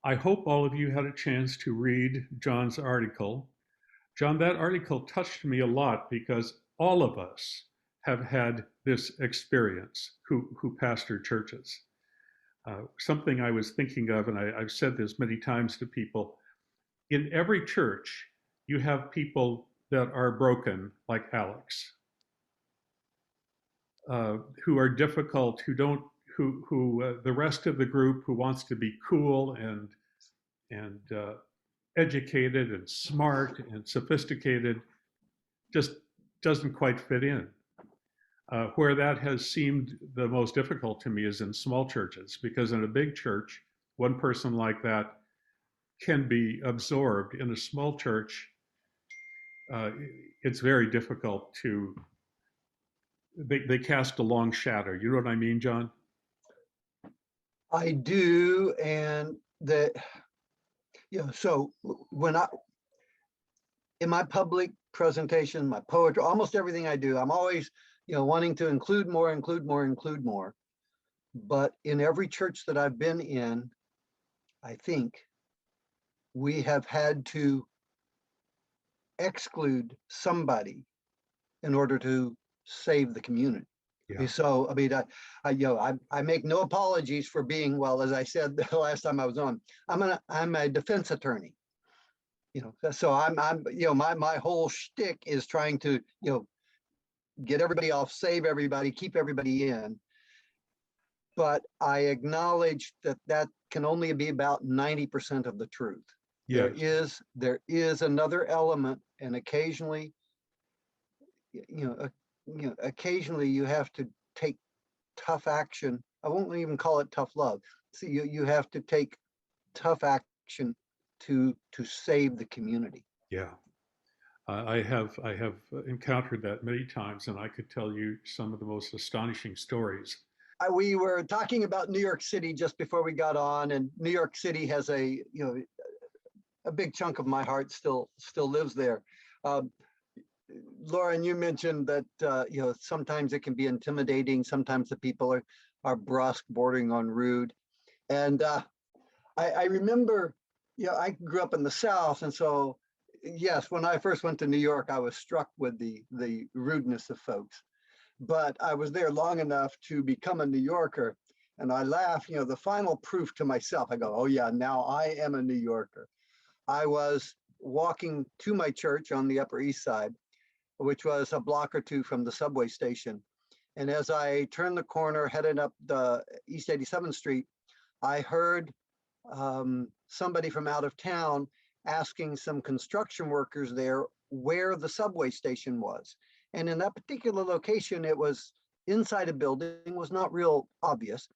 I hope all of you had a chance to read John's article. John, that article touched me a lot because all of us have had this experience who pastor churches. Something I was thinking of, and I've said this many times to people, in every church, you have people that are broken, like Alex, who are difficult, who don't, who the rest of the group who wants to be cool and educated and smart and sophisticated just doesn't quite fit in. Where that has seemed the most difficult to me is in small churches, because in a big church, one person like that can be absorbed. In a small church, uh, it's very difficult to, they cast a long shadow. You know what I mean, John? I do, and so when in my public presentation, my poetry, almost everything I do, I'm always, wanting to include more, include more, include more. But in every church that I've been in, I think we have had to exclude somebody in order to save the community. Yeah. So, I mean, I make no apologies for being, well, as I said the last time I was on, I'm a defense attorney. So my whole shtick is trying to, get everybody off, save everybody, keep everybody in. But I acknowledge that can only be about 90% of the truth. Yes. There is another element, and occasionally, occasionally you have to take tough action. I won't even call it tough love. So you have to take tough action to save the community. Yeah. I have encountered that many times, and I could tell you some of the most astonishing stories. We were talking about New York City just before we got on, and New York City has a big chunk of my heart still lives there. Lauren, you mentioned that sometimes it can be intimidating. Sometimes the people are brusque, bordering on rude, and I remember, I grew up in the South, and so yes, when I first went to New York, I was struck with the rudeness of folks. But I was there long enough to become a New Yorker, and I laugh. The final proof to myself, I go, oh yeah, now I am a New Yorker. I was walking to my church on the Upper East Side, which was a block or two from the subway station. And as I turned the corner, headed up the East 87th Street, I heard somebody from out of town asking some construction workers there where the subway station was. And in that particular location, it was inside a building, was not real obvious.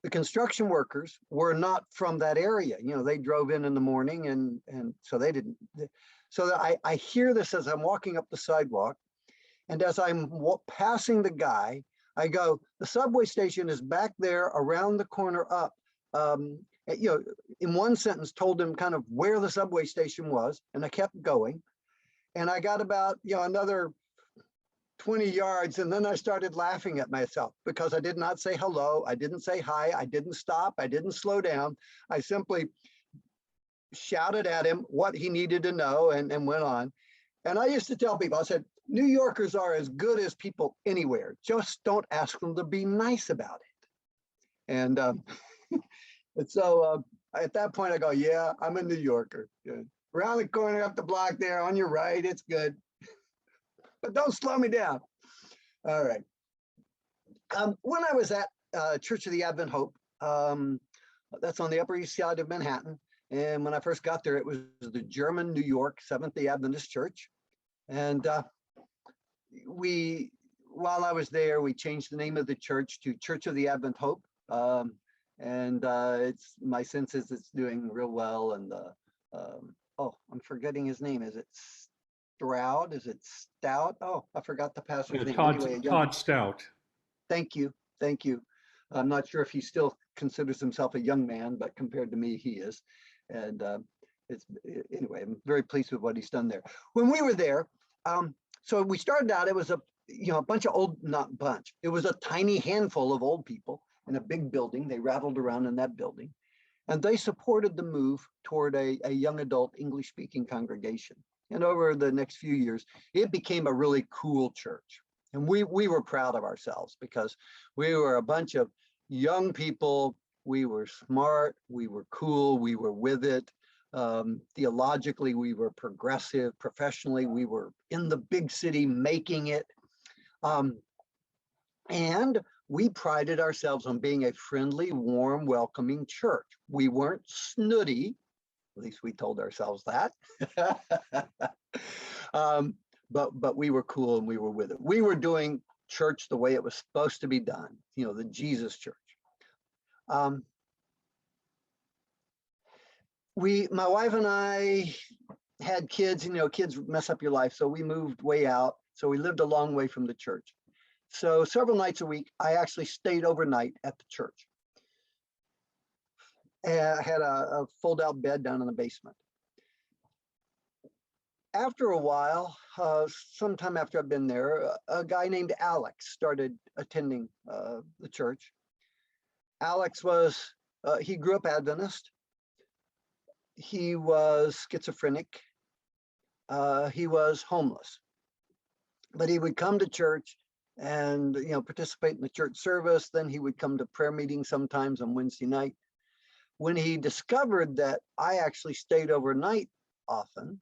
The construction workers were not from that area. They drove in the morning, and so they didn't. So I hear this as I'm walking up the sidewalk, and as I'm passing the guy, I go, the subway station is back there around the corner up. In one sentence told him kind of where the subway station was, and I kept going. And I got about, another 20 yards, and then I started laughing at myself because I did not say hello. I didn't say hi. I didn't stop. I didn't slow down. I simply shouted at him what he needed to know and went on. And I used to tell people, I said, New Yorkers are as good as people anywhere. Just don't ask them to be nice about it. And, and so at that point, I go, yeah, I'm a New Yorker. Yeah. Around the corner, up the block there, on your right, it's good. But don't slow me down. All right. When I was at Church of the Advent Hope, that's on the Upper East Side of Manhattan. And when I first got there, it was the German New York Seventh-day Adventist Church. And while I was there, we changed the name of the church to Church of the Advent Hope. And my sense is it's doing real well. And I'm forgetting his name. Is it Stroud? Is it Stout? Oh, I forgot the pastor's name. Todd Stout. Thank you. I'm not sure if he still considers himself a young man, but compared to me, he is. And anyway, I'm very pleased with what he's done there. When we were there, so we started out, it was a bunch of old, not bunch, it was a tiny handful of old people in a big building. They rattled around in that building. And they supported the move toward a young adult English-speaking congregation. And over the next few years, it became a really cool church. And we were proud of ourselves because we were a bunch of young people. We were smart, we were cool, we were with it. Theologically, we were progressive. Professionally, we were in the big city making it. And we prided ourselves on being a friendly, warm, welcoming church. We weren't snooty, at least we told ourselves that. But we were cool and we were with it. We were doing church the way it was supposed to be done, you know, the Jesus church. My wife and I had kids, you know, kids mess up your life. So we moved way out. So we lived a long way from the church. So several nights a week, I actually stayed overnight at the church. And I had a fold-out bed down in the basement. After a while, sometime after I've been there, a guy named Alex started attending the church. Alex was, he grew up Adventist. He was schizophrenic. He was homeless. But he would come to church and, you know, participate in the church service. Then he would come to prayer meetings sometimes on Wednesday night. When he discovered that I actually stayed overnight often,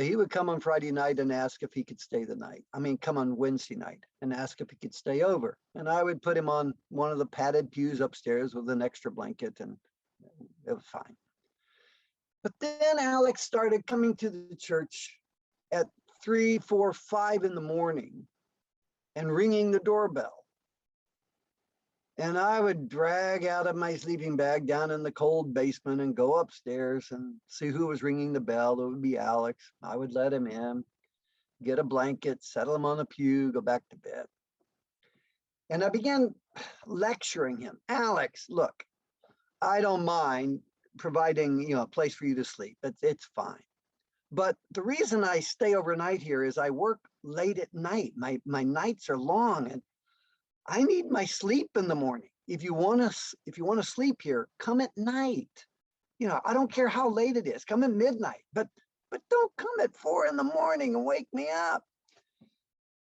he would come on Friday night and ask if he could stay the night. I mean, come on Wednesday night and ask if he could stay over. And I would put him on one of the padded pews upstairs with an extra blanket, and it was fine. But then Alex started coming to the church at 3, 4, 5 in the morning and ringing the doorbell. And I would drag out of my sleeping bag down in the cold basement and go upstairs and see who was ringing the bell. It would be Alex. I would let him in, get a blanket, settle him on the pew, go back to bed. And I began lecturing him. Alex, look, I don't mind providing, you know, a place for you to sleep. It's fine. But the reason I stay overnight here is I work late at night. My nights are long and I need my sleep in the morning. If you want to sleep here, come at night. You know, I don't care how late it is. Come at midnight, but don't come at 4 in the morning and wake me up.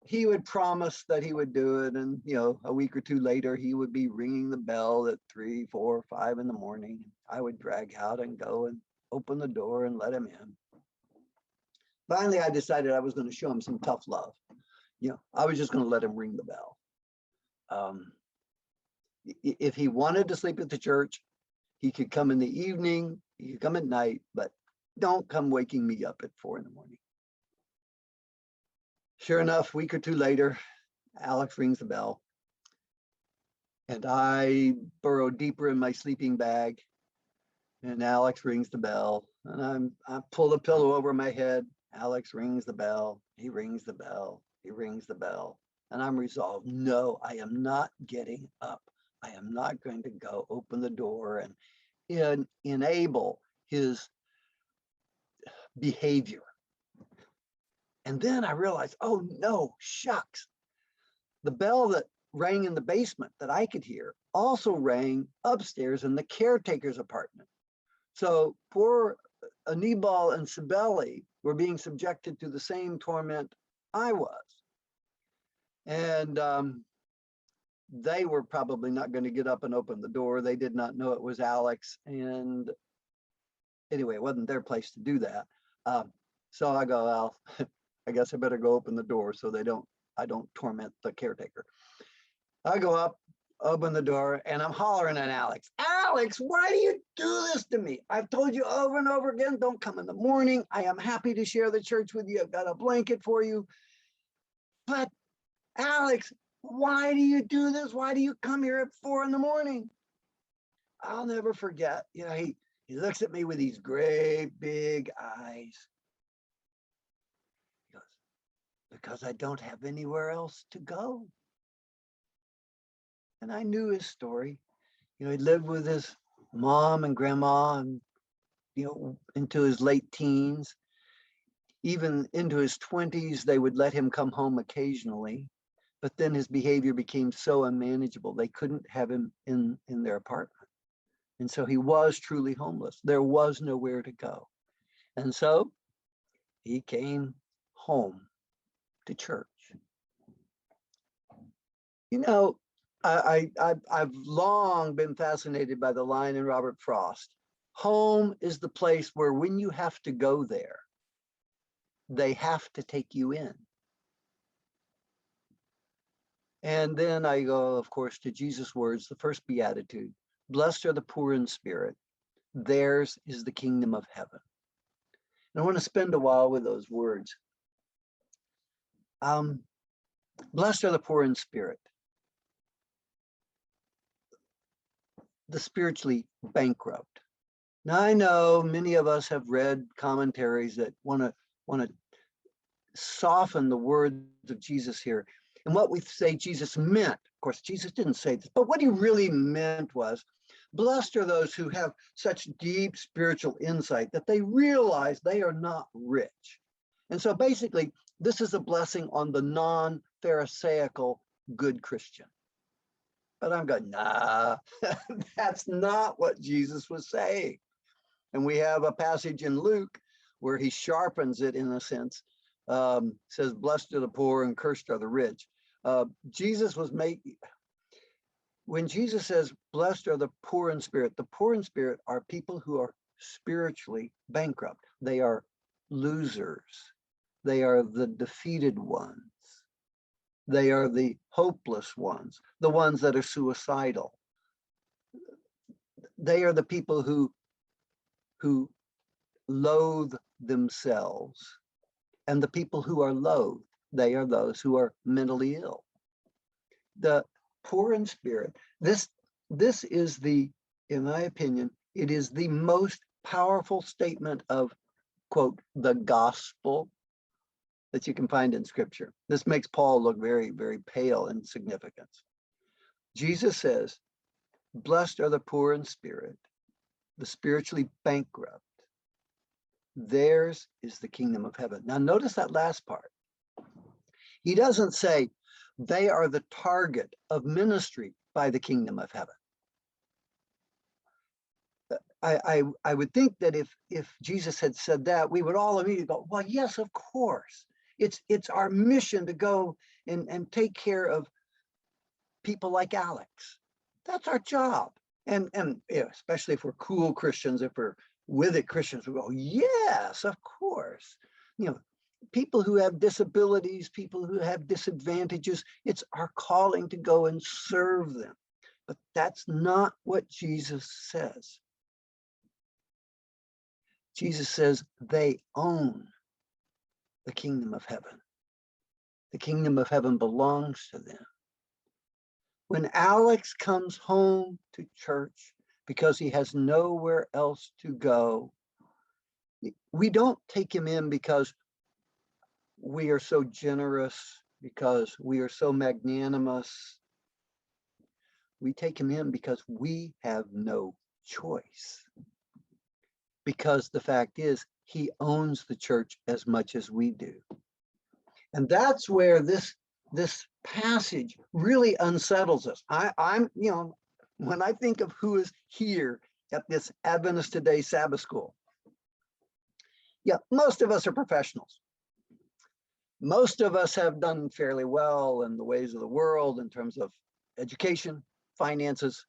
He would promise that he would do it, and you know, a week or two later, he would be ringing the bell at 3, 4, 5 in the morning. I would drag out and go and open the door and let him in. Finally, I decided I was going to show him some tough love. You know, I was just going to let him ring the bell. If he wanted to sleep at the church, he could come in the evening, he could come at night, but don't come waking me up at 4 in the morning. Sure enough, a week or two later, Alex rings the bell. And I burrow deeper in my sleeping bag. And Alex rings the bell. And I pull the pillow over my head. Alex rings the bell. He rings the bell. He rings the bell. And I'm resolved, no, I am not getting up. I am not going to go open the door and enable his behavior. And then I realized, oh no, shucks. The bell that rang in the basement that I could hear also rang upstairs in the caretaker's apartment. So poor Anibal and Sibeli were being subjected to the same torment I was. And they were probably not going to get up and open the door. They did not know it was Alex. And anyway, it wasn't their place to do that. So I go, well, I guess I better go open the door so I don't torment the caretaker. I go up, open the door, and I'm hollering at Alex. Alex, why do you do this to me? I've told you over and over again, don't come in the morning. I am happy to share the church with you. I've got a blanket for you. But Alex, why do you do this? Why do you come here at 4 in the morning? I'll never forget. You know, he looks at me with these great big eyes. He goes, because I don't have anywhere else to go. And I knew his story. You know, he lived with his mom and grandma and, you know, into his late teens. Even into his 20s, they would let him come home occasionally. But then his behavior became so unmanageable, they couldn't have him in their apartment. And so he was truly homeless. There was nowhere to go. And so he came home to church. You know, I've long been fascinated by the line in Robert Frost. Home is the place where when you have to go there, they have to take you in. And then I go, of course, to Jesus' words, the first beatitude. Blessed are the poor in spirit. Theirs is the kingdom of heaven. And I want to spend a while with those words. Blessed are the poor in spirit. The spiritually bankrupt. Now I know many of us have read commentaries that want to soften the words of Jesus here. And what we say Jesus meant, of course, Jesus didn't say this, but what he really meant was, blessed are those who have such deep spiritual insight that they realize they are not rich. And so basically, this is a blessing on the non-Pharisaical good Christian. But I'm going, nah, that's not what Jesus was saying. And we have a passage in Luke where he sharpens it in a sense, says, blessed are the poor and cursed are the rich. Jesus was making, when Jesus says, blessed are the poor in spirit are people who are spiritually bankrupt. They are losers. They are the defeated ones. They are the hopeless ones, the ones that are suicidal. They are the people who loathe themselves. And the people who are loathed, they are those who are mentally ill. The poor in spirit, this is the, in my opinion, it is the most powerful statement of, quote, the gospel that you can find in scripture. This makes Paul look very, very pale in significance. Jesus says, blessed are the poor in spirit, the spiritually bankrupt. Theirs is the kingdom of heaven. Now notice that last part. He doesn't say they are the target of ministry by the kingdom of heaven. I would think that if Jesus had said that, we would all immediately go, well, yes, of course. It's our mission to go and take care of people like Alex. That's our job. And you know, especially if we're cool Christians, if we're with it Christians, we go, yes, of course. You know, people who have disabilities, people who have disadvantages, it's our calling to go and serve them. But that's not what Jesus says. Jesus says they own the kingdom of heaven. The kingdom of heaven belongs to them. When Alex comes home to church because he has nowhere else to go, we don't take him in because we are so generous, because we are so magnanimous. We take him in because we have no choice. Because the fact is, he owns the church as much as we do. And that's where this passage really unsettles us. I'm, you know, when I think of who is here at this Adventist Today Sabbath School, yeah, most of us are professionals. Most of us have done fairly well in the ways of the world in terms of education, finances.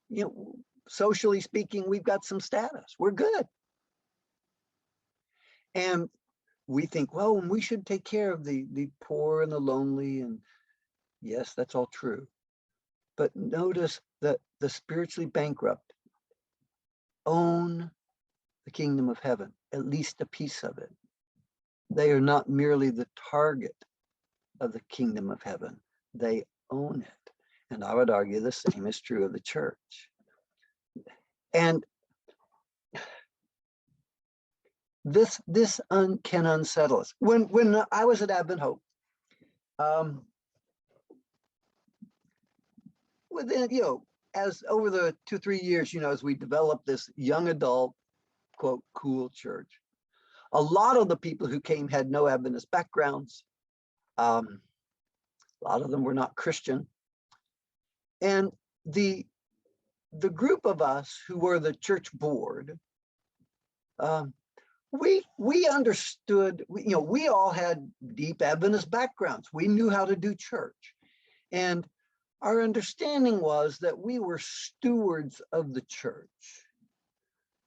You know, socially speaking, we've got some status. We're good. And we think, well, we should take care of the poor and the lonely. And yes, that's all true. But notice that the spiritually bankrupt own the kingdom of heaven, at least a piece of it. They are not merely the target of the kingdom of heaven. They own it. And I would argue the same is true of the church. And this can unsettle us. When I was at Advent Hope, within, you know, as over the 2-3 years, you know, as we developed this young adult, quote, cool church, a lot of the people who came had no Adventist backgrounds. A lot of them were not Christian. And the the group of us who were the church board, we understood, we all had deep Adventist backgrounds. We knew how to do church. And our understanding was that we were stewards of the church.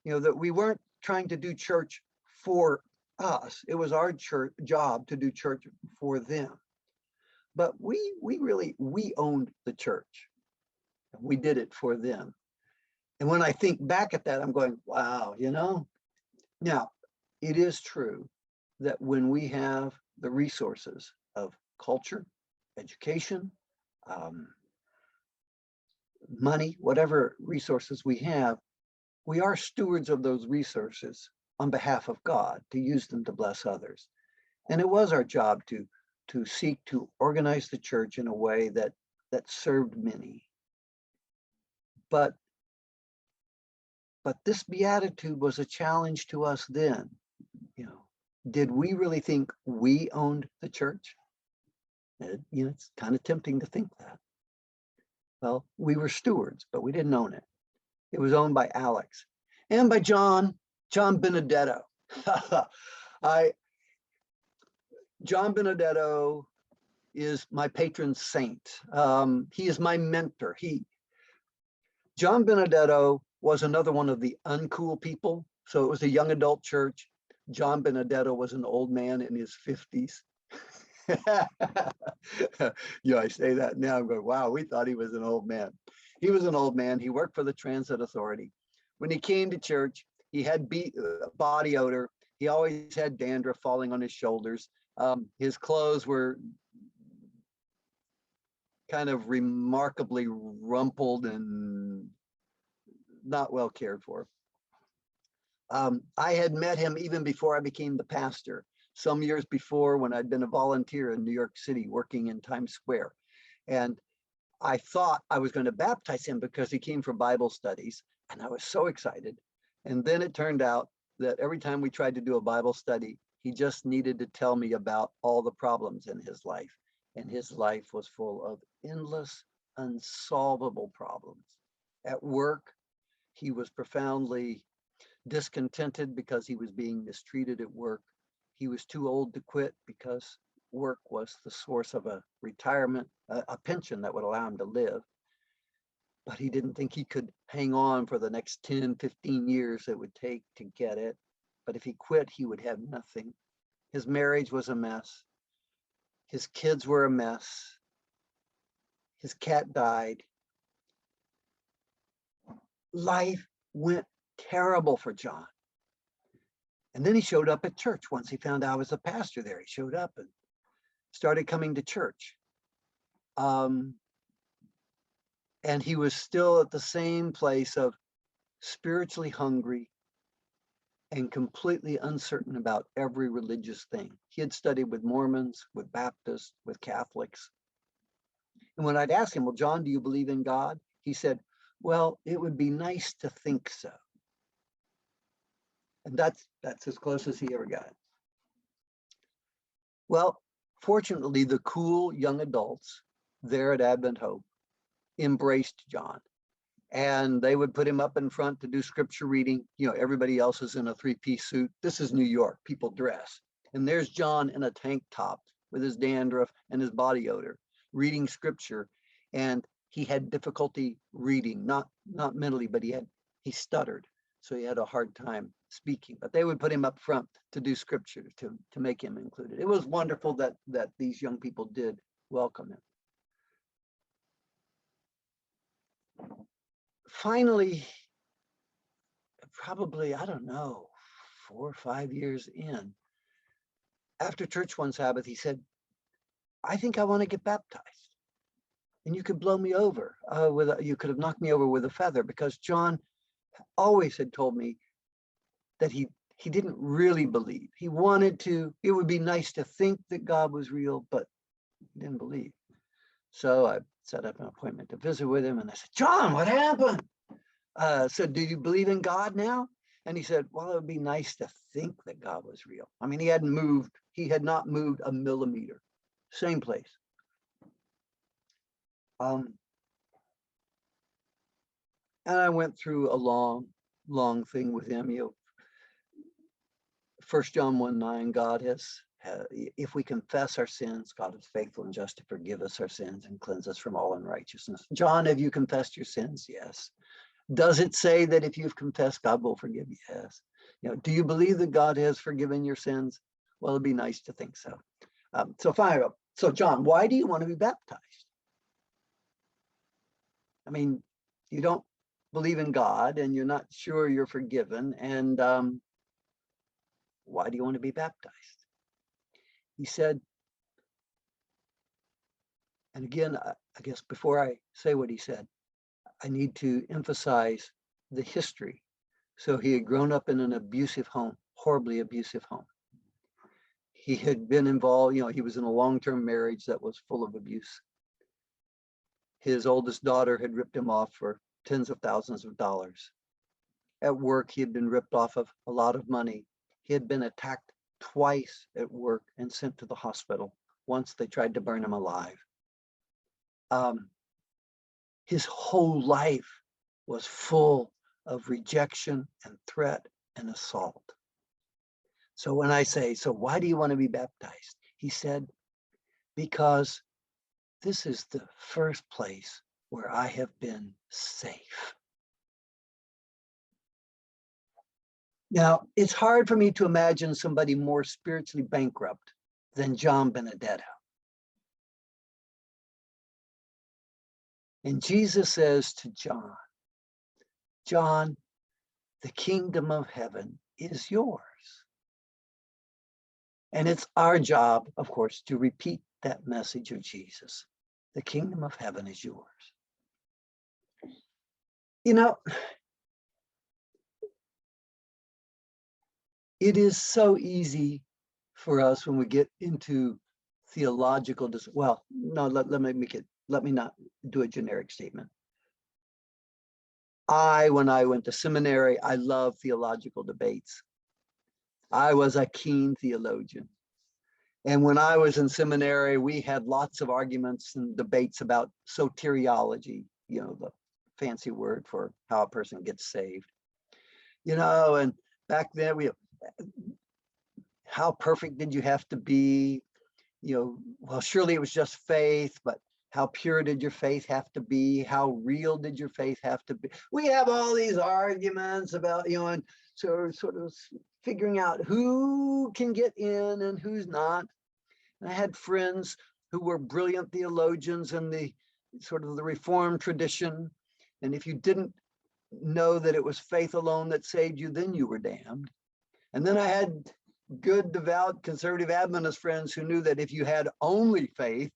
That we weren't trying to do church for us. It was our church job to do church for them. But we owned the church. We did it for them. And when I think back at that, I'm going, wow, Now, it is true that when we have the resources of culture, education, money, whatever resources we have, we are stewards of those resources on behalf of God to use them to bless others. And it was our job to seek to organize the church in a way that served many. But this beatitude was a challenge to us then. Did we really think we owned the church? It's kind of tempting to think that. Well, we were stewards, but we didn't own it. It was owned by Alex and by John Benedetto. John Benedetto is my patron saint. He is my mentor. John Benedetto was another one of the uncool people. So it was a young adult church. John Benedetto was an old man in his 50s. I say that now, I'm going, wow, we thought he was an old man. He was an old man. He worked for the Transit Authority. When he came to church, he had body odor. He always had dandruff falling on his shoulders. His clothes were kind of remarkably rumpled and not well cared for. I had met him even before I became the pastor, some years before, when I'd been a volunteer in New York City working in Times Square. And I thought I was going to baptize him because he came for Bible studies, and I was so excited. And then it turned out that every time we tried to do a Bible study, he just needed to tell me about all the problems in his life. And his life was full of endless, unsolvable problems. At work, he was profoundly discontented because he was being mistreated at work. He was too old to quit because work was the source of a retirement, a pension that would allow him to live. But he didn't think he could hang on for the next 10, 15 years it would take to get it. But if he quit, he would have nothing. His marriage was a mess. His kids were a mess. His cat died. Life went terrible for John. And then he showed up at church. Once he found out I was a pastor there, he showed up and started coming to church. And he was still at the same place of spiritually hungry and completely uncertain about every religious thing. He had studied with Mormons, with Baptists, with Catholics. And when I'd ask him, well, John, do you believe in God? He said, well, it would be nice to think so. And that's as close as he ever got. Well, fortunately, the cool young adults there at Advent Hope embraced John. And they would put him up in front to do scripture reading. Everybody else is in a three-piece suit. This is New York, people dress. And there's John in a tank top with his dandruff and his body odor, reading scripture. And he had difficulty reading, not mentally, but he stuttered. So he had a hard time speaking, but they would put him up front to do scripture to make him included. It was wonderful that these young people did welcome him. Finally, probably, I don't know, 4 or 5 years in, after church one Sabbath, he said, I think I want to get baptized. And you could blow me over, you could have knocked me over with a feather, because John always had told me that he didn't really believe. He wanted to, it would be nice to think that God was real, but he didn't believe. So I set up an appointment to visit with him, and I said, John, what happened? So do you believe in God now? And he said, well, it would be nice to think that God was real. I mean, he had not moved a millimeter, same place. And I went through a long thing with him. 1 John 1:9, God has, if we confess our sins, God is faithful and just to forgive us our sins and cleanse us from all unrighteousness. John, have you confessed your sins? Yes. Does it say that if you've confessed, God will forgive you? Yes. Do you believe that God has forgiven your sins? Well, it'd be nice to think so. So John, why do you want to be baptized? I mean, you don't believe in God and you're not sure you're forgiven. And why do you want to be baptized? He said, and again, I guess before I say what he said, I need to emphasize the history. So he had grown up in an abusive home, horribly abusive home. He had been involved, he was in a long-term marriage that was full of abuse. His oldest daughter had ripped him off for tens of thousands of dollars. At work, he had been ripped off of a lot of money. He had been attacked twice at work and sent to the hospital. Once they tried to burn him alive. His whole life was full of rejection and threat and assault. So when I say, so why do you want to be baptized? He said, because this is the first place where I have been safe. Now, it's hard for me to imagine somebody more spiritually bankrupt than John Benedetto. And Jesus says to John, John, the kingdom of heaven is yours. And it's our job, of course, to repeat that message of Jesus. The kingdom of heaven is yours. It is so easy for us when we get into theological, well, no, let me not do a generic statement. When I went to seminary, I loved theological debates. I was a keen theologian. And when I was in seminary, we had lots of arguments and debates about soteriology, the fancy word for how a person gets saved. And back then, how perfect did you have to be? Well, surely it was just faith, but how pure did your faith have to be? How real did your faith have to be? We have all these arguments about, and so sort of figuring out who can get in and who's not. And I had friends who were brilliant theologians in the sort of the Reformed tradition. And if you didn't know that it was faith alone that saved you, then you were damned. And then I had good, devout, conservative Adventist friends who knew that if you had only faith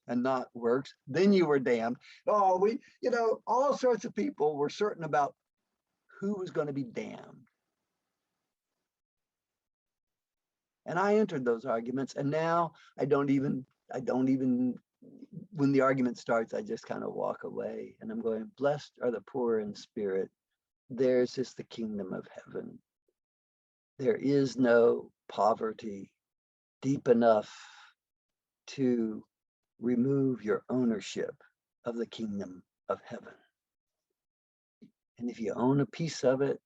and not works, then you were damned. All sorts of people were certain about who was going to be damned. And I entered those arguments, and now I don't even, when the argument starts, I just kind of walk away, and I'm going, blessed are the poor in spirit. Theirs is the kingdom of heaven. There is no poverty deep enough to remove your ownership of the kingdom of heaven. And if you own a piece of it,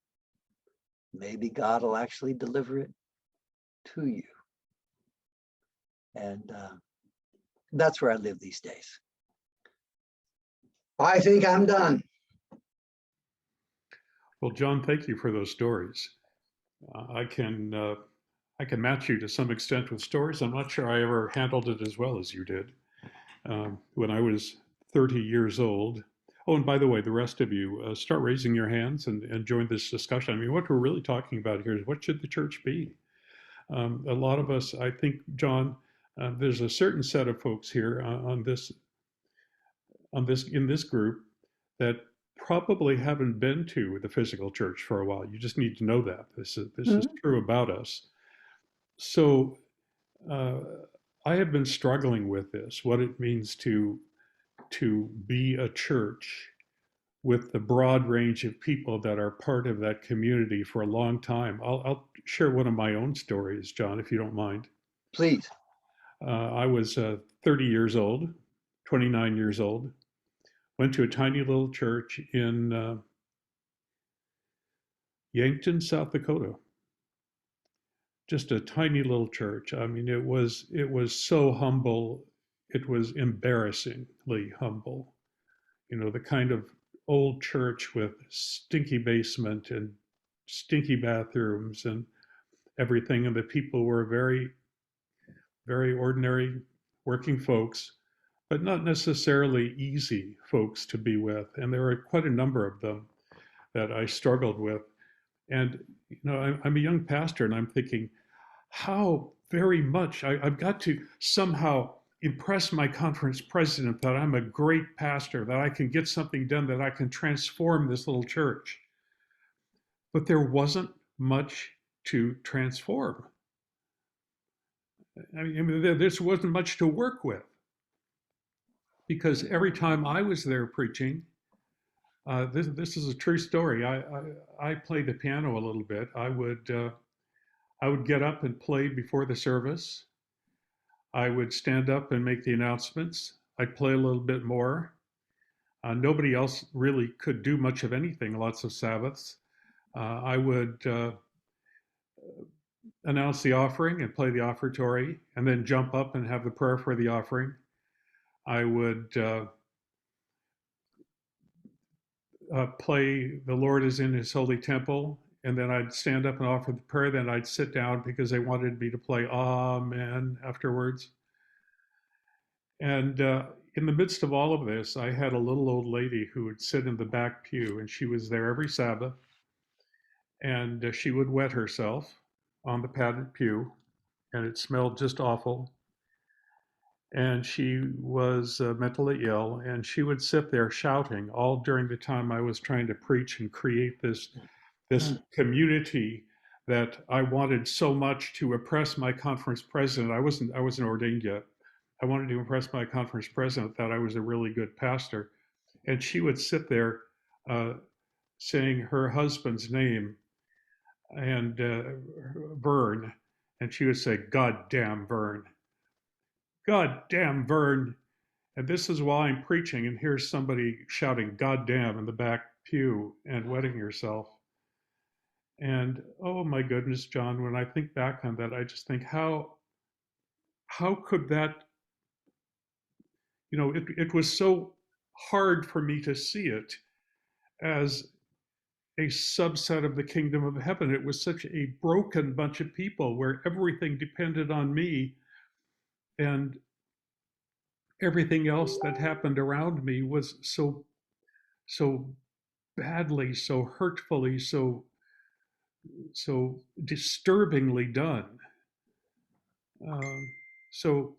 maybe God will actually deliver it to you. And that's where I live these days. I think I'm done. Well, John, thank you for those stories. I can match you to some extent with stories. I'm not sure I ever handled it as well as you did. When I was 30 years old. Oh, and by the way, the rest of you, start raising your hands and join this discussion. I mean, what we're really talking about here is what should the church be? A lot of us, I think, John, there's a certain set of folks here in this group that probably haven't been to the physical church for a while. You just need to know that this is true about us. So I have been struggling with this, what it means to be a church with the broad range of people that are part of that community for a long time. I'll share one of my own stories, John, if you don't mind. Please. I was 30 years old, 29 years old, went to a tiny little church in Yankton, South Dakota. Just a tiny little church. I mean, it was so humble. It was embarrassingly humble. You know, the kind of old church with stinky basement and stinky bathrooms and everything. And the people were very, very ordinary working folks, but not necessarily easy folks to be with. And there were quite a number of them that I struggled with. And, you know, I'm a young pastor and I'm thinking, how very much I've got to somehow impress my conference president that I'm a great pastor, that I can get something done, that I can transform this little church. But there wasn't much to transform. I mean, there wasn't much to work with because every time I was there preaching, this is a true story. I played the piano a little bit. I would get up and play before the service. I would stand up and make the announcements. I'd play a little bit more. Nobody else really could do much of anything, lots of Sabbaths. I would announce the offering and play the offertory, and then jump up and have the prayer for the offering. I would play The Lord is in His Holy Temple, and then I'd stand up and offer the prayer. Then I'd sit down because they wanted me to play Amen afterwards. And in the midst of all of this, I had a little old lady who would sit in the back pew, and she was there every Sabbath. And she would wet herself on the padded pew, and it smelled just awful. And she was mentally ill, and she would sit there shouting all during the time I was trying to preach and create this community that I wanted so much to impress my conference president. I wasn't ordained yet. I wanted to impress my conference president that I was a really good pastor. And she would sit there saying her husband's name and Vern, and she would say, "God damn Vern. God damn Vern." And this is while I'm preaching, and here's somebody shouting "God damn" in the back pew and wetting herself. And oh my goodness, John, when I think back on that, I just think how could that, you know, it was so hard for me to see it as a subset of the kingdom of heaven. It was such a broken bunch of people where everything depended on me, and everything else that happened around me was so badly, so hurtfully, so disturbingly done. So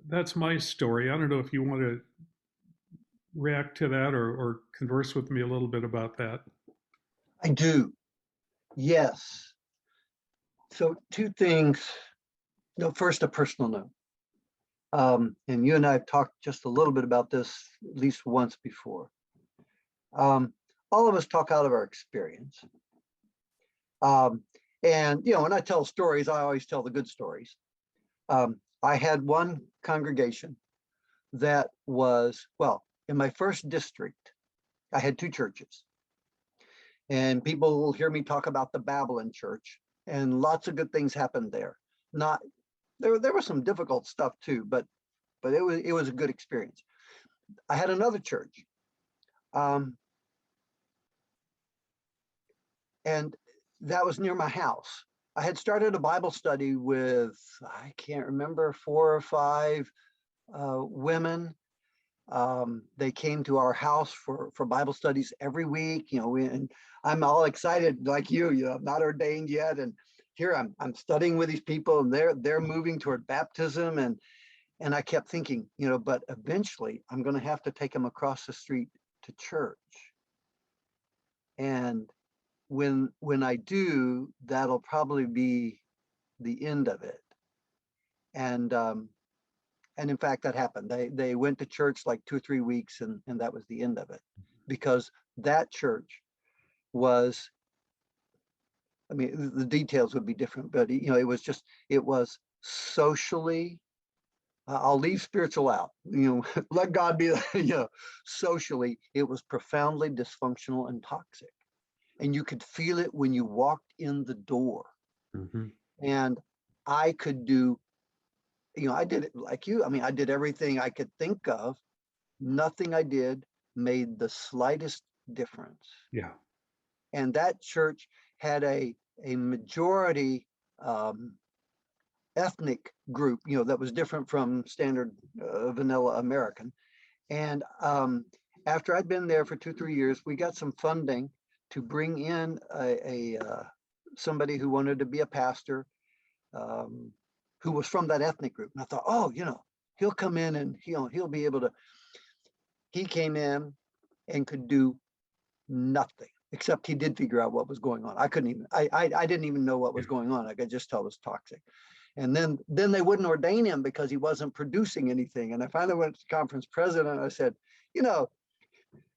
that's my story. I don't know if you want to react to that or converse with me a little bit about that. I do. Yes. So two things. No, first, a personal note. And you and I have talked just a little bit about this at least once before. All of us talk out of our experience. And, you know, when I tell stories, I always tell the good stories. I had one congregation that was, well, in my first district, I had two churches. And people will hear me talk about the Babylon church, and lots of good things happened there. There was some difficult stuff too, but it was a good experience. I had another church. And that was near my house. I had started a Bible study with, I can't remember, 4 or 5 women. They came to our house for Bible studies every week, you know, and I'm all excited like you know, I'm not ordained yet. And here I'm studying with these people, and they're moving toward baptism. And I kept thinking, you know, but eventually I'm going to have to take them across the street to church. And when I do, that'll probably be the end of it. And in fact, that happened. They went to church like 2 or 3 weeks, and that was the end of it, because that church was, I mean, the details would be different, but you know, it was socially, I'll leave spiritual out, you know, let God be, you know, socially, it was profoundly dysfunctional and toxic. and you could feel it when you walked in the door. Mhm. And I could do, I did it like you. I mean, I did everything I could think of. Nothing I did made the slightest difference. Yeah. And that church had a majority ethnic group, that was different from standard vanilla American. And after I'd been there for 2-3 years, we got some funding to bring in somebody who wanted to be a pastor, who was from that ethnic group. And I thought, oh, he'll come in and he'll be able to. He came in and could do nothing, except he did figure out what was going on. I couldn't even, I didn't even know what was going on. I could just tell it was toxic. And then they wouldn't ordain him because he wasn't producing anything. And I finally went to the conference president. I said,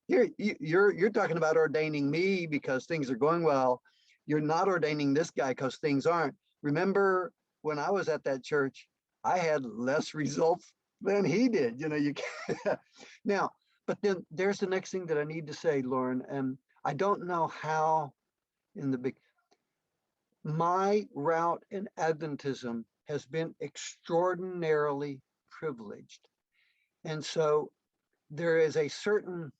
you're talking about ordaining me because things are going well. You're not ordaining this guy because things aren't. Remember when I was at that church, I had less results than he did. You can't. Now, but then there's the next thing that I need to say, Lauren, and I don't know how my route in Adventism has been extraordinarily privileged. And so there is a certain,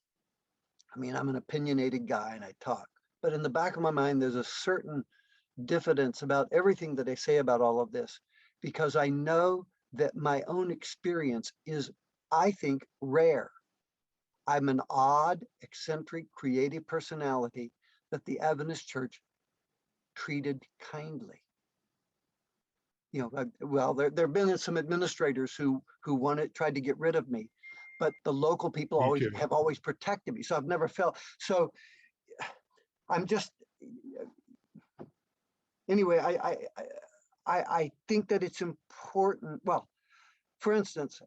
I'm an opinionated guy and I talk, but in the back of my mind, there's a certain diffidence about everything that I say about all of this, because I know that my own experience is, I think, rare. I'm an odd, eccentric, creative personality that the Adventist Church treated kindly. Well, there have been some administrators who tried to get rid of me, but the local people have always protected me. So I've never felt, so I'm just, anyway, I think that it's important. Well, for instance,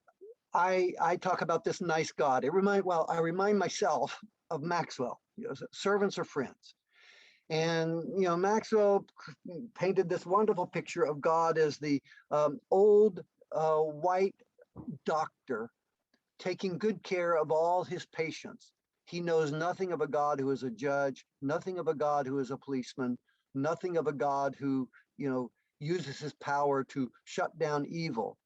I talk about this nice God. I remind myself of Maxwell, servants are friends. And, Maxwell painted this wonderful picture of God as the old white doctor taking good care of all his patients. He knows nothing of a God who is a judge, nothing of a God who is a policeman, nothing of a God who, uses his power to shut down evil.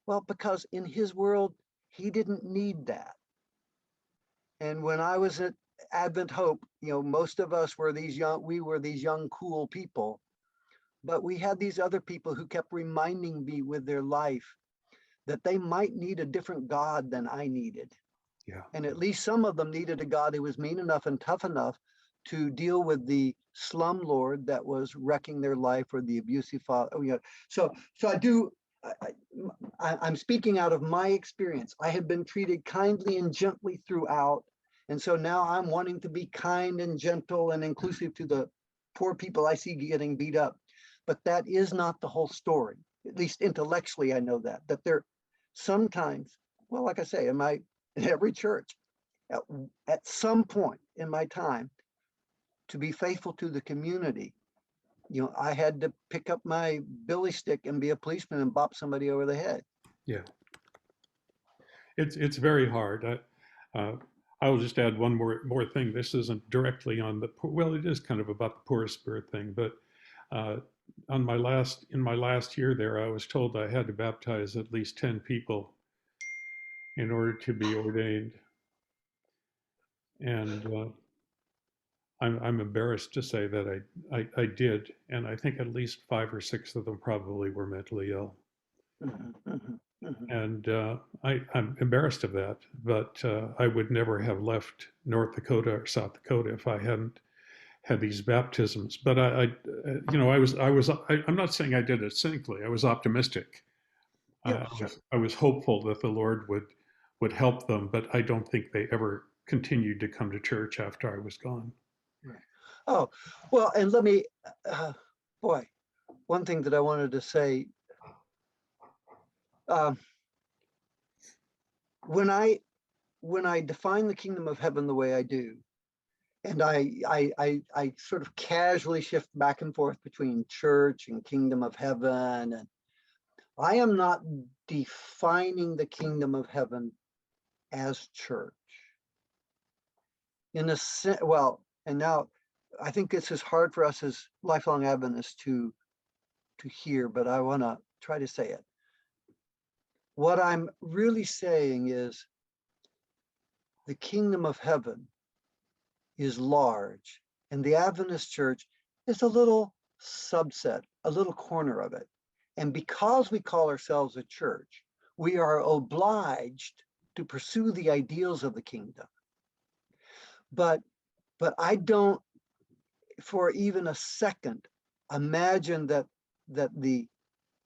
Well, because in his world, he didn't need that. And when I was at Advent Hope, most of us were these young, cool people, but we had these other people who kept reminding me with their life that they might need a different God than I needed. Yeah. And at least some of them needed a God who was mean enough and tough enough to deal with the slumlord that was wrecking their life, or the abusive father. So I do, I'm speaking out of my experience. I have been treated kindly and gently throughout. And so now I'm wanting to be kind and gentle and inclusive to the poor people I see getting beat up. But that is not the whole story. At least intellectually, I know that there sometimes, well, like I say, in every church, at some point in my time, to be faithful to the community, I had to pick up my billy stick and be a policeman and bop somebody over the head. Yeah. It's very hard. I will just add one more thing. This isn't directly on the poor, well, it is kind of about the poor spirit thing, but in my last year there, I was told I had to baptize at least 10 people in order to be ordained. And I'm embarrassed to say that I did, and I think at least 5 or 6 of them probably were mentally ill. And I'm embarrassed of that, but I would never have left North Dakota or South Dakota if I hadn't had these baptisms. But I'm not saying I did it cynically. I was optimistic. Yeah, sure. I was hopeful that the Lord would help them, but I don't think they ever continued to come to church after I was gone. Oh, well, and let me, boy, one thing that I wanted to say, when I define the kingdom of heaven the way I do, and I sort of casually shift back and forth between church and kingdom of heaven, and I am not defining the kingdom of heaven as church. In a sense, well, and now I think this is hard for us as lifelong Adventists to hear, but I want to try to say it. What I'm really saying is the kingdom of heaven is large, and the Adventist church is a little subset, a little corner of it. And because we call ourselves a church, we are obliged to pursue the ideals of the kingdom. But I don't, for even a second, imagine that the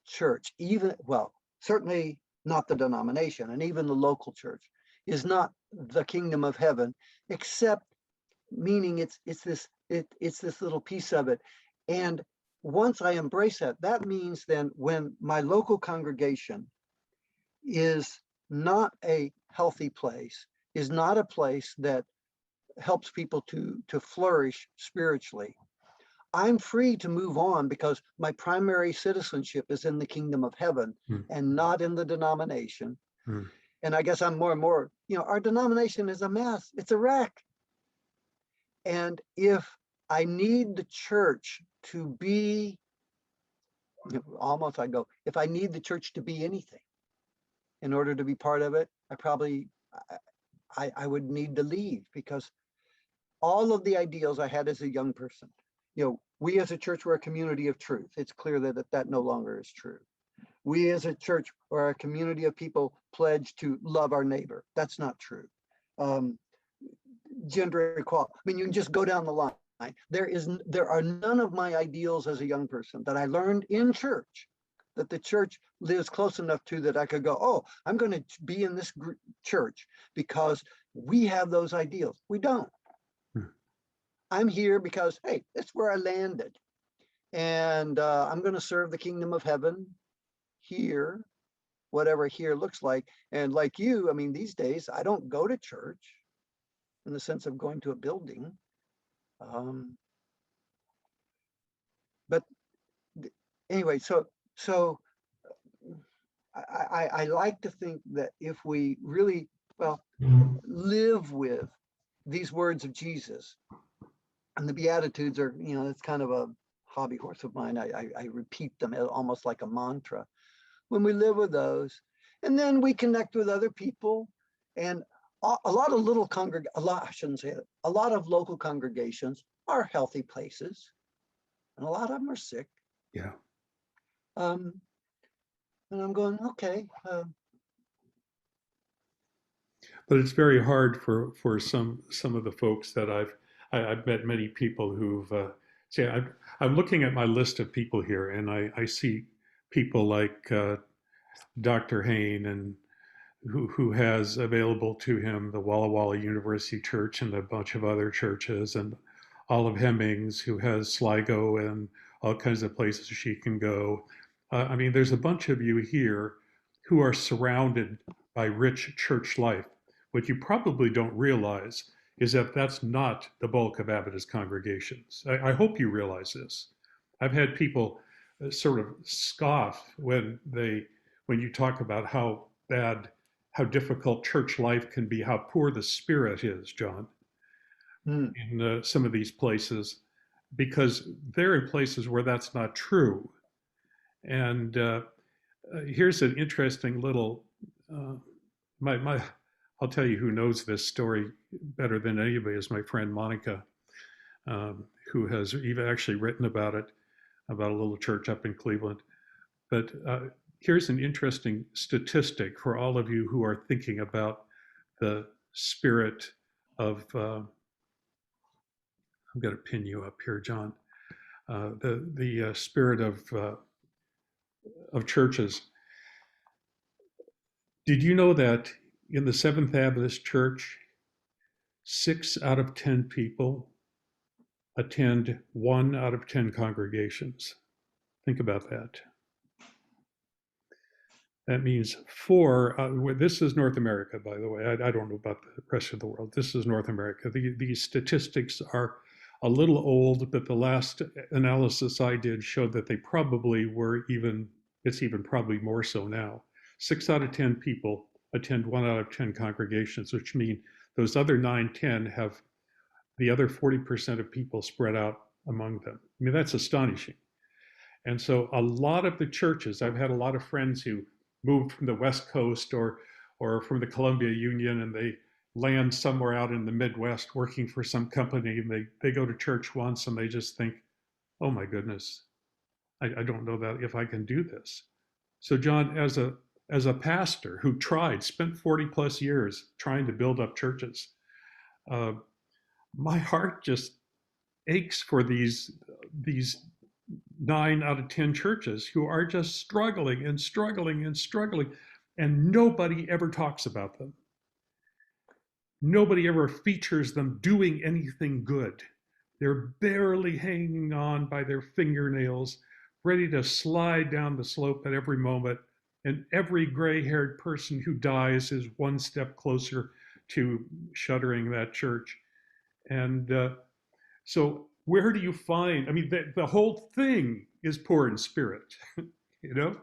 church, even, well, certainly not the denomination, and even the local church, is not the kingdom of heaven, except meaning it's this little piece of it. And once I embrace that, that means then when my local congregation is not a healthy place, is not a place that helps people to flourish spiritually, I'm free to move on because my primary citizenship is in the kingdom of heaven and not in the denomination. And I guess I'm more and more, our denomination is a mess. It's a wreck. And if I need the church to be, if I need the church to be anything in order to be part of it, I would need to leave, because all of the ideals I had as a young person, we as a church were a community of truth. It's clear that no longer is true. We as a church are a community of people pledged to love our neighbor. That's not true. Gender equality. I mean, you can just go down the line. There are none of my ideals as a young person that I learned in church that the church lives close enough to that I could go, oh, I'm going to be in this church because we have those ideals. We don't. I'm here because, hey, that's where I landed. And I'm going to serve the kingdom of heaven here, whatever here looks like. And like you, I mean, these days, I don't go to church in the sense of going to a building. But anyway, so I like to think that if we really, live with these words of Jesus, and the Beatitudes are, it's kind of a hobby horse of mine. I repeat them almost like a mantra. When we live with those, and then we connect with other people, and a lot of little I shouldn't say it, a lot of local congregations are healthy places, and a lot of them are sick. Yeah. And I'm going, okay. But it's very hard for some of the folks that I've met many people who've say I'm looking at my list of people here, and I see people like Dr. Hain, and who has available to him the Walla Walla University Church and a bunch of other churches, and Olive Hemmings, who has Sligo and all kinds of places she can go. I mean, there's a bunch of you here who are surrounded by rich church life. What you probably don't realize is that that's not the bulk of Adventist congregations. I hope you realize this. I've had people sort of scoff when you talk about how difficult church life can be, how poor the spirit is, John, in some of these places, because they're in places where that's not true. And here's an interesting little, I'll tell you who knows this story better than anybody is my friend Monica, who has even actually written about it, about a little church up in Cleveland. But here's an interesting statistic for all of you who are thinking about the spirit of, I'm going to pin you up here, John, the spirit of churches. Did you know that in the Seventh Adventist Church, 6 out of 10 people attend 1 out of 10 congregations? Think about that. That means 4, this is North America, by the way. I don't know about the rest of the world. This is North America. These statistics are a little old, but the last analysis I did showed that they probably were it's even probably more so now. 6 out of 10 people attend 1 out of 10 congregations, which mean those other 9, 10 have the other 40% of people spread out among them. I mean, that's astonishing. And so a lot of the churches, I've had a lot of friends who moved from the West Coast or from the Columbia Union, and they land somewhere out in the Midwest working for some company, and they go to church once and they just think, oh my goodness, I don't know that if I can do this. So John, as a pastor who spent 40 plus years trying to build up churches, uh, my heart just aches for these 9 out of 10 churches who are just struggling and struggling and struggling, and nobody ever talks about them. Nobody ever features them doing anything good. They're barely hanging on by their fingernails, ready to slide down the slope at every moment. And every gray-haired person who dies is one step closer to shuttering that church. And so where do you find, I mean, the whole thing is poor in spirit, you know?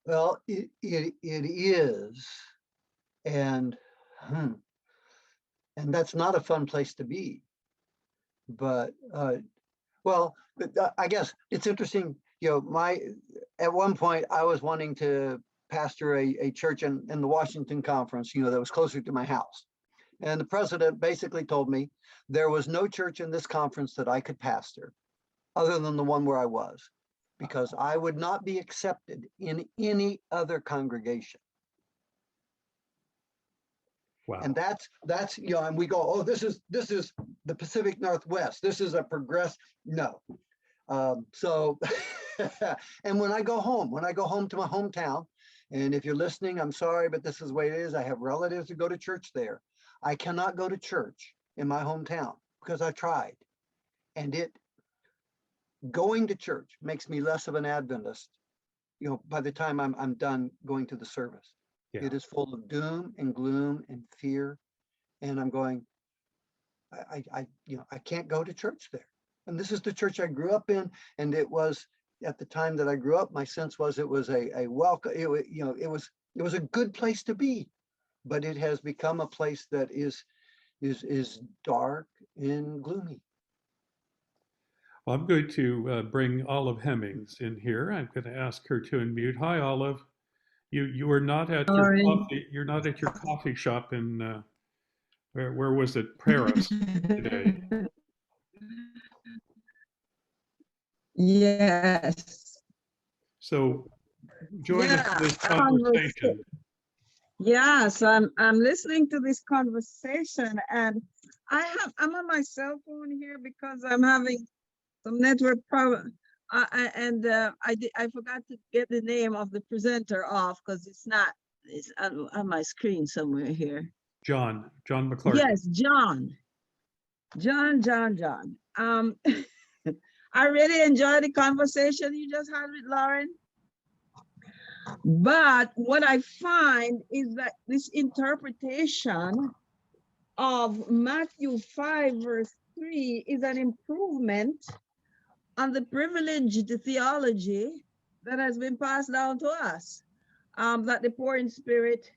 Well, it is. And that's not a fun place to be. But I guess it's interesting. At one point I was wanting to pastor a church in the Washington conference, that was closer to my house. And the president basically told me there was no church in this conference that I could pastor other than the one where I was, because I would not be accepted in any other congregation. Wow. And that's and we go, oh, this is the Pacific Northwest. This is a no. So, and when I go home to my hometown, and if you're listening, I'm sorry, but this is the way it is. I have relatives who go to church there. I cannot go to church in my hometown because I tried, and going to church makes me less of an Adventist. By the time I'm done going to the service. Yeah. It is full of doom and gloom and fear, and I'm going, I can't go to church there. And this is the church I grew up in, and it was at the time that I grew up. My sense was it was a welcome. It was a good place to be, but it has become a place that is dark and gloomy. Well, I'm going to bring Olive Hemmings in here. I'm going to ask her to unmute. Hi, Olive. You are not at your coffee. You're not at your coffee shop in where was it? Paris today. Yes. So join us in this conversation. Yes, I'm listening to this conversation, and I'm on my cell phone here because I'm having some network problem. I forgot to get the name of the presenter off because it's on my screen somewhere here. John Mclarty. Yes, John. I really enjoyed the conversation you just had with Lauren. But what I find is that this interpretation of Matthew 5 verse 3 is an improvement on the privileged theology that has been passed down to us, that the poor in spirit,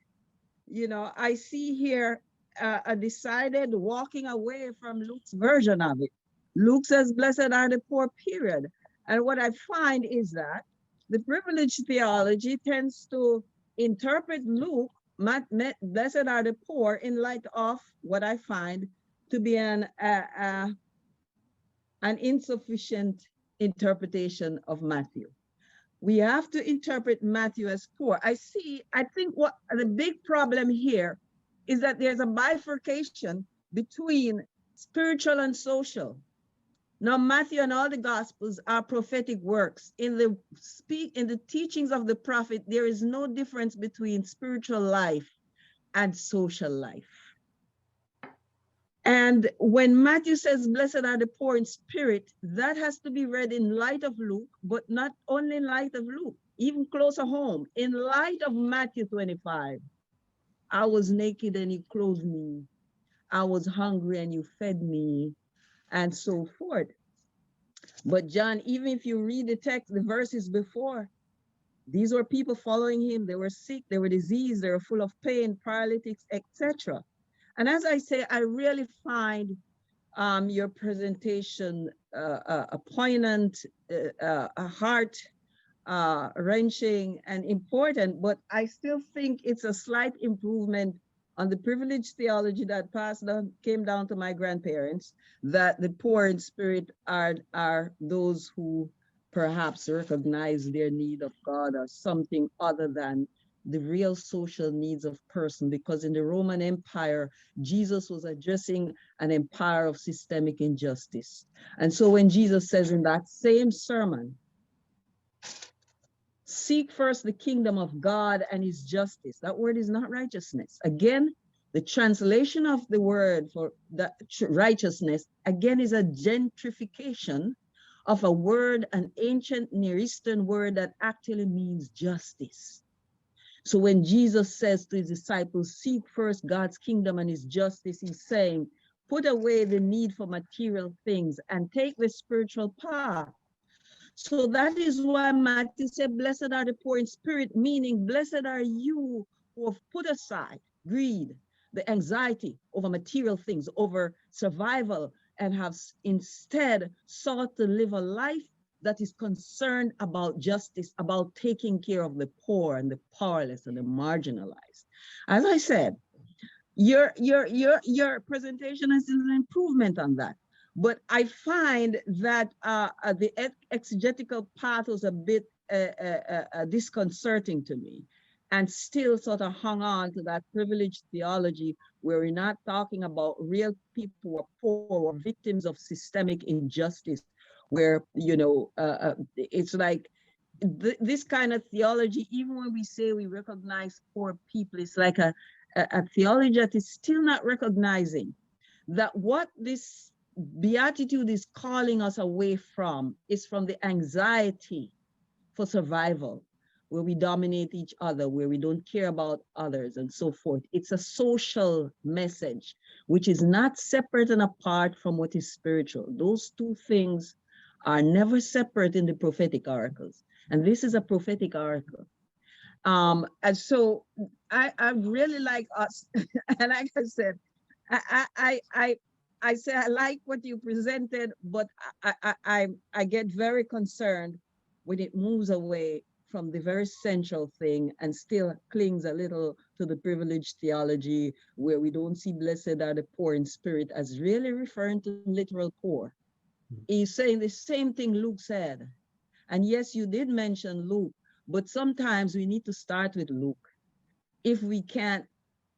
I see here a decided walking away from Luke's version of it. Luke says, blessed are the poor, period. And what I find is that the privileged theology tends to interpret Luke, blessed are the poor, in light of what I find to be an insufficient interpretation of Matthew. We have to interpret Matthew as poor. I think what the big problem here is that there's a bifurcation between spiritual and social. Now, Matthew and all the Gospels are prophetic works. In the teachings of the prophet, there is no difference between spiritual life and social life. And when Matthew says, blessed are the poor in spirit, that has to be read in light of Luke, but not only in light of Luke, even closer home, in light of Matthew 25. I was naked and you clothed me. I was hungry and you fed me, and so forth. But John, even if you read the text, the verses before, these were people following him. They were sick, they were diseased, they were full of pain, paralytics, etc. And as I say, I really find your presentation poignant, heart wrenching and important, but I still think it's a slight improvement on the privileged theology that came down to my grandparents, that the poor in spirit are those who perhaps recognize their need of God or something other than the real social needs of person, because in the Roman Empire, Jesus was addressing an empire of systemic injustice. And so when Jesus says in that same sermon, seek first the kingdom of God and his justice, that word is not righteousness. Again, the translation of the word for that righteousness, again, is a gentrification of a word, an ancient Near Eastern word that actually means justice. So when Jesus says to his disciples, seek first God's kingdom and his justice, he's saying, put away the need for material things and take the spiritual path. So that is why Matthew said, blessed are the poor in spirit, meaning blessed are you who have put aside greed, the anxiety over material things, over survival, and have instead sought to live a life that is concerned about justice, about taking care of the poor and the powerless and the marginalized. As I said, your presentation is an improvement on that. But I find that the exegetical path was a bit disconcerting to me, and still sort of hung on to that privileged theology where we're not talking about real people who are poor or victims of systemic injustice, where, you know, it's like this kind of theology, even when we say we recognize poor people, it's like a theology that is still not recognizing that what this beatitude is calling us away from is from the anxiety for survival, where we dominate each other, where we don't care about others and so forth. It's a social message, which is not separate and apart from what is spiritual. Those two things are never separate in the prophetic oracles. And this is a prophetic oracle. And so I really like us, and like I said, I say I like what you presented, but I get very concerned when it moves away from the very central thing and still clings a little to the privileged theology, where we don't see blessed are the poor in spirit as really referring to literal poor. He's saying the same thing Luke said. And yes, you did mention Luke, but sometimes we need to start with Luke. If we can't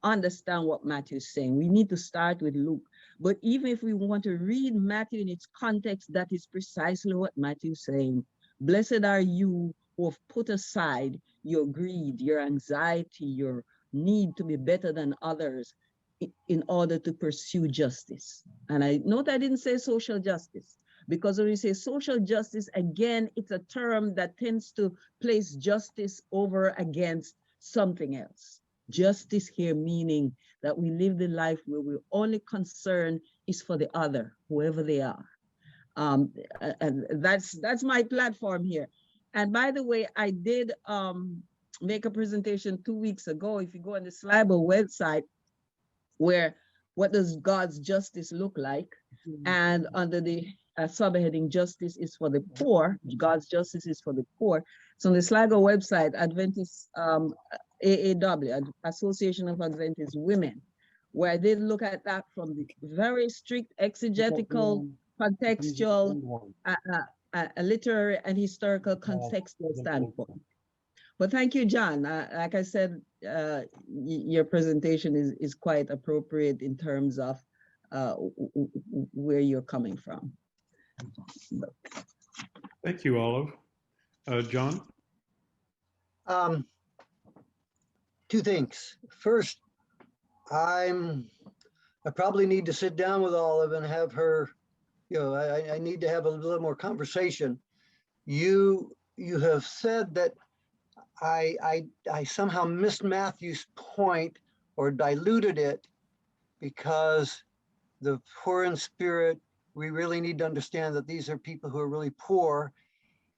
understand what Matthew is saying, we need to start with Luke. But even if we want to read Matthew in its context, that is precisely what Matthew is saying. Blessed are you who have put aside your greed, your anxiety, your need to be better than others in order to pursue justice. And I note I didn't say social justice, because when we say social justice, again, it's a term that tends to place justice over against something else. Justice here meaning that we live the life where we're only concern is for the other, whoever they are. And that's my platform here. And by the way, I did make a presentation 2 weeks ago. If you go on the Sligo website, where what does God's justice look like? And under the subheading, justice is for the poor, God's justice is for the poor. So on the Sligo website, Adventist AAW, Association of Adventist Women, where I did look at that from the very strict exegetical, contextual, literary and historical contextual standpoint. But thank you, John. Like I said, your presentation is quite appropriate in terms of where you're coming from. Thank you, Olive. John? Two things. First, I probably need to sit down with Olive and have her, you know, I need to have a little more conversation. You have said that I somehow missed Matthew's point or diluted it, because the poor in spirit, we really need to understand that these are people who are really poor.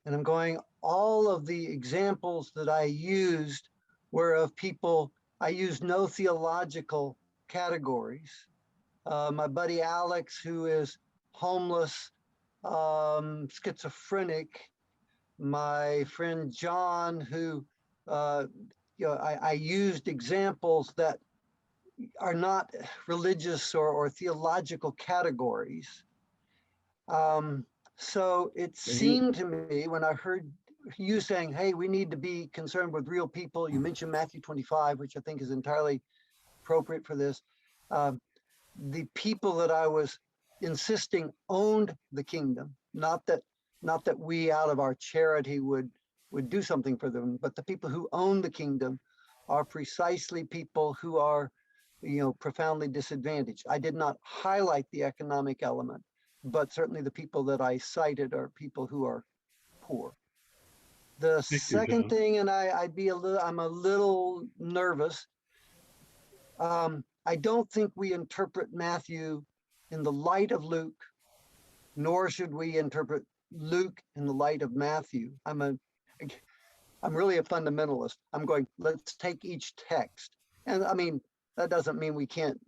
And I'm going, all of the examples that I used were of people, I used no theological categories. My buddy Alex, who is homeless, schizophrenic, my friend John, who, I used examples that are not religious or theological categories. So it seemed to me when I heard you saying, hey, we need to be concerned with real people. You mentioned Matthew 25, which I think is entirely appropriate for this. The people that I was insisting owned the kingdom, not that we out of our charity would do something for them, but the people who own the kingdom are precisely people who are, profoundly disadvantaged. I did not highlight the economic element, but certainly the people that I cited are people who are poor. The second thing, and I'm a little nervous. I don't think we interpret Matthew in the light of Luke, nor should we interpret Luke in the light of Matthew. I'm really a fundamentalist. I'm going, let's take each text. And I mean, that doesn't mean we can't,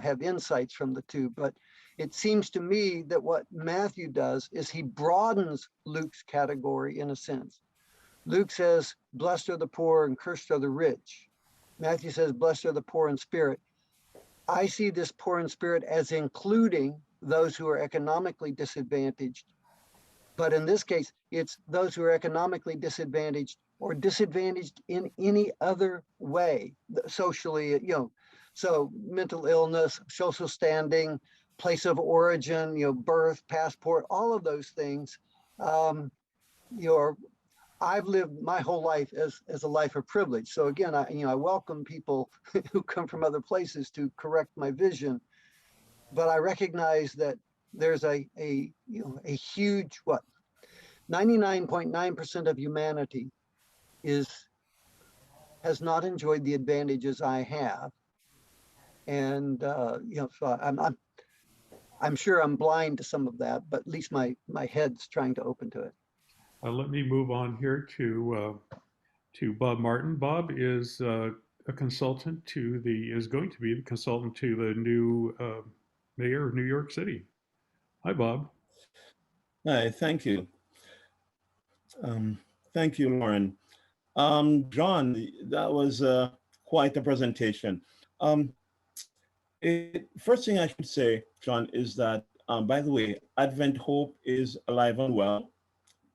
have insights from the two, but it seems to me that what Matthew does is he broadens Luke's category in a sense. Luke says, blessed are the poor and cursed are the rich. Matthew says, blessed are the poor in spirit. I see this poor in spirit as including those who are economically disadvantaged. But in this case, it's those who are economically disadvantaged or disadvantaged in any other way, socially, so mental illness, social standing, place of origin, birth, passport, all of those things. I've lived my whole life as a life of privilege. So again, I welcome people who come from other places to correct my vision, but I recognize that there's a huge 99.9% of humanity has not enjoyed the advantages I have, and so I'm sure I'm blind to some of that, but at least my head's trying to open to it. Let me move on here to Bob Martin. Bob is a consultant is going to be the consultant to the new mayor of New York City. Hi, Bob. Hi, thank you. Thank you, Lauren. John, that was quite a presentation. First thing I should say, John, is that, by the way, Advent Hope is alive and well.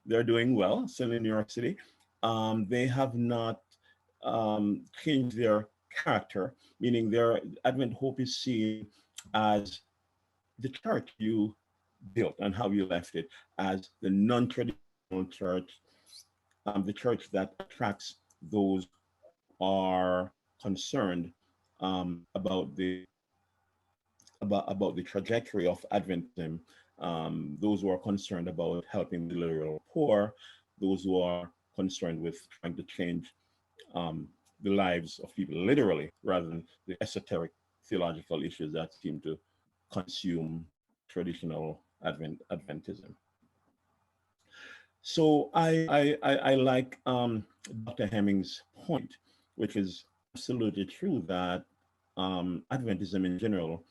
They're doing well, still in New York City. They have not changed their character, meaning their Advent Hope is seen as the church you built and how you left it, as the non-traditional church, the church that attracts those who are concerned about the trajectory of Adventism, those who are concerned about helping the literal poor, those who are concerned with trying to change the lives of people literally, rather than the esoteric theological issues that seem to consume traditional Adventism. So I like Dr. Hemming's point, which is absolutely true, that Adventism in general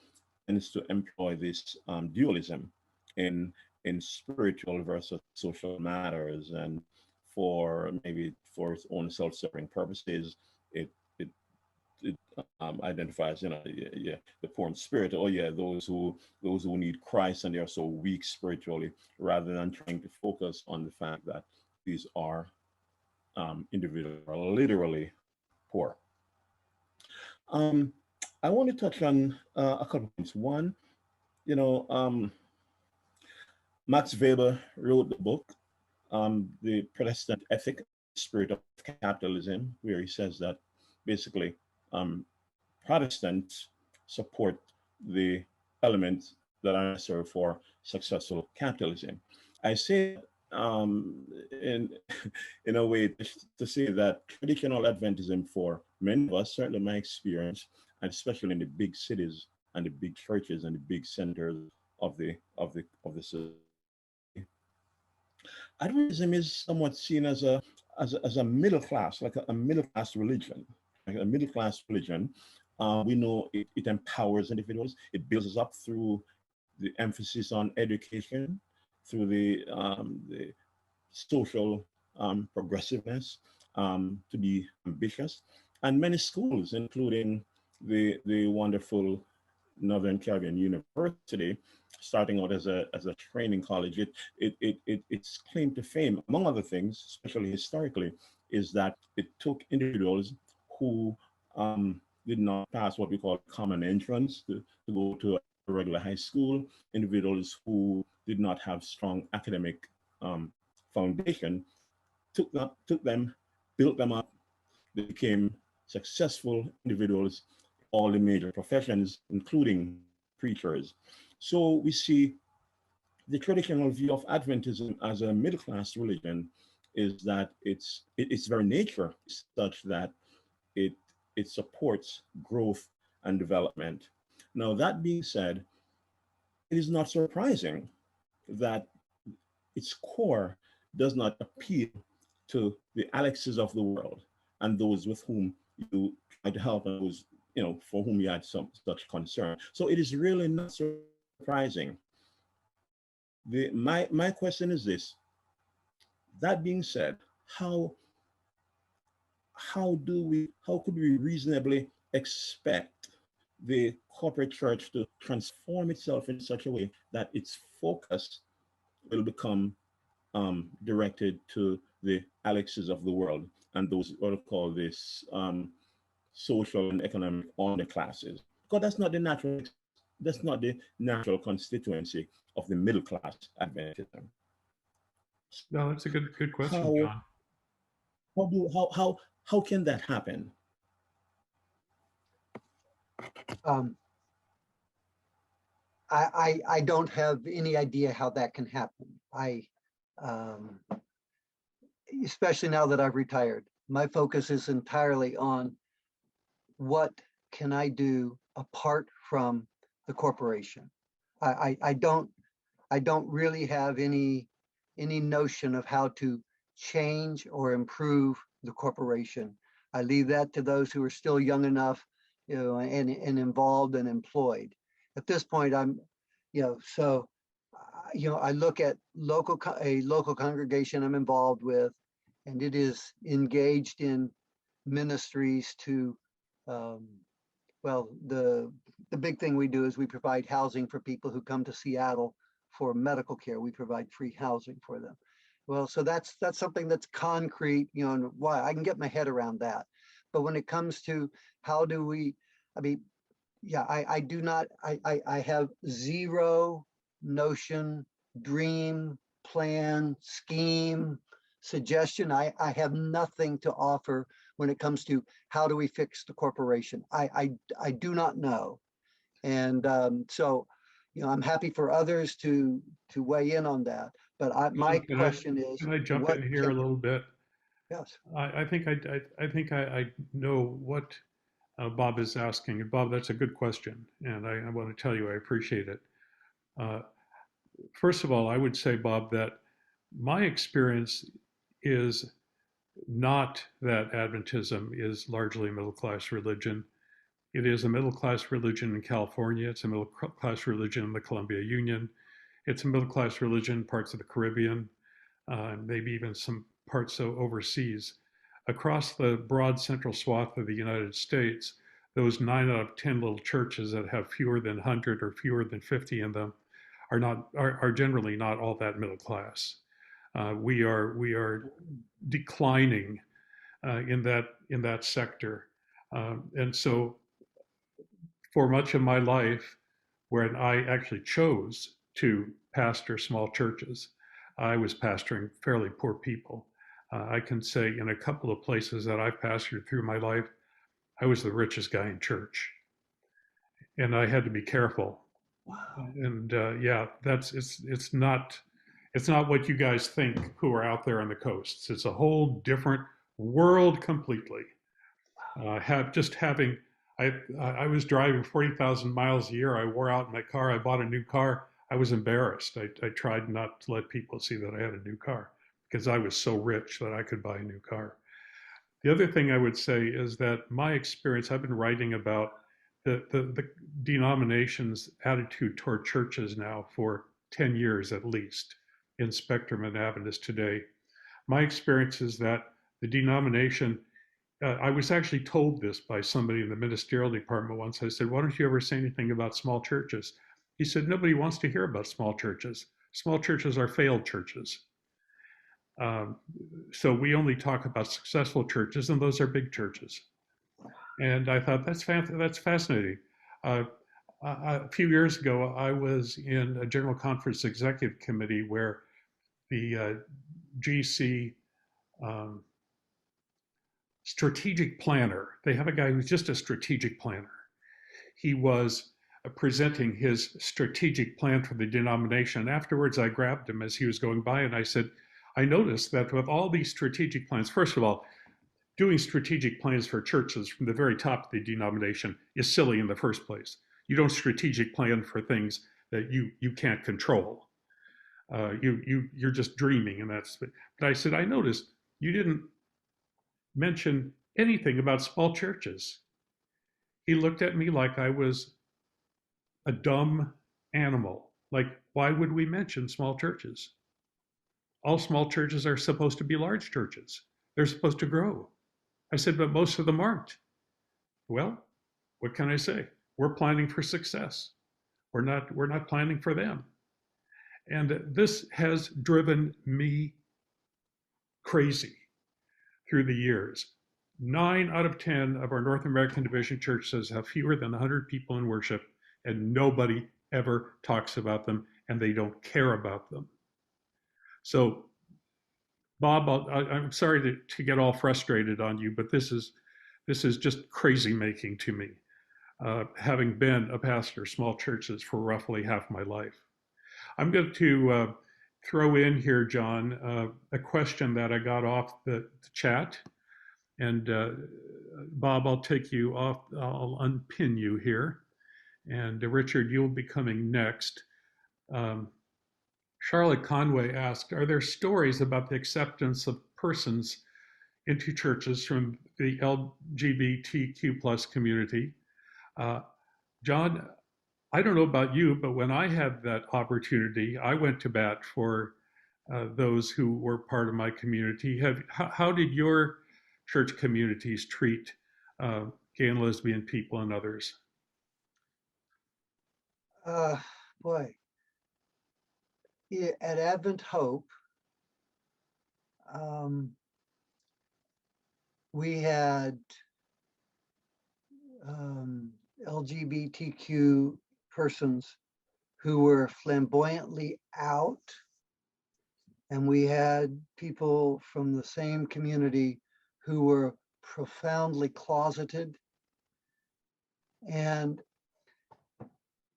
tends to employ this dualism in spiritual versus social matters, and for its own self-serving purposes, it identifies, the poor in spirit. Oh yeah, those who need Christ and they are so weak spiritually, rather than trying to focus on the fact that these are individuals who are literally poor. I want to touch on a couple of things. One, Max Weber wrote the book, The Protestant Ethic, Spirit of Capitalism, where he says that basically Protestants support the elements that are necessary for successful capitalism. I say in a way to say that traditional Adventism, for many of us, certainly my experience, and especially in the big cities and the big churches and the big centers of the city, Adventism is somewhat seen as a middle class, like a middle class religion, We know it empowers individuals. It builds us up through the emphasis on education, through the social progressiveness, to be ambitious. And many schools, including the wonderful Northern Caribbean University, starting out as a training college, its claim to fame, among other things, especially historically, is that it took individuals who did not pass what we call common entrance to go to a regular high school, individuals who did not have strong academic foundation, took them, built them up. They became successful individuals in all the major professions, including preachers. So we see the traditional view of Adventism as a middle class religion is that its very nature is such that it supports growth and development. Now, that being said, it is not surprising that its core does not appeal to the Alexes of the world and those with whom you try to help and those, for whom you had some such concern. So it is really not surprising. My question is this. That being said, how could we reasonably expect the corporate church to transform itself in such a way that its focus will become directed to the Alexes of the world and those what we call this social and economic underclasses? Because that's not the natural constituency of the middle class Adventism. No, that's a good question, John. How can that happen? I don't have any idea how that can happen. Especially now that I've retired, my focus is entirely on what can I do apart from the corporation. I don't really have any notion of how to change or improve the corporation. I leave that to those who are still young enough, and involved and employed. At this point, I'm, so, I look at a local congregation I'm involved with, and it is engaged in ministries to, well, the big thing we do is we provide housing for people who come to Seattle for medical care. We provide free housing for them. Well, so that's something that's concrete, and why I can get my head around that. But when it comes to how do we, I do not, I have zero notion, dream, plan, scheme, suggestion. I have nothing to offer when it comes to how do we fix the corporation. I do not know. And so, I'm happy for others to weigh in on that. But my question is, can I jump in here a little bit? Yes. I think I know what Bob is asking. And Bob, that's a good question. And I want to tell you, I appreciate it. First of all, I would say, Bob, that my experience is not that Adventism is largely a middle-class religion. It is a middle-class religion in California. It's a middle-class religion in the Columbia Union. It's a middle-class religion in parts of the Caribbean, maybe even some parts overseas. Across the broad central swath of the United States, those 9 out of 10 little churches that have fewer than 100 or fewer than 50 in them are generally not all that middle class. We are declining in that sector, and so for much of my life, when I actually chose to pastor small churches, I was pastoring fairly poor people. I can say in a couple of places that I've pastored through my life, I was the richest guy in church, and I had to be careful. Wow. And yeah, it's not what you guys think who are out there on the coasts. It's a whole different world completely. I was driving 40,000 miles a year. I wore out my car. I bought a new car. I was embarrassed. I tried not to let people see that I had a new car because I was so rich that I could buy a new car. The other thing I would say is that my experience, I've been writing about the denomination's attitude toward churches now for 10 years at least in Spectrum and Adventist today. My experience is that the denomination, I was actually told this by somebody in the ministerial department once. I said, why don't you ever say anything about small churches? He said, nobody wants to hear about small churches. Small churches are failed churches. So we only talk about successful churches, and those are big churches. And I thought, that's fascinating. A few years ago, I was in a General Conference Executive Committee where the GC strategic planner, they have a guy who's just a strategic planner. He was presenting his strategic plan for the denomination. Afterwards, I grabbed him as he was going by and I said, I noticed that with all these strategic plans, first of all, doing strategic plans for churches from the very top of the denomination is silly in the first place. You don't strategic plan for things that you can't control. You're just dreaming, and that's. But I said, I noticed you didn't mention anything about small churches. He looked at me like I was a dumb animal. Like, why would we mention small churches? All small churches are supposed to be large churches. They're supposed to grow. I said, but most of them aren't. Well, what can I say? We're planning for success. We're not planning for them. And this has driven me crazy through the years. 9 out of 10 of our North American division churches have fewer than 100 people in worship, and nobody ever talks about them, and they don't care about them. So, Bob, I'm sorry to get all frustrated on you, but this is just crazy making to me, having been a pastor of small churches for roughly half my life. I'm going to throw in here, John, a question that I got off the chat. And Bob, I'll take you off, I'll unpin you here. And Richard, you'll be coming next. Charlotte Conway asked, are there stories about the acceptance of persons into churches from the LGBTQ plus community? John, I don't know about you, but when I had that opportunity, I went to bat for those who were part of my community. How did your church communities treat gay and lesbian people and others? Boy, yeah, at Advent Hope, we had LGBTQ persons who were flamboyantly out, and we had people from the same community who were profoundly closeted. And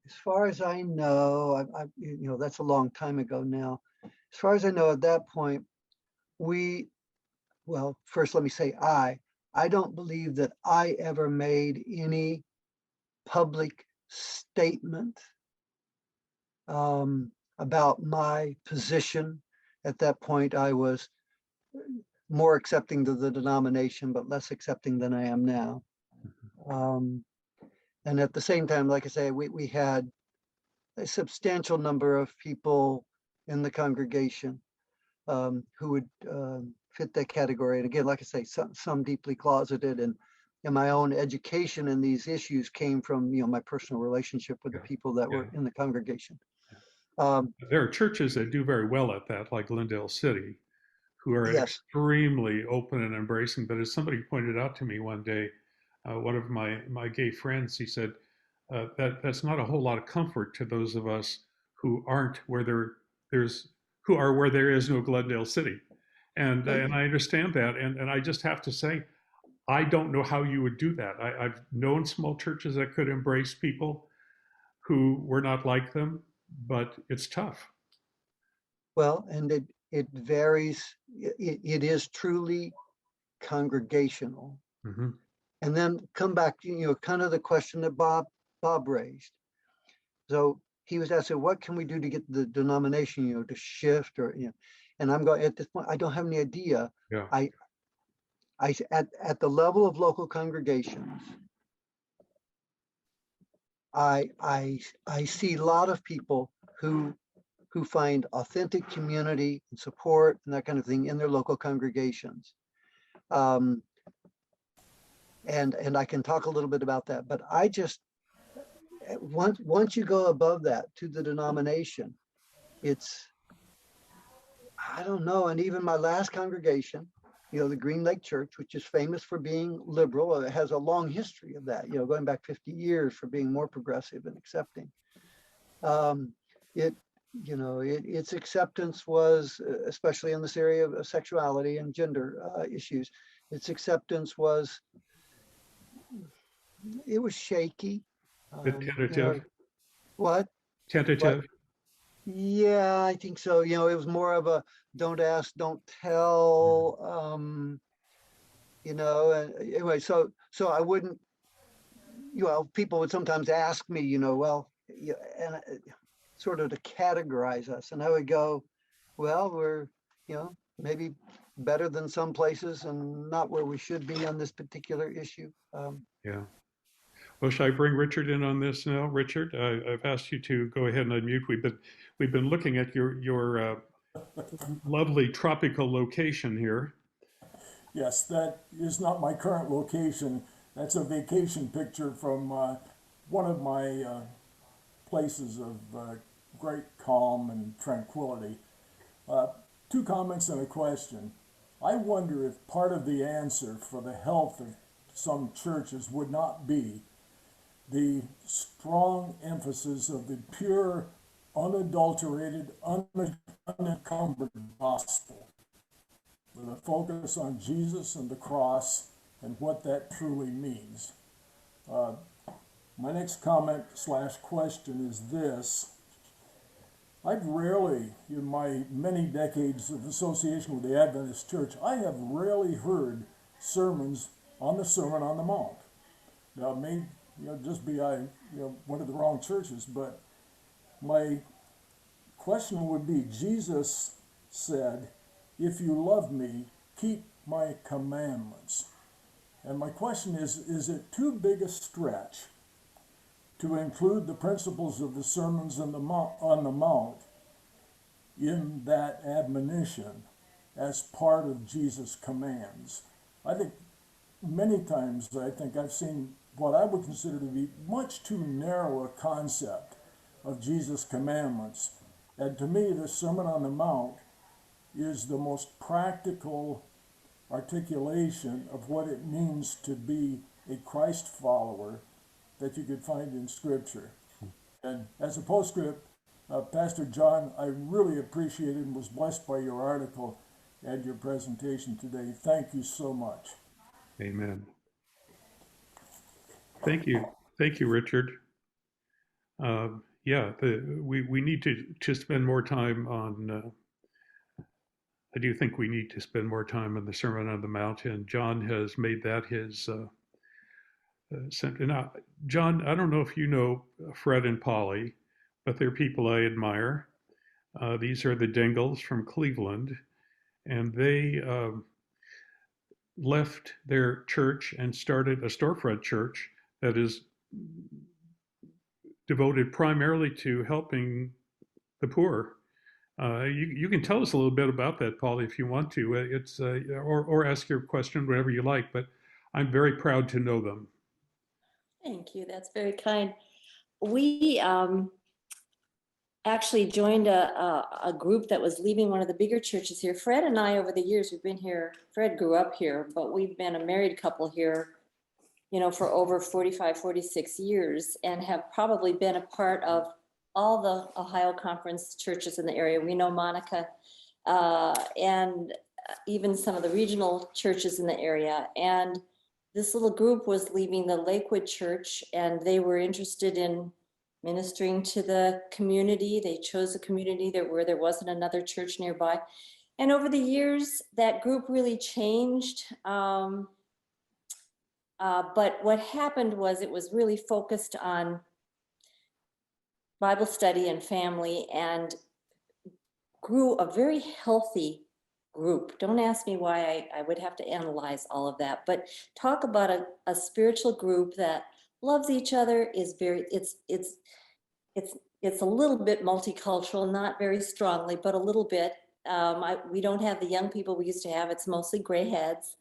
as far as I know, that's a long time ago now. As far as I know, at that point, well, first let me say I don't believe that I ever made any public statement about my position. At that point, I was more accepting of the denomination, but less accepting than I am now. And at the same time, like I say, we had a substantial number of people in the congregation who would fit that category. And again, like I say, some deeply closeted, and my own education in these issues came from my personal relationship with the people that were in the congregation. There are churches that do very well at that, like Glendale City, who are extremely open and embracing. But as somebody pointed out to me one day, one of my gay friends, he said, that's not a whole lot of comfort to those of us who aren't where there is no Glendale City. And I understand that. And I just have to say, I don't know how you would do that. I've known small churches that could embrace people who were not like them, but it's tough. Well, and it varies. It is truly congregational. Mm-hmm. And then come back to, kind of the question that Bob raised. So he was asking, what can we do to get the denomination, to shift, or, and I'm going, at this point, I don't have any idea. Yeah. At the level of local congregations, I see a lot of people who find authentic community and support and that kind of thing in their local congregations. And I can talk a little bit about that, but I just, once you go above that to the denomination, it's, I don't know. And even my last congregation, you know, the Green Lake Church, which is famous for being liberal, it has a long history of that, you know, going back 50 years for being more progressive and accepting. Its acceptance was, especially in this area of sexuality and gender issues, its acceptance was, it was shaky. Bit tentative. What? Tentative. Yeah, I think so. You know, it was more of a don't ask, don't tell. And anyway, so I wouldn't. People would sometimes ask me, sort of to categorize us, and I would go, well, we're, maybe better than some places, and not where we should be on this particular issue. Yeah. Well, shall I bring Richard in on this now? Richard, I've asked you to go ahead and unmute. We've been looking at your lovely tropical location here. Yes, that is not my current location. That's a vacation picture from one of my places of great calm and tranquility. 2 comments and a question. I wonder if part of the answer for the health of some churches would not be the strong emphasis of the pure, unadulterated, unencumbered gospel, with a focus on Jesus and the cross and what that truly means. My next comment / question is this. I've rarely, in my many decades of association with the Adventist Church, I have rarely heard sermons on the Sermon on the Mount. Now, it may just be one of the wrong churches, but my question would be, Jesus said, if you love me, keep my commandments. And my question is it too big a stretch to include the principles of the sermons on the Mount in that admonition as part of Jesus' commands? I think many times I've seen what I would consider to be much too narrow a concept of Jesus' commandments. And to me, the Sermon on the Mount is the most practical articulation of what it means to be a Christ follower that you could find in Scripture. And as a postscript, Pastor John, I really appreciated and was blessed by your article and your presentation today. Thank you so much. Amen. Thank you, Richard. We need to spend more time on. I do think we need to spend more time on the Sermon on the Mount, and John has made that his. Now, John, I don't know if you know Fred and Polly, but they're people I admire. These are the Dingles from Cleveland, and they left their church and started a storefront church that is devoted primarily to helping the poor. You can tell us a little bit about that, Polly, if you want to. It's or ask your question, whatever you like. But I'm very proud to know them. Thank you. That's very kind. We actually joined a group that was leaving one of the bigger churches here. Fred and I, over the years, we've been here. Fred grew up here, but we've been a married couple here, for over 45, 46 years, and have probably been a part of all the Ohio Conference churches in the area. We know Monica and even some of the regional churches in the area. And this little group was leaving the Lakewood Church, and they were interested in ministering to the community. They chose a community where there wasn't another church nearby. And over the years, that group really changed. But what happened was it was really focused on Bible study and family, and grew a very healthy group. Don't ask me why. I would have to analyze all of that, but talk about a spiritual group that loves each other, is very, it's a little bit multicultural, not very strongly, but a little bit. We don't have the young people we used to have. It's mostly gray heads,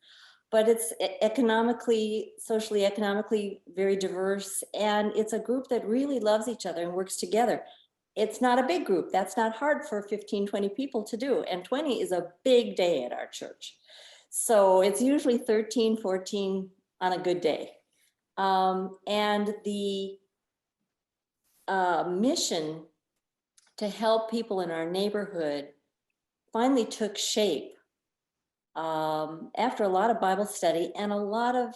but it's economically, socially, economically very diverse. And it's a group that really loves each other and works together. It's not a big group. That's not hard for 15, 20 people to do. And 20 is a big day at our church. So it's usually 13, 14 on a good day. And the mission to help people in our neighborhood finally took shape after a lot of Bible study and a lot of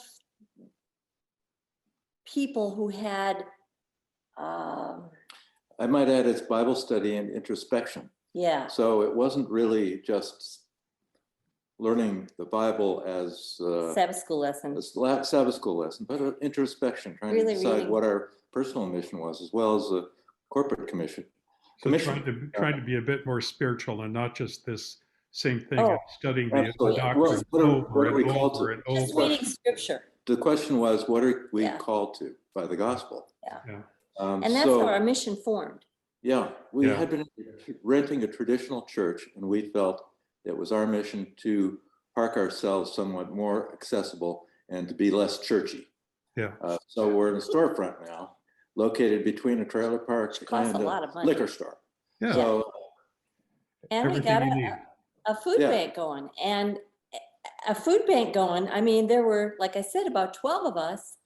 people who had I might add, it's Bible study and introspection. yeah. So it wasn't really just learning the Bible as Sabbath school lessons. a Sabbath school lesson, but an introspection, trying Really to decide reading. what our personal mission was, as well as a corporate commission. So trying to be a bit more spiritual and not just this same thing of studying the absolutely. doctrine What over are we and called over to? and Just over. reading scripture. The question was, what are we Yeah. called to by the gospel? Yeah. Yeah. And that's how our mission formed. Yeah, we Yeah. had been renting a traditional church, and we felt it was our mission to park ourselves somewhat more accessible and to be less churchy. Yeah. So we're in a storefront now, located between a trailer park Costs and a lot of a money. liquor store. Yeah. So And we Everything got you need. a food Yeah. bank going. And a food bank going, I mean, there were, like I said, about 12 of us.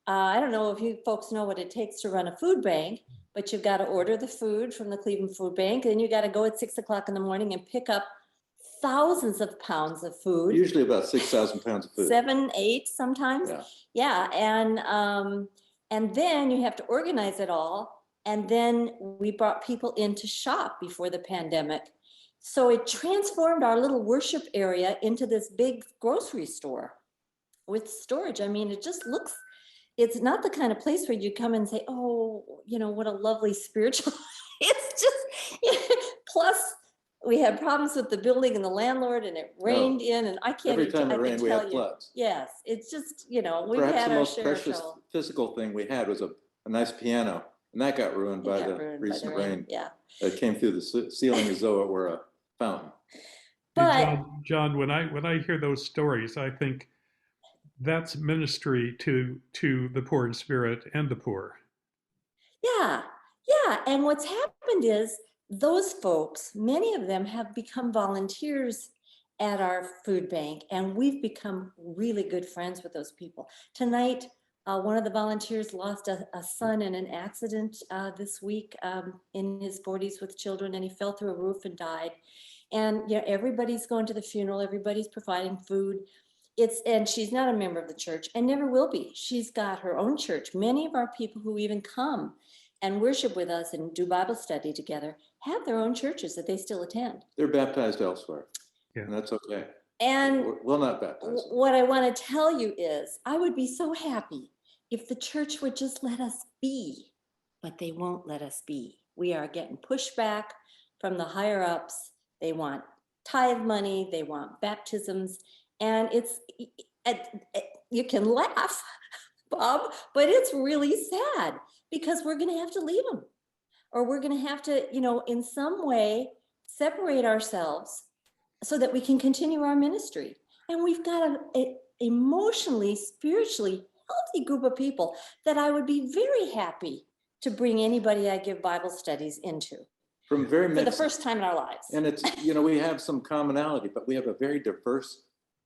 I don't know if you folks know what it takes to run a food bank, but you've got to order the food from the Cleveland Food Bank. Then you got to go at 6 o'clock in the morning and pick up thousands of pounds of food. usually about 6,000 pounds of food. 7, 8 sometimes. Yeah. Yeah. And then you have to organize it all. And then we brought people in to shop before the pandemic. So it transformed our little worship area into this big grocery store with storage. I mean, it just looks, it's not the kind of place where you come and say, oh, you know, what a lovely spiritual. It's just, plus we had problems with the building and the landlord, and it rained in, and I can't Every time I it can rained, we tell had you. floods. Yes, it's just, you know, we've Perhaps had the our most share of precious trouble. physical thing we had was a nice piano, and that got ruined It by got the ruined by recent the rain. Yeah. It came through the ceiling as though it were a fountain. Hey, But John, when I hear those stories, I think that's ministry to the poor in spirit and the poor. yeah, yeah. And what's happened is those folks, many of them have become volunteers at our food bank, and we've become really good friends with those people. Tonight, one of the volunteers lost a son in an accident this week in his 40s with children, and he fell through a roof and died. And you know, everybody's going to the funeral, everybody's providing food. And she's not a member of the church and never will be. She's got her own church. Many of our people who even come and worship with us and do Bible study together have their own churches that they still attend. They're baptized elsewhere, Yeah. and that's okay. And We'll not baptize them. what I want to tell you is I would be so happy if the church would just let us be, but they won't let us be. We are getting pushback from the higher ups. They want tithe money, they want baptisms, and you can laugh, Bob, but it's really sad because we're going to have to leave them, or we're going to have to, you know, in some way separate ourselves so that we can continue our ministry. And we've got an emotionally, spiritually healthy group of people that I would be very happy to bring anybody I give Bible studies into From very for the mixed, first time in our lives. and it's, you know, we have some commonality, but we have a very diverse,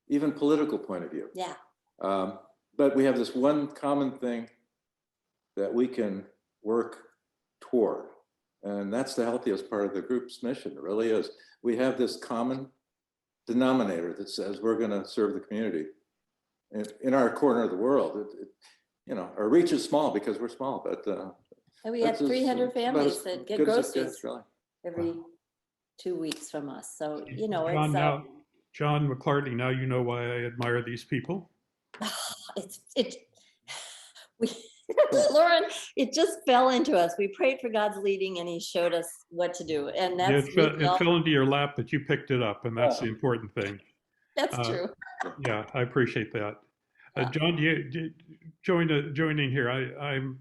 even political point of view. Yeah. But we have this one common thing that we can work toward, and that's the healthiest part of the group's mission. It really is. We have this common denominator that says we're going to serve the community in our corner of the world. You know, our reach is small because we're small, but And we have that's as- 300 about families as that get good as it groceries gets, really. every 2 weeks from us. So, you know, John, it's, John Mclarty, now you know why I admire these people. we, Lauren, it just fell into us. We prayed for God's leading and he showed us what to do. And Yeah, that's, it fell into your lap, but you picked it up, and that's the important thing. that's true. Yeah, I appreciate that. John, joining here. I'm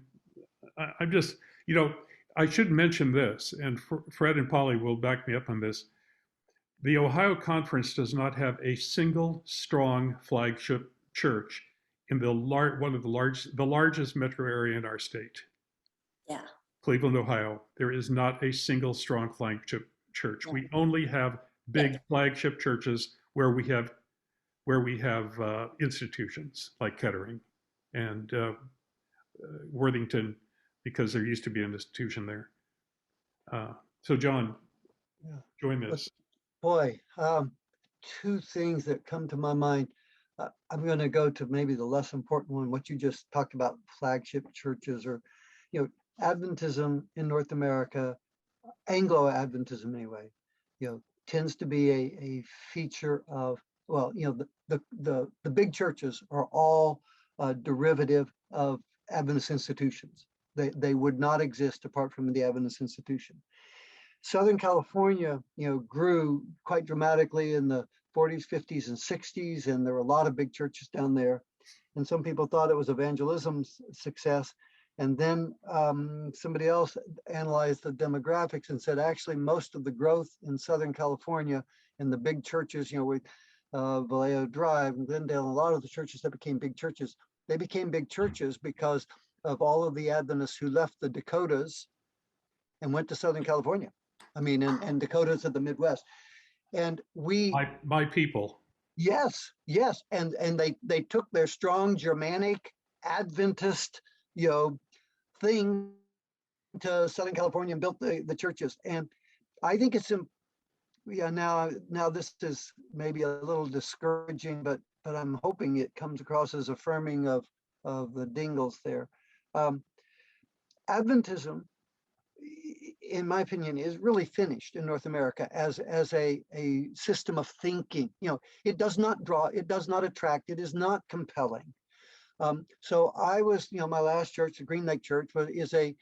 just, I should mention this, and Fred and Polly will back me up on this. The Ohio Conference does not have a single strong flagship church in the largest metro area in our state. Yeah. Cleveland, Ohio. There is not a single strong flagship church. Yeah. We only have big flagship churches where we have institutions like Kettering and Worthington, because there used to be an institution there. So John, Yeah. join this. Boy, two things that come to my mind. I'm going to go to maybe the less important one, what you just talked about, flagship churches, or, Adventism in North America, Anglo-Adventism anyway, tends to be a feature of, well, the big churches are all derivative of Adventist institutions. They would not exist apart from the Adventist institution. Southern California, grew quite dramatically in the 40s, 50s, and 60s, and there were a lot of big churches down there. And some people thought it was evangelism's success. And then somebody else analyzed the demographics and said, actually, most of the growth in Southern California in the big churches, with Vallejo Drive and Glendale, and a lot of the churches that became big churches, they became big churches because of all of the Adventists who left the Dakotas and went to Southern California. And Dakotas of the Midwest. And we, my people. Yes. And they took their strong Germanic Adventist, thing to Southern California and built the churches. And I think it's, now this is maybe a little discouraging, but I'm hoping it comes across as affirming of the Dingles there. Adventism, in my opinion, is really finished in North America as a system of thinking. It does not draw, it does not attract, it is not compelling. So I was, my last church, the Green Lake Church, is a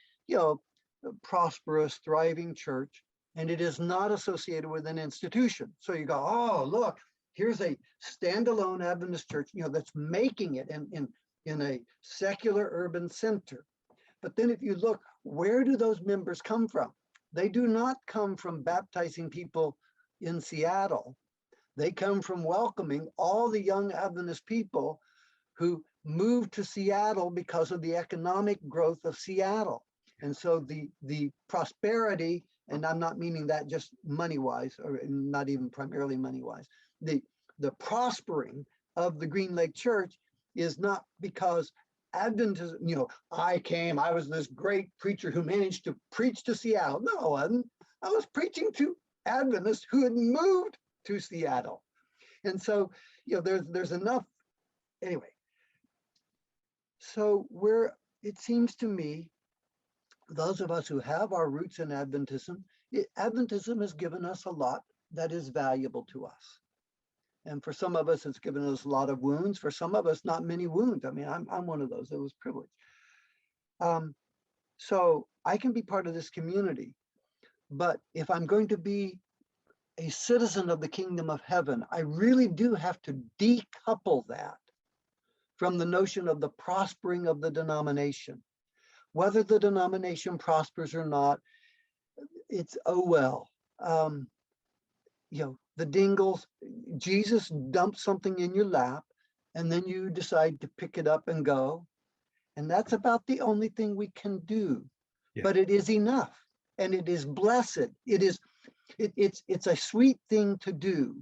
prosperous, thriving church, and it is not associated with an institution. So you go, oh, look, here's a standalone Adventist church, that's making it in a secular urban center. But then if you look, where do those members come from? They do not come from baptizing people in Seattle. They come from welcoming all the young Adventist people who moved to Seattle because of the economic growth of Seattle. And so the prosperity, and I'm not meaning that just money-wise, or not even primarily money-wise, the prospering of the Green Lake Church is not because Adventism, I was this great preacher who managed to preach to Seattle. No, I wasn't. I was preaching to Adventists who had moved to Seattle. And so, there's enough, anyway. So it seems to me, those of us who have our roots in Adventism, Adventism has given us a lot that is valuable to us. And for some of us, it's given us a lot of wounds. For some of us, not many wounds. I'm one of those. It was privilege. So I can be part of this community. But if I'm going to be a citizen of the kingdom of heaven, I really do have to decouple that from the notion of the prospering of the denomination. Whether the denomination prospers or not, it's, oh well. The Dingles, Jesus dumps something in your lap, and then you decide to pick it up and go. And that's about the only thing we can do. Yeah. But it is enough, and it is blessed. It's a sweet thing to do,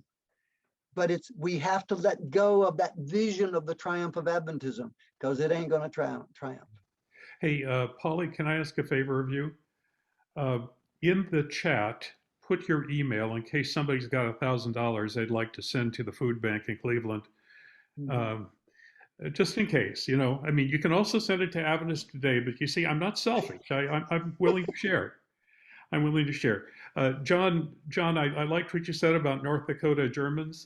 but we have to let go of that vision of the triumph of Adventism, because it ain't going to triumph. Hey, Polly, can I ask a favor of you? In the chat, put your email in case somebody's got $1,000 they'd like to send to the food bank in Cleveland. Just in case, you can also send it to Adventist Today, but you see, I'm not selfish. I'm willing to share. I'm willing to share. John, I liked what you said about North Dakota Germans.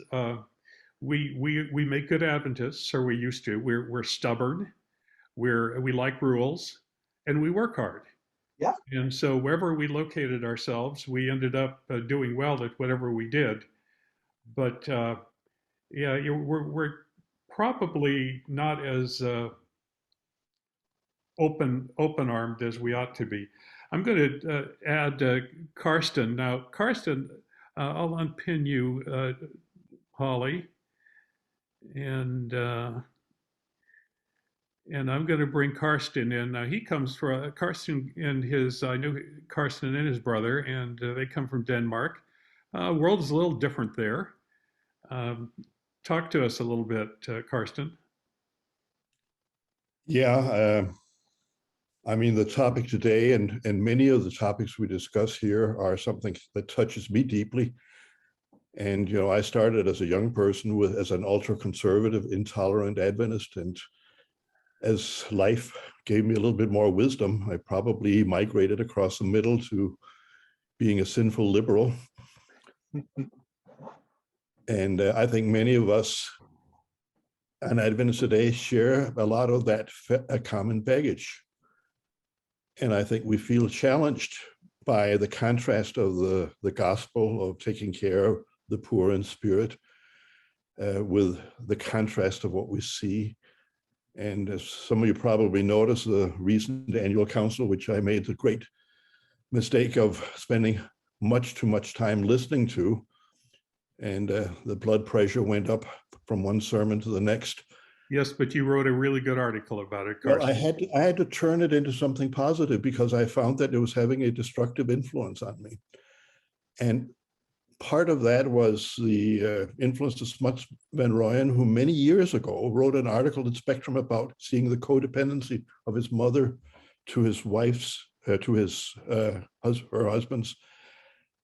We make good Adventists, or we used to. We're stubborn. We like rules, and we work hard. Yeah. And so wherever we located ourselves, we ended up doing well at whatever we did. But we're probably not as open-armed as we ought to be. I'm going to add Karsten. Now, Karsten, I'll unpin you, Holly, and I'm going to bring Karsten in. Now, he comes from Karsten and his. I knew Karsten and his brother, and they come from Denmark. World is a little different there. Talk to us a little bit, Karsten. Yeah, I mean, the topic today and many of the topics we discuss here are something that touches me deeply. And, you know, I started as a young person as an ultra-conservative, intolerant Adventist. And as life gave me a little bit more wisdom, I probably migrated across the middle to being a sinful liberal. And I think many of us and Adventists today share a lot of that common baggage. And I think we feel challenged by the contrast of the gospel of taking care of the poor in spirit with the contrast of what we see. And as some of you probably noticed, the recent annual council, which I made the great mistake of spending much too much time listening to, and the blood pressure went up from one sermon to the next. Yes, but you wrote a really good article about it, Karsten. Well, I had to turn it into something positive because I found that it was having a destructive influence on me. And part of that was the influence of Smuts Van Rooyen, who many years ago wrote an article in Spectrum about seeing the codependency of his mother to his wife's, her husband's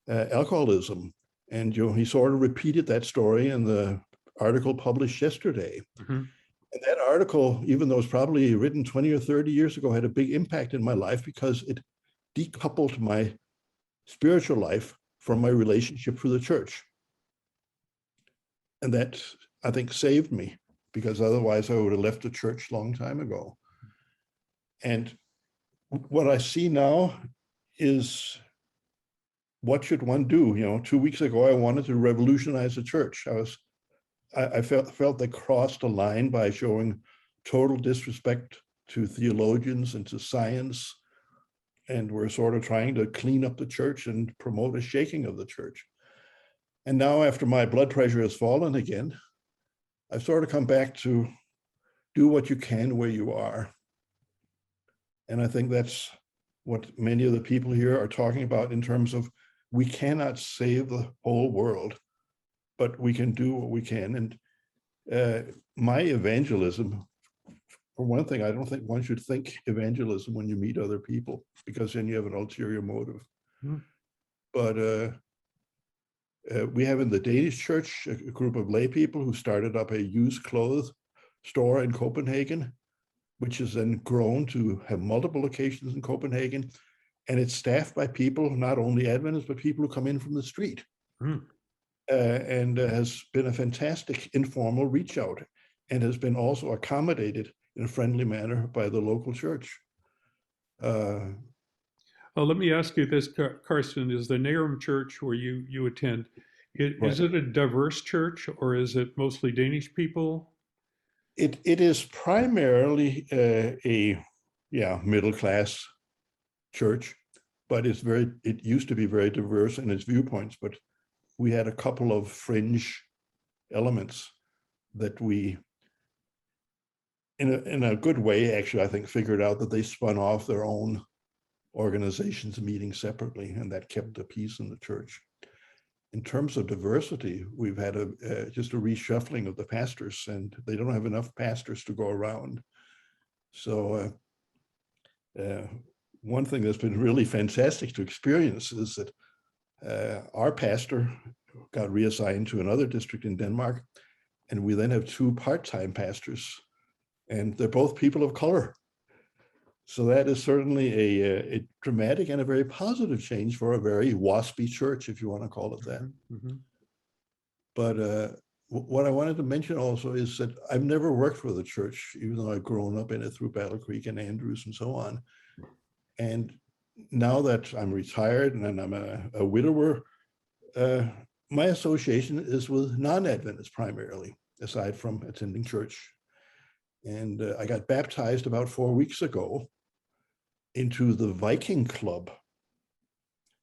alcoholism. And he sort of repeated that story in the article published yesterday. Mm-hmm. And that article, even though it's probably written 20 or 30 years ago, had a big impact in my life because it decoupled my spiritual life from my relationship with the church. And that, I think, saved me because otherwise I would have left the church a long time ago. And what I see now is, what should one do? 2 weeks ago, I wanted to revolutionize the church. I felt they crossed a line by showing total disrespect to theologians and to science, and we're sort of trying to clean up the church and promote a shaking of the church. And now, after my blood pressure has fallen again, I've sort of come back to do what you can where you are. And I think that's what many of the people here are talking about in terms of we cannot save the whole world, but we can do what we can. And my evangelism, for one thing, I don't think one should think evangelism when you meet other people, because then you have an ulterior motive. Mm. But we have in the Danish church a group of lay people who started up a used clothes store in Copenhagen, which has then grown to have multiple locations in Copenhagen. And it's staffed by people, not only Adventists, but people who come in from the street. Mm. And has been a fantastic informal reach out, and has been also accommodated in a friendly manner by the local church. Let me ask you this, Karsten, is the Nahum Church where you attend, is it a diverse church, or is it mostly Danish people? It is primarily a middle-class church, but it used to be very diverse in its viewpoints, but we had a couple of fringe elements that we, in a good way, actually, I think, figured out that they spun off their own organizations meeting separately, and that kept the peace in the church. In terms of diversity, we've had just a reshuffling of the pastors, and they don't have enough pastors to go around. So one thing that's been really fantastic to experience is that our pastor got reassigned to another district in Denmark, and we then have 2 part-time pastors, and they're both people of color. So that is certainly a dramatic and a very positive change for a very waspy church, if you want to call it that. Mm-hmm. But what I wanted to mention also is that I've never worked for the church, even though I've grown up in it through Battle Creek and Andrews and so on. And now that I'm retired and I'm a widower, my association is with non-Adventists primarily. aside from attending church. And I got baptized about 4 weeks ago into the Viking Club.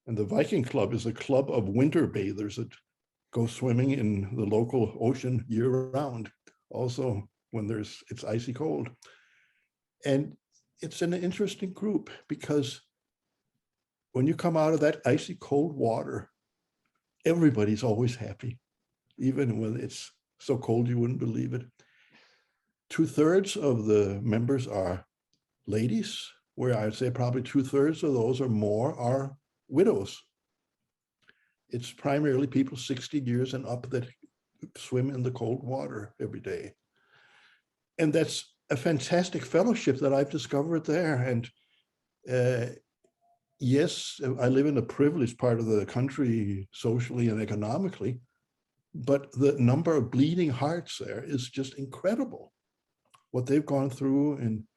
And the Viking Club is a club of winter bathers that go swimming in the local ocean year round, also when it's icy cold. And it's an interesting group because when you come out of that icy cold water, everybody's always happy, even when it's so cold you wouldn't believe it. 2/3 of the members are ladies, where I'd say probably 2/3 of those or more are widows. It's primarily people 60 years and up that swim in the cold water every day. And that's a fantastic fellowship that I've discovered there. And yes, I live in a privileged part of the country socially and economically, but the number of bleeding hearts there is just incredible. What they've gone through in,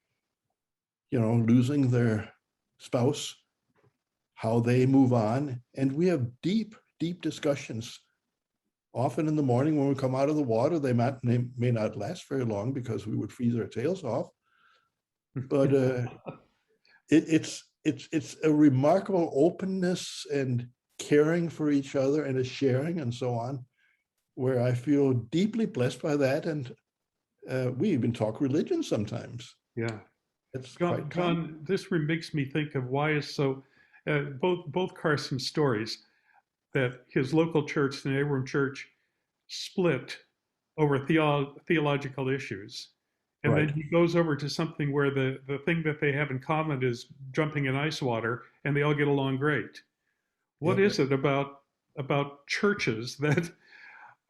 losing their spouse, how they move on. And we have deep, deep discussions. Often in the morning when we come out of the water, they may not last very long because we would freeze our tails off. But it's a remarkable openness and caring for each other and a sharing and so on, where I feel deeply blessed by that. And we even talk religion sometimes. Yeah. It's John, this makes me think of why is so, both Carson's stories, that his local church, the neighboring church, split over theological issues. And Right. then he goes over to something where the thing that they have in common is jumping in ice water, and they all get along great. What is it about churches that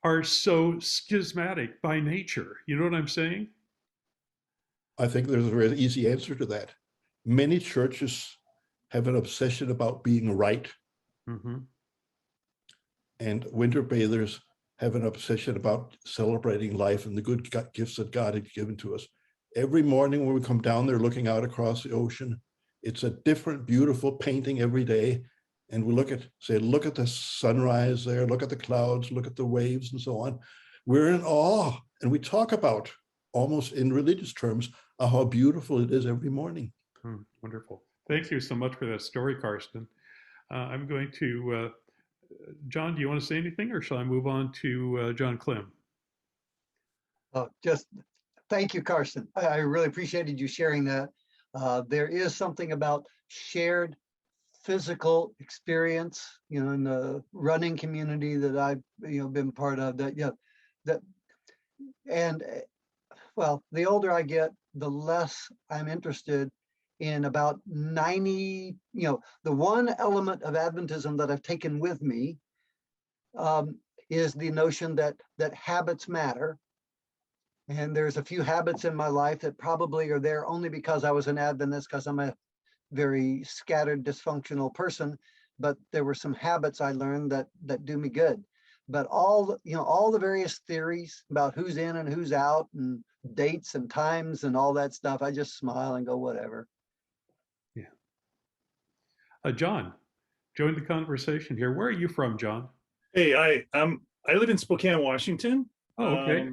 are so schismatic by nature? You know what I'm saying? I think there's a very easy answer to that. Many churches have an obsession about being right. Mm-hmm. And winter bathers have an obsession about celebrating life and the good gifts that God had given to us. Every morning when we come down there looking out across the ocean, it's a different, beautiful painting every day. And we look at the sunrise there, look at the clouds, look at the waves and so on. We're in awe. And we talk about, almost in religious terms, how beautiful it is every morning. Wonderful. Thank you so much for that story, Karsten. I'm going to, John, do you want to say anything, or shall I move on to John Klim? Just thank you, Karsten. I really appreciated you sharing that. There is something about shared physical experience, in the running community that I've, been part of. Well, the older I get, the less I'm interested in about 90, the one element of Adventism that I've taken with me is the notion that habits matter. And there's a few habits in my life that probably are there only because I was an Adventist, because I'm a very scattered, dysfunctional person. But there were some habits I learned that do me good. But all the various theories about who's in and who's out and dates and times and all that stuff, I just smile and go, whatever. Yeah. John, join the conversation here. Where are you from, John? Hey, I live in Spokane, Washington. Oh, okay.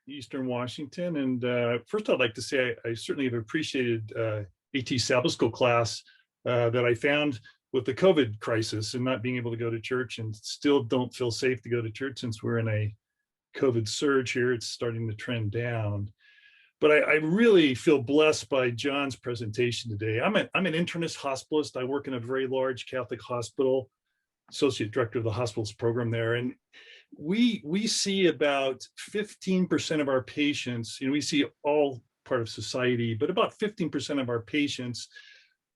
Eastern Washington. And first I'd like to say I certainly have appreciated AT Sabbath School class that I found with the COVID crisis and not being able to go to church, and still don't feel safe to go to church since we're in a COVID surge here. It's starting to trend down. But I really feel blessed by John's presentation today. I'm an internist hospitalist. I work in a very large Catholic hospital, associate director of the hospital's program there. And we see about 15% of our patients, we see all part of society, but about 15% of our patients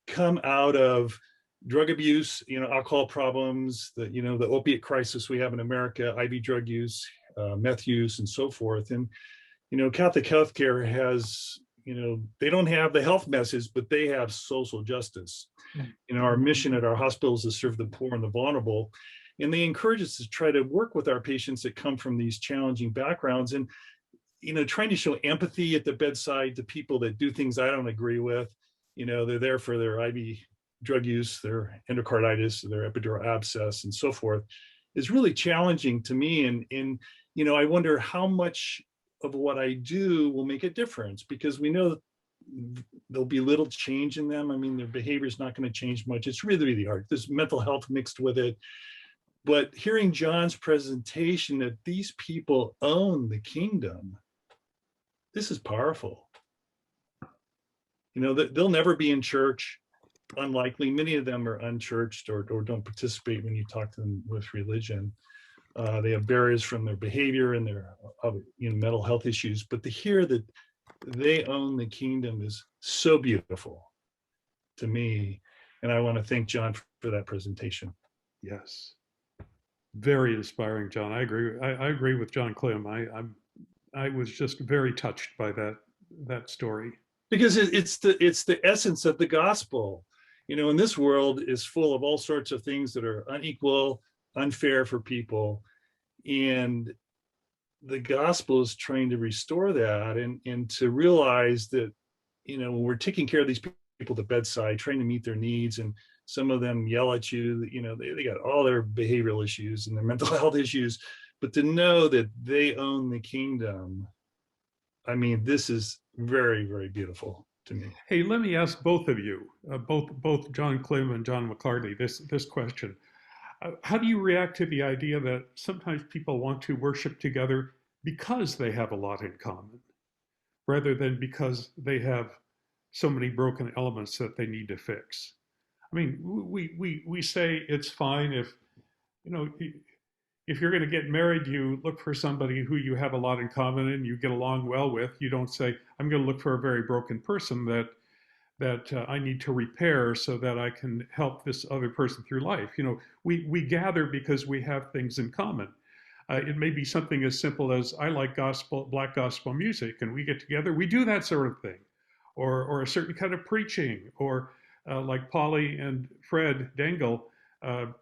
come out of drug abuse, alcohol problems, the opiate crisis we have in America, IV drug use, meth use, and so forth. And, Catholic healthcare has, they don't have the health message, but they have social justice. Our mission at our hospitals is to serve the poor and the vulnerable. And they encourage us to try to work with our patients that come from these challenging backgrounds and, trying to show empathy at the bedside to people that do things I don't agree with. They're there for their IV drug use, their endocarditis, their epidural abscess, and so forth, is really challenging to me. And I wonder how much of what I do will make a difference, because we know that there'll be little change in them. I mean, their behavior is not going to change much. It's really, really hard. There's mental health mixed with it. But hearing John's presentation that these people own the kingdom, this is powerful. You know, they'll never be in church, unlikely. Many of them are unchurched or don't participate when you talk to them with religion. They have barriers from their behavior and their mental health issues. But to hear that they own the kingdom is so beautiful to me. And I want to thank John for that presentation. Yes. Very inspiring, John. I agree. I agree with John Clem. I was just very touched by that story. Because it's the essence of the gospel. You know, and this world is full of all sorts of things that are unequal, unfair for people. And the gospel is trying to restore that and to realize that, you know, when we're taking care of these people at the bedside, trying to meet their needs, and some of them yell at you, you know, they got all their behavioral issues and their mental health issues, but to know that they own the kingdom, I mean, this is very, very beautiful to me. Hey, let me ask both of you, both John Clem and John Mclarty, this question. How do you react to the idea that sometimes people want to worship together because they have a lot in common, rather than because they have so many broken elements that they need to fix? I mean, we say it's fine if, you know, if you're going to get married, you look for somebody who you have a lot in common and you get along well with. You don't say, I'm going to look for a very broken person that I need to repair so that I can help this other person through life. You know, we gather because we have things in common. It may be something as simple as, I like black gospel music, and we get together, we do that sort of thing, or a certain kind of preaching, or like Polly and Fred Dangle,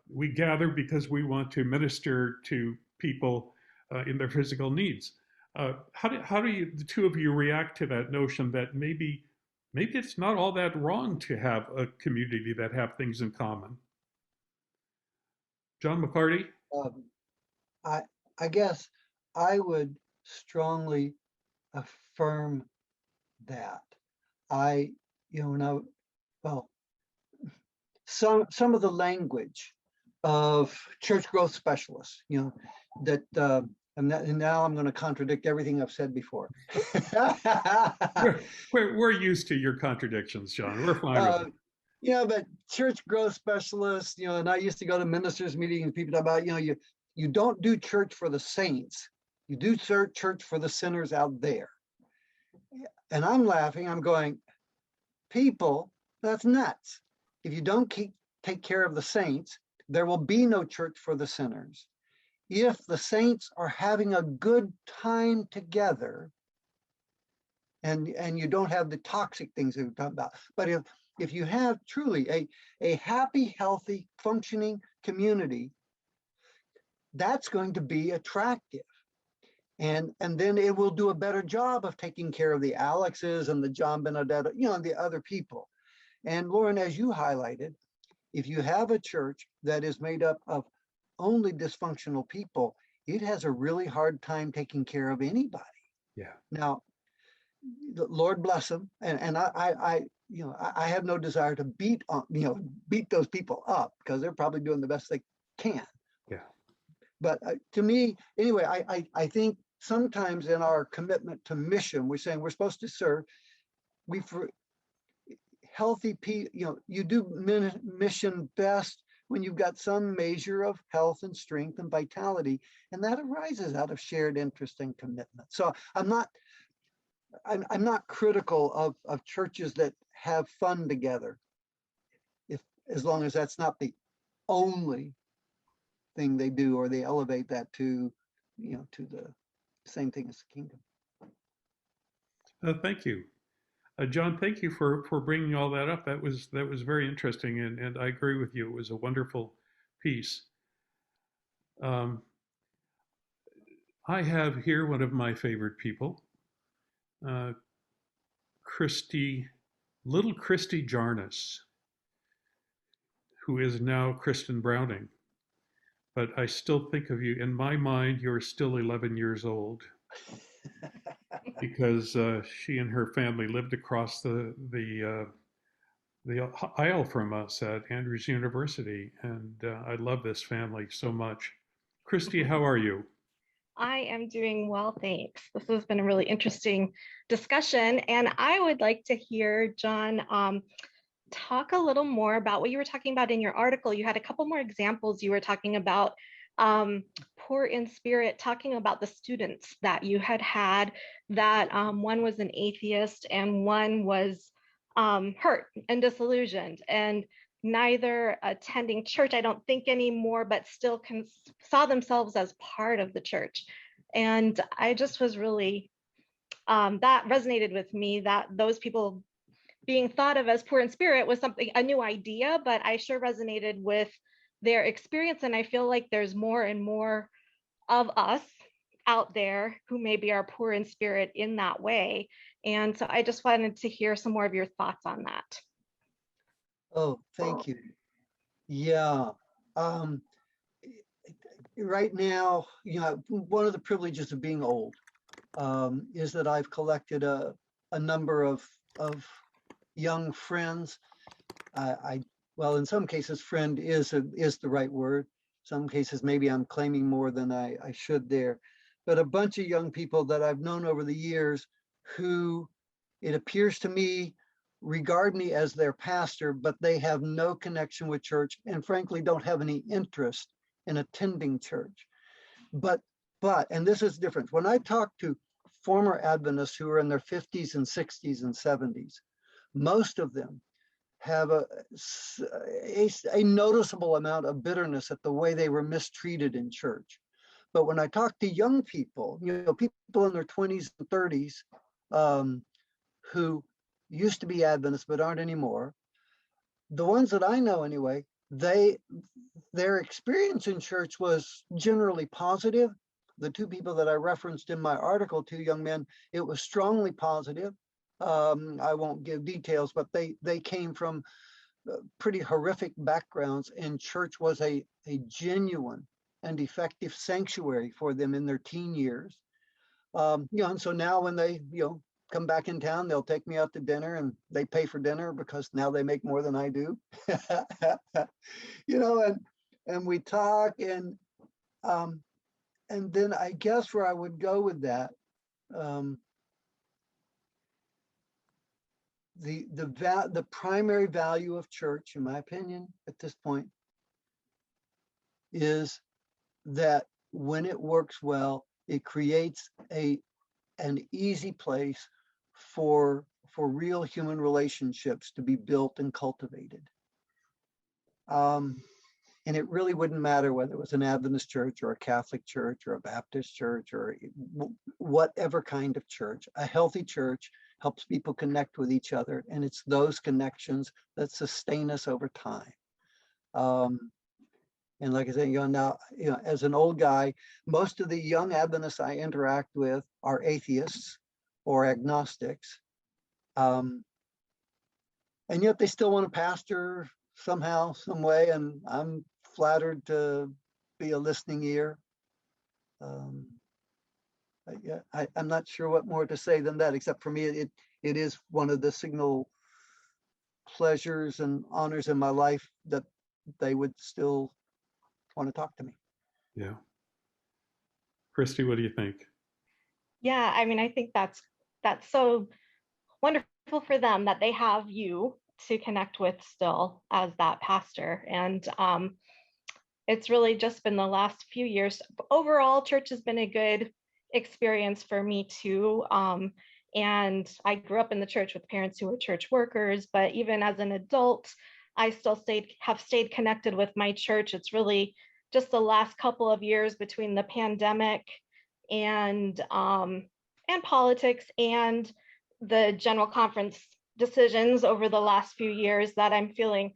we gather because we want to minister to people in their physical needs. How do you, the two of you, react to that notion that maybe it's not all that wrong to have a community that have things in common? John Mclarty? I guess I would strongly affirm that. Some of the language of church growth specialists, you know, that and now I'm going to contradict everything I've said before. we're used to your contradictions, John. We're fine with it. You know, but church growth specialists, you know, and I used to go to ministers' meetings and people talk about, you know, you don't do church for the saints. You do church for the sinners out there. And I'm laughing. I'm going, people, that's nuts. If you don't take care of the saints, there will be no church for the sinners. If the saints are having a good time together, and you don't have the toxic things that we're talking about, but if you have truly a happy, healthy, functioning community, that's going to be attractive. And then it will do a better job of taking care of the Alexes and the John Benedetto, you know, and the other people. And Lauren, as you highlighted, if you have a church that is made up of only dysfunctional people, it has a really hard time taking care of anybody. Yeah. Now, the Lord bless them, and I have no desire to beat those people up, because they're probably doing the best they can. Yeah. But to me, anyway, I think sometimes in our commitment to mission, we're saying we're supposed to serve. For healthy people, you know, you do mission best when you've got some measure of health and strength and vitality, and that arises out of shared interest and commitment. So I'm not critical of churches that have fun together, as long as that's not the only thing they do, or they elevate that to, you know, to the same thing as the kingdom. Thank you. John, thank you for bringing all that up. That was very interesting, and I agree with you. It was a wonderful piece. I have here one of my favorite people, little Christy Jarnes, who is now Kristen Browning. But I still think of you, in my mind, you're still 11 years old. because she and her family lived across the aisle from us at Andrews University, and I love this family so much. Christy, how are you? I am doing well, thanks. This has been a really interesting discussion, and I would like to hear John talk a little more about what you were talking about in your article. You had a couple more examples. You were talking about poor in spirit, talking about the students that you had that one was an atheist and one was hurt and disillusioned, and neither attending church, I don't think anymore, but still saw themselves as part of the church. And I just was really, that resonated with me, that those people being thought of as poor in spirit was something, a new idea, but I sure resonated with their experience. And I feel like there's more and more of us out there who maybe are poor in spirit in that way. And so I just wanted to hear some more of your thoughts on that. Oh, thank you. Yeah. Right now, one of the privileges of being old is that I've collected a number of young friends. Well, in some cases, friend is the right word. Some cases, maybe I'm claiming more than I should there. But a bunch of young people that I've known over the years who, it appears to me, regard me as their pastor, but they have no connection with church and frankly don't have any interest in attending church. But, and this is different. When I talk to former Adventists who are in their 50s and 60s and 70s, most of them have a noticeable amount of bitterness at the way they were mistreated in church. But when I talk to young people, people in their 20s and 30s who used to be Adventists but aren't anymore, the ones that I know anyway, their experience in church was generally positive. The two people that I referenced in my article, two young men, it was strongly positive. I won't give details, but they came from pretty horrific backgrounds, and church was a genuine and effective sanctuary for them in their teen years. And so now when they come back in town, they'll take me out to dinner, and they pay for dinner because now they make more than I do. And we talk, and then I guess where I would go with that, the primary value of church, in my opinion, at this point, is that when it works well, it creates an easy place for real human relationships to be built and cultivated. And it really wouldn't matter whether it was an Adventist church or a Catholic church or a Baptist church or whatever kind of church. A healthy church helps people connect with each other, and it's those connections that sustain us over time. And like I said, now, as an old guy, most of the young Adventists I interact with are atheists or agnostics. And yet they still want to pastor somehow, some way, and I'm flattered to be a listening ear. I'm not sure what more to say than that, except for me, it is one of the signal pleasures and honors in my life that they would still want to talk to me. Yeah. Christy, what do you think? Yeah, I mean, I think that's so wonderful for them that they have you to connect with still as that pastor. And it's really just been the last few years. Overall, church has been a good experience for me too. And I grew up in the church with parents who were church workers, but even as an adult, I still have stayed connected with my church. It's really just the last couple of years between the pandemic and politics and the general conference decisions over the last few years that I'm feeling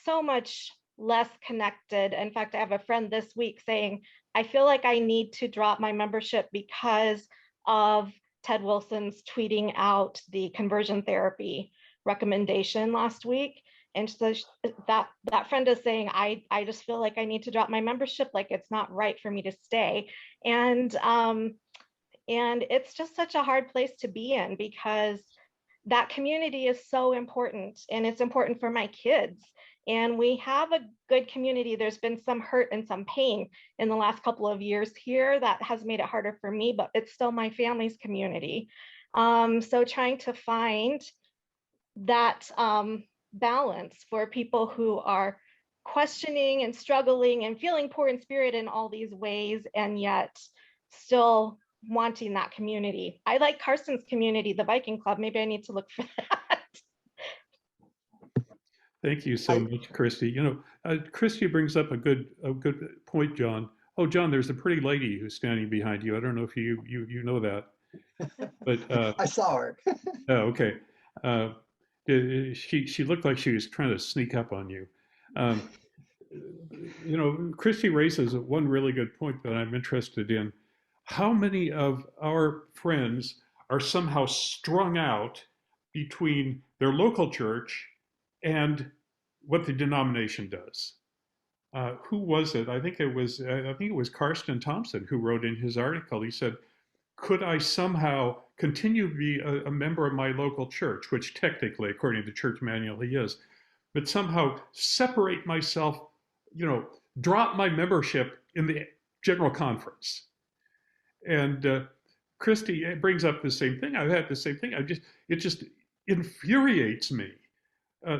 so much less connected. In fact, I have a friend this week saying, I feel like I need to drop my membership because of Ted Wilson's tweeting out the conversion therapy recommendation last week. And so that friend is saying, I just feel like I need to drop my membership, like it's not right for me to stay. And And it's just such a hard place to be in because that community is so important, and it's important for my kids. And we have a good community. There's been some hurt and some pain in the last couple of years here that has made it harder for me, but it's still my family's community. So trying to find that balance for people who are questioning and struggling and feeling poor in spirit in all these ways, and yet still wanting that community. I like Carson's community, the biking club. Maybe I need to look for that. Thank you so much, Christy. You know, Christy brings up a good point, John. Oh, John, there's a pretty lady who's standing behind you. I don't know if you know that, but I saw her. oh, okay. She looked like she was trying to sneak up on you. You know, Christy raises one really good point that I'm interested in. How many of our friends are somehow strung out between their local church and what the denomination does? Who was it? I think it was Karsten Thompson who wrote in his article. He said, "Could I somehow continue to be a member of my local church, which technically, according to the church manual, he is, but somehow separate myself, you know, drop my membership in the general conference?" And Christy brings up the same thing. I've had the same thing. It just infuriates me,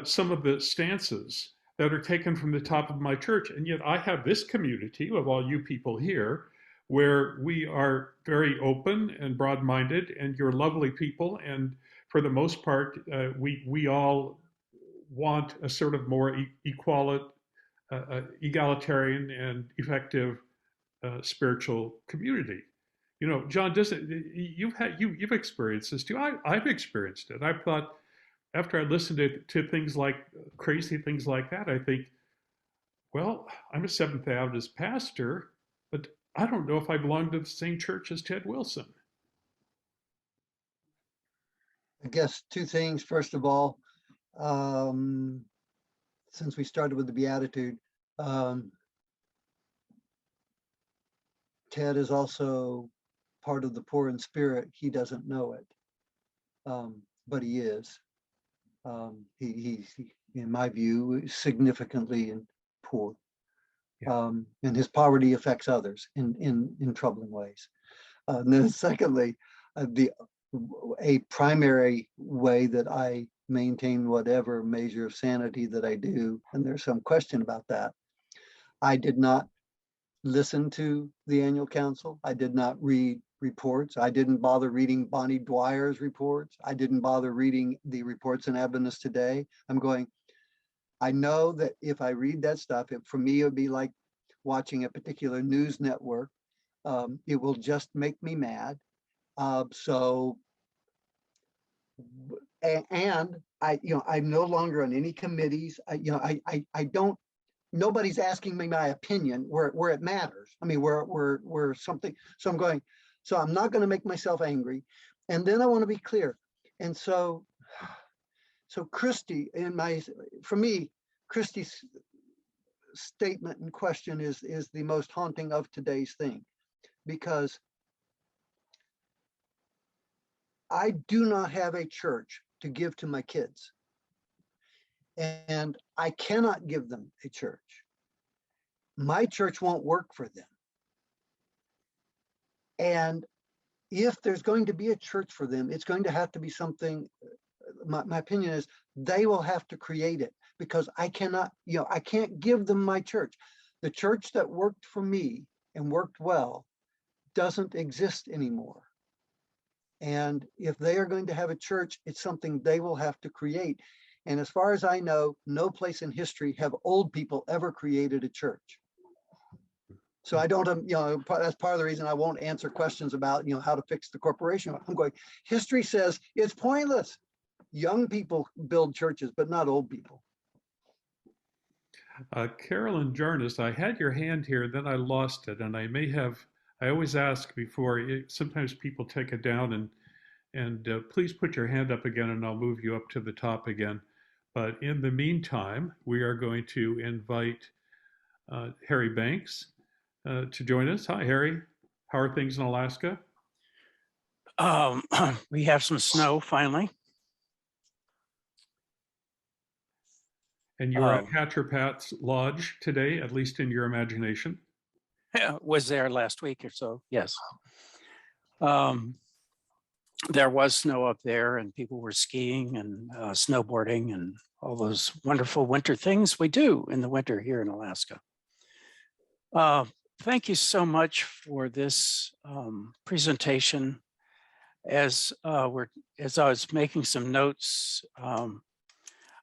some of the stances that are taken from the top of my church. And yet I have this community of all you people here where we are very open and broad-minded, and you're lovely people. And for the most part, we all want a sort of more egalitarian and effective spiritual community. You know, John, you've experienced this too. I've experienced it. I've thought, after I listened to things like crazy things like that, I think, well, I'm a Seventh Adventist pastor, but I don't know if I belong to the same church as Ted Wilson. I guess two things. First of all, since we started with the Beatitude, Ted is also part of the poor in spirit. He doesn't know it, but he is. He's, in my view, significantly poor. Yeah. And his poverty affects others in troubling ways. And then secondly, a primary way that I maintain whatever measure of sanity that I do, and there's some question about that, I did not listen to the annual council. I did not read reports. I didn't bother reading Bonnie Dwyer's reports. I didn't bother reading the reports in Adventist Today. I'm going, I know that if I read that stuff, for me, it would be like watching a particular news network. It will just make me mad. And I'm no longer on any committees. I don't, nobody's asking me my opinion where it matters. I mean, where something, so I'm going, so I'm not going to make myself angry. And then I want to be clear. And so Christy, for me, Christy's statement and question is the most haunting of today's thing, because I do not have a church to give to my kids, and I cannot give them a church. My church won't work for them. And if there's going to be a church for them, it's going to have to be something, my opinion is they will have to create it, because I cannot, I can't give them my church. The church that worked for me and worked well doesn't exist anymore. And if they are going to have a church, it's something they will have to create. And as far as I know, no place in history have old people ever created a church. So I don't, that's part of the reason I won't answer questions about, how to fix the corporation. I'm going, history says it's pointless. Young people build churches, but not old people. Carolyn Jarnes, I had your hand here, then I lost it, and I always ask before, sometimes people take it down, and please put your hand up again and I'll move you up to the top again. But in the meantime, we are going to invite Harry Banks to join us. Hi, Harry. How are things in Alaska? We have some snow finally. And you're at Hatcher Pat's Lodge today, at least in your imagination. Was there last week or so, yes. There was snow up there and people were skiing and snowboarding and all those wonderful winter things we do in the winter here in Alaska. Thank you so much for this presentation. As I was making some notes,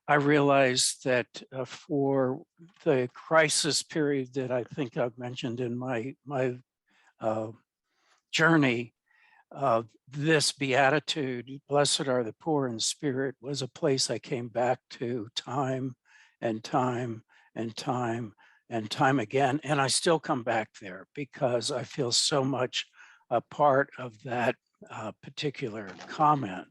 I realized that for the crisis period that I think I've mentioned in my journey, this beatitude, blessed are the poor in spirit, was a place I came back to time and time and time and time again. And I still come back there because I feel so much a part of that particular comment.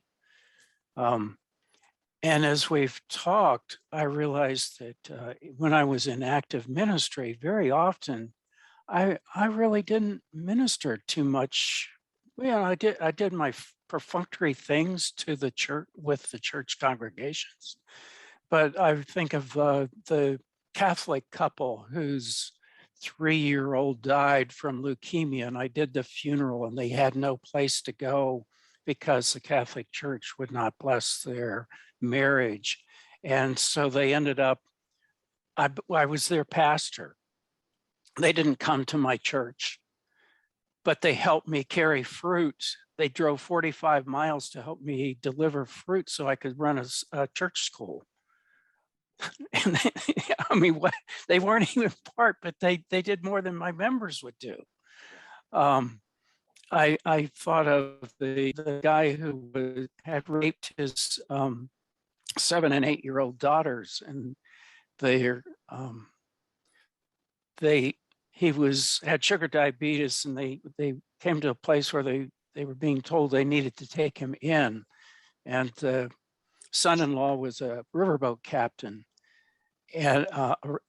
And as we've talked, I realized that when I was in active ministry, very often, I really didn't minister too much. Well, I did my perfunctory things to the church with the church congregations. But I think of the Catholic couple whose 3-year-old died from leukemia, and I did the funeral, and they had no place to go because the Catholic Church would not bless their marriage. And so they ended up, I was their pastor. They didn't come to my church, but they helped me carry fruit. They drove 45 miles to help me deliver fruit so I could run a church school. And I mean, they weren't even part, but they did more than my members would do. I thought of the guy who had raped his 7 and 8-year-old daughters, and he had sugar diabetes, and they came to a place where they were being told they needed to take him in, and the son-in-law was a riverboat captain, and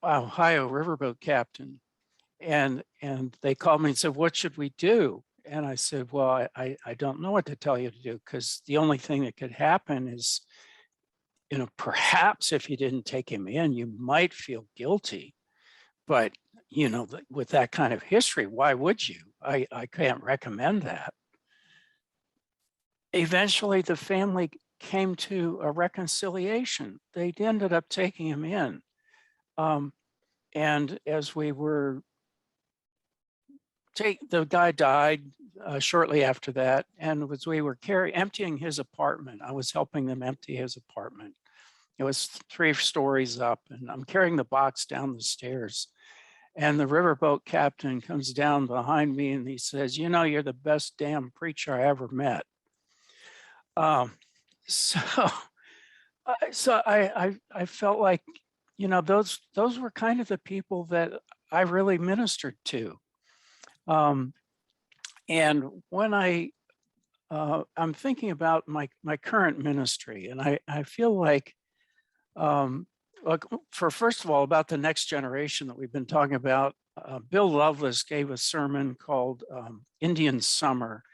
Ohio riverboat captain, and they called me and said, "What should we do?" And I said, "Well, I don't know what to tell you to do, because the only thing that could happen is, perhaps if you didn't take him in, you might feel guilty. But, with that kind of history, why would you? I can't recommend that." Eventually, the family came to a reconciliation. They ended up taking him in. And as we were the guy died shortly after that, and as we were emptying his apartment, I was helping them empty his apartment. It was 3 stories up, and I'm carrying the box down the stairs. And the riverboat captain comes down behind me and he says, "You're the best damn preacher I ever met." So I felt like, those were kind of the people that I really ministered to. And when I'm thinking about my current ministry, and I feel like, first of all, about the next generation that we've been talking about, Bill Lovelace gave a sermon called Indian Summer,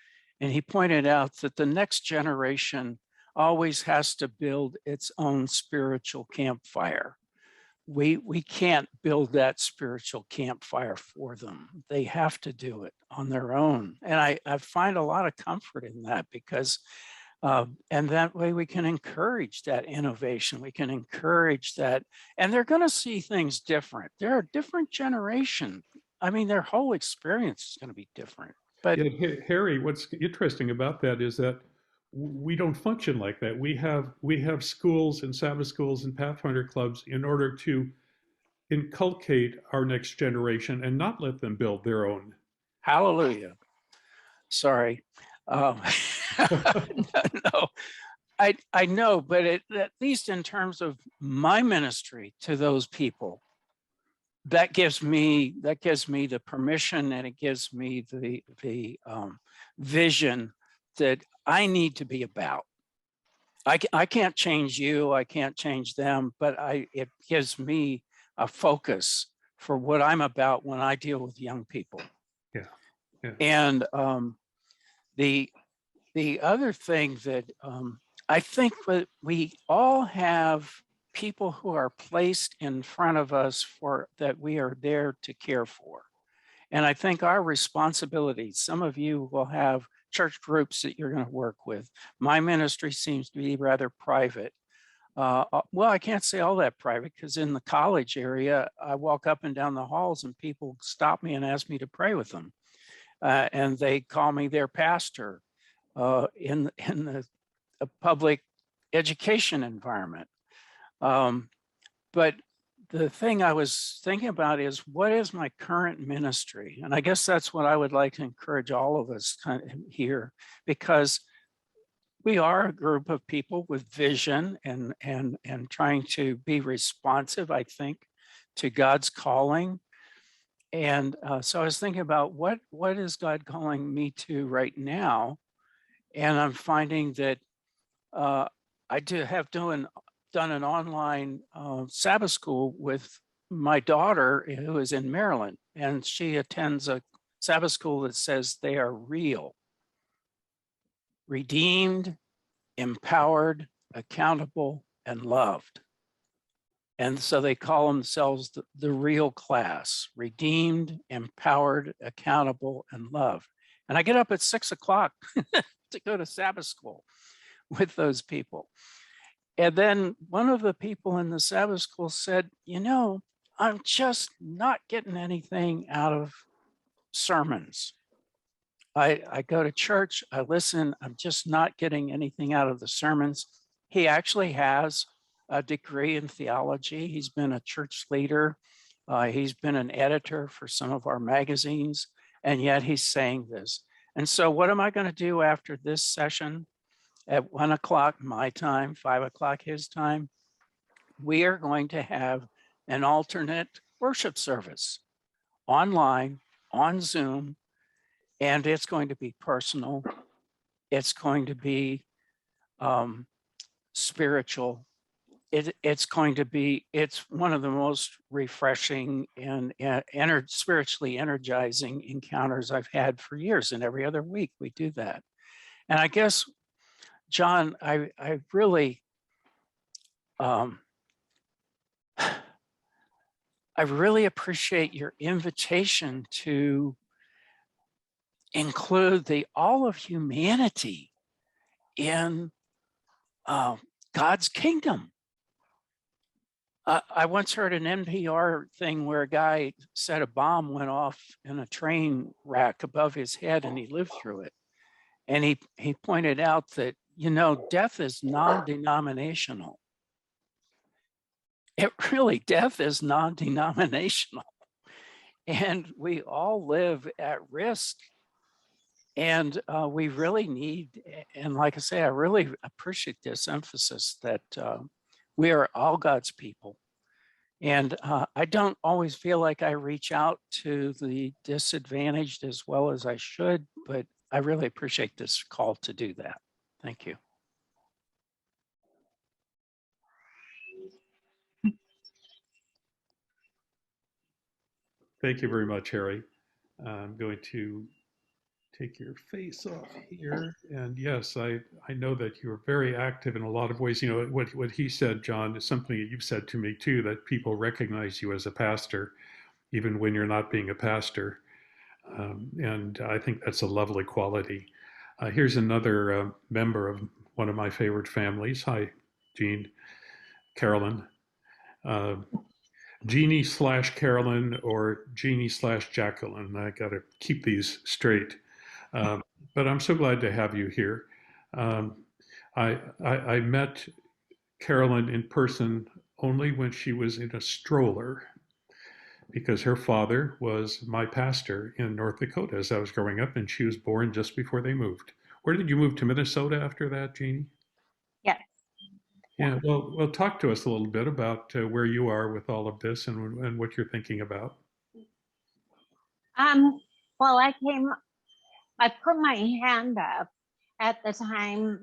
and he pointed out that the next generation always has to build its own spiritual campfire. We can't build that spiritual campfire for them. They have to do it on their own. And I find a lot of comfort in that, because and that way we can encourage that innovation. We can encourage that, and they're going to see things different. They're a different generation. I mean, their whole experience is going to be different. But yeah, Harry, what's interesting about that is that we don't function like that. We have schools and Sabbath schools and Pathfinder clubs in order to inculcate our next generation and not let them build their own. Hallelujah. Sorry. No, I know, but at least in terms of my ministry to those people, that gives me the permission, and it gives me the vision that I need to be about. I can't change you, I can't change them, but it gives me a focus for what I'm about when I deal with young people. Yeah. And the other thing that I think that we all have people who are placed in front of us for that we are there to care for. And I think our responsibility, some of you will have church groups that you're going to work with. My ministry seems to be rather private. Well, I can't say all that private because in the college area, I walk up and down the halls and people stop me and ask me to pray with them. And they call me their pastor in the public education environment. But the thing I was thinking about is, what is my current ministry? And I guess that's what I would like to encourage all of us kind of here, because we are a group of people with vision and trying to be responsive, I think, to God's calling. And so I was thinking about what is God calling me to right now? And I'm finding that I have done an online Sabbath school with my daughter who is in Maryland, and she attends a Sabbath school that says they are real, redeemed, empowered, accountable, and loved. And so they call themselves the real class, redeemed, empowered, accountable, and loved. And I get up at 6 o'clock to go to Sabbath school with those people. And then one of the people in the Sabbath school said, you know, I'm just not getting anything out of sermons. I go to church, I listen, I'm just not getting anything out of the sermons. He actually has a degree in theology. He's been a church leader. He's been an editor for some of our magazines, and yet he's saying this. And so what am I going to do after this session? At 1 o'clock my time, 5 o'clock his time, we are going to have an alternate worship service online, on Zoom, and it's going to be personal. It's going to be spiritual. It's one of the most refreshing and spiritually energizing encounters I've had for years, and every other week we do that. And I guess, John, I really appreciate your invitation to include all of humanity in God's kingdom. I once heard an NPR thing where a guy said a bomb went off in a train rack above his head and he lived through it. And he pointed out that, you know, death is non-denominational. Death is non-denominational. And we all live at risk. And we really need, and like I say, I really appreciate this emphasis that we are all God's people. And I don't always feel like I reach out to the disadvantaged as well as I should, but I really appreciate this call to do that. Thank you. Thank you very much, Harry. I'm going to take your face off here. And yes, I know that you're very active in a lot of ways. You know, what he said, John, is something that you've said to me too, that people recognize you as a pastor, even when you're not being a pastor. And I think that's a lovely quality. Here's another member of one of my favorite families. Hi, Jean, Carolyn. Jeannie / Carolyn or Jeannie / Jacqueline. I got to keep these straight. But I'm so glad to have you here. I met Carolyn in person only when she was in a stroller, because her father was my pastor in North Dakota as I was growing up, and she was born just before they moved. Where did you move to Minnesota after that, Jeannie? Yes. Yeah, well, talk to us a little bit about where you are with all of this and what you're thinking about. Well, I put my hand up at the time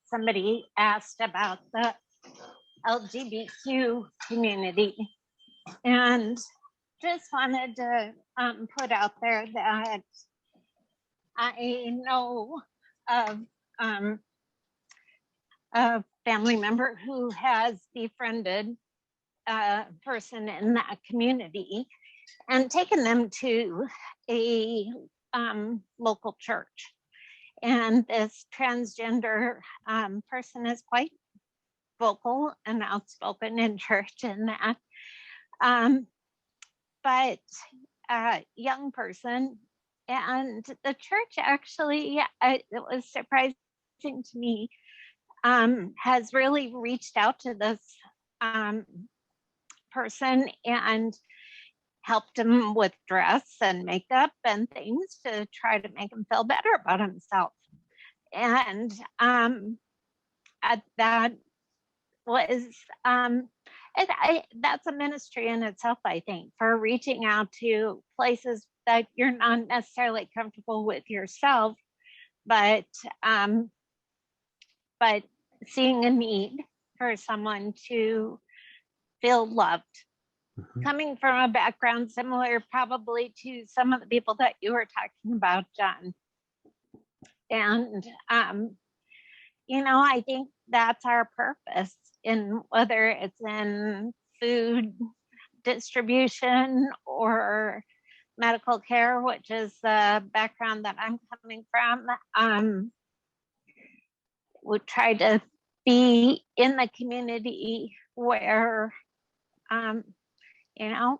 somebody asked about the LGBTQ community, and just wanted to put out there that I know of a family member who has befriended a person in that community and taken them to a local church. And this transgender person is quite vocal and outspoken in church in that. But a young person, and the church actually, it was surprising to me, has really reached out to this person and helped him with dress and makeup and things to try to make him feel better about himself. And that was that's a ministry in itself, I think, for reaching out to places that you're not necessarily comfortable with yourself, but seeing a need for someone to feel loved. Coming from a background similar probably to some of the people that you were talking about, John. And, I think that's our purpose, in whether it's in food distribution or medical care, which is the background that I'm coming from. We try to be in the community where,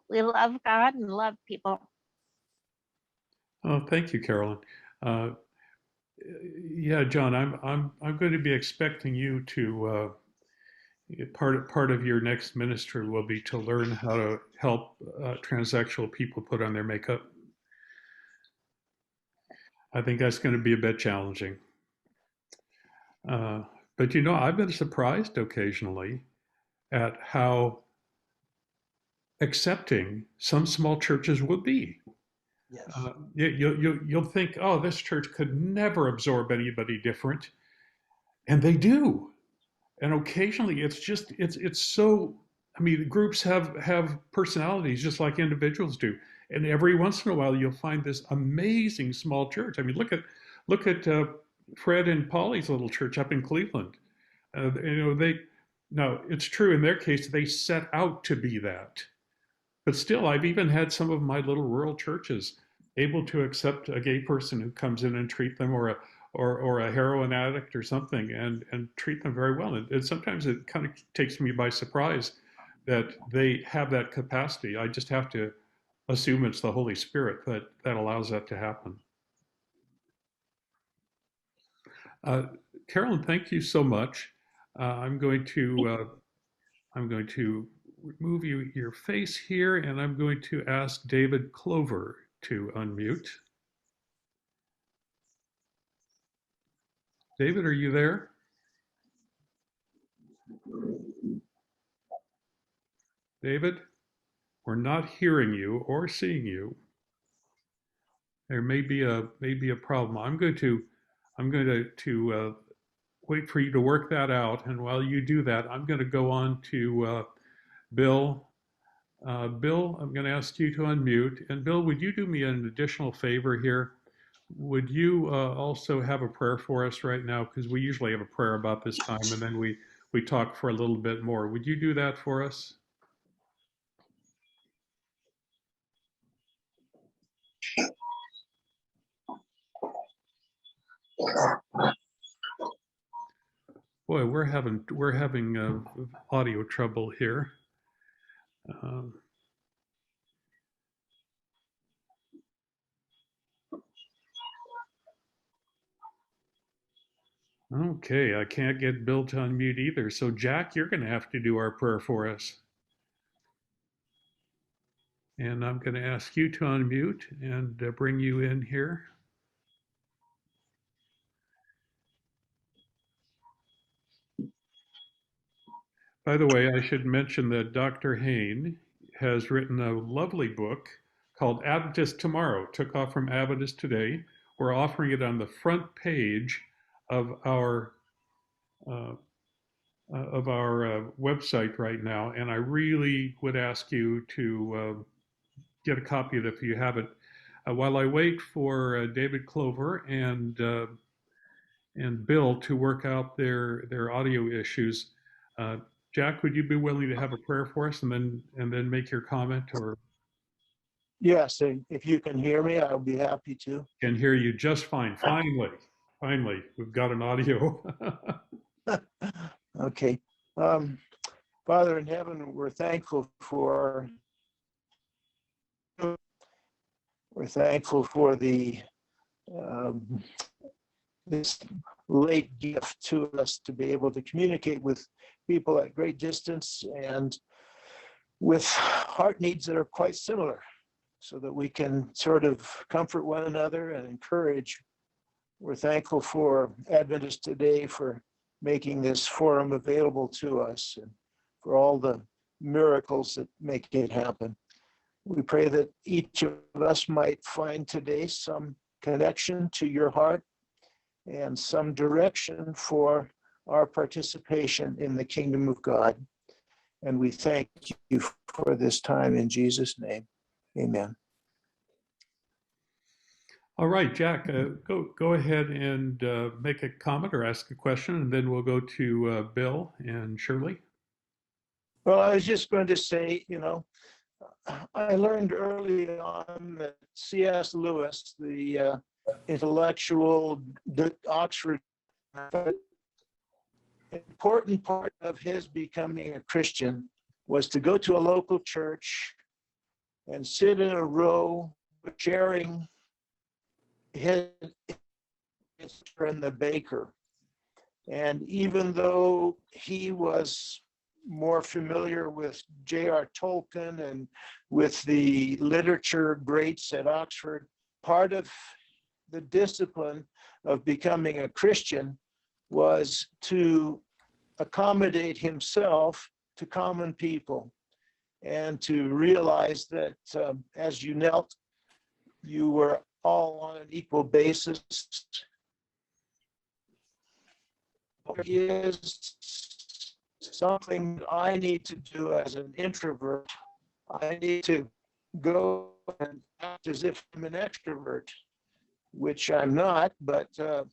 we love God and love people. Oh, thank you, Carolyn. Yeah, John, I'm going to be expecting you to part of your next ministry will be to learn how to help transsexual people put on their makeup. I think that's going to be a bit challenging. But I've been surprised occasionally at how accepting some small churches will be. Yes. You'll think, oh, this church could never absorb anybody different, and they do. And occasionally, it's so. I mean, groups have personalities just like individuals do, and every once in a while, you'll find this amazing small church. I mean, look at Fred and Polly's little church up in Cleveland. No, it's true in their case, they set out to be that. But still, I've even had some of my little rural churches able to accept a gay person who comes in and treat them, or a heroin addict or something, and treat them very well. And sometimes it kind of takes me by surprise that they have that capacity. I just have to assume it's the Holy Spirit that allows that to happen. Carolyn, thank you so much. I'm going to remove your face here, and I'm going to ask David Clover to unmute. David, are you there? David, we're not hearing you or seeing you. There may be a problem. I'm going to wait for you to work that out, and while you do that, I'm going to go on to Bill. Bill, I'm going to ask you to unmute. And Bill, would you do me an additional favor here? Would you also have a prayer for us right now? Because we usually have a prayer about this time, and then we talk for a little bit more. Would you do that for us? Boy, we're having audio trouble here. Okay, I can't get Bill to unmute either. So Jack, you're going to have to do our prayer for us. And I'm going to ask you to unmute and bring you in here. By the way, I should mention that Dr. Hain has written a lovely book called Adventist Tomorrow. Took off from Adventist Today. We're offering it on the front page of our website right now, and I really would ask you to get a copy of it if you haven't. While I wait for David Clover and and Bill to work out their audio issues. Jack, would you be willing to have a prayer for us and then make your comment, or Yes, and if you can hear me, I'll be happy to. can hear you just fine? Finally, we've got an audio. Okay. Father in heaven, we're thankful for the this late gift to us to be able to communicate with people at great distance and with heart needs that are quite similar, so that we can sort of comfort one another and encourage. We're thankful for Adventist Today for making this forum available to us and for all the miracles that make it happen. We pray that each of us might find today some connection to your heart and some direction for our participation in the kingdom of God. And we thank you for this time in Jesus' name. Amen. All right, Jack, go ahead and make a comment or ask a question, and then we'll go to Bill and Shirley. Well, I was just going to say, I learned early on that C.S. Lewis, the intellectual Oxford, important part of his becoming a Christian was to go to a local church and sit in a row sharing his and the baker. And even though he was more familiar with J.R. Tolkien and with the literature greats at Oxford, part of the discipline of becoming a Christian was to accommodate himself to common people and to realize that as you knelt, you were all on an equal basis. There is something I need to do as an introvert. I need to go and act as if I'm an extrovert, which I'm not, but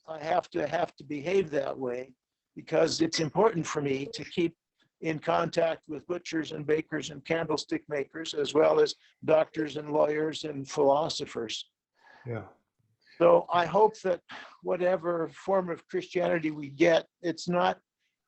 I have to behave that way because it's important for me to keep in contact with butchers and bakers and candlestick makers, as well as doctors and lawyers and philosophers. Yeah. So I hope that whatever form of Christianity we get, it's not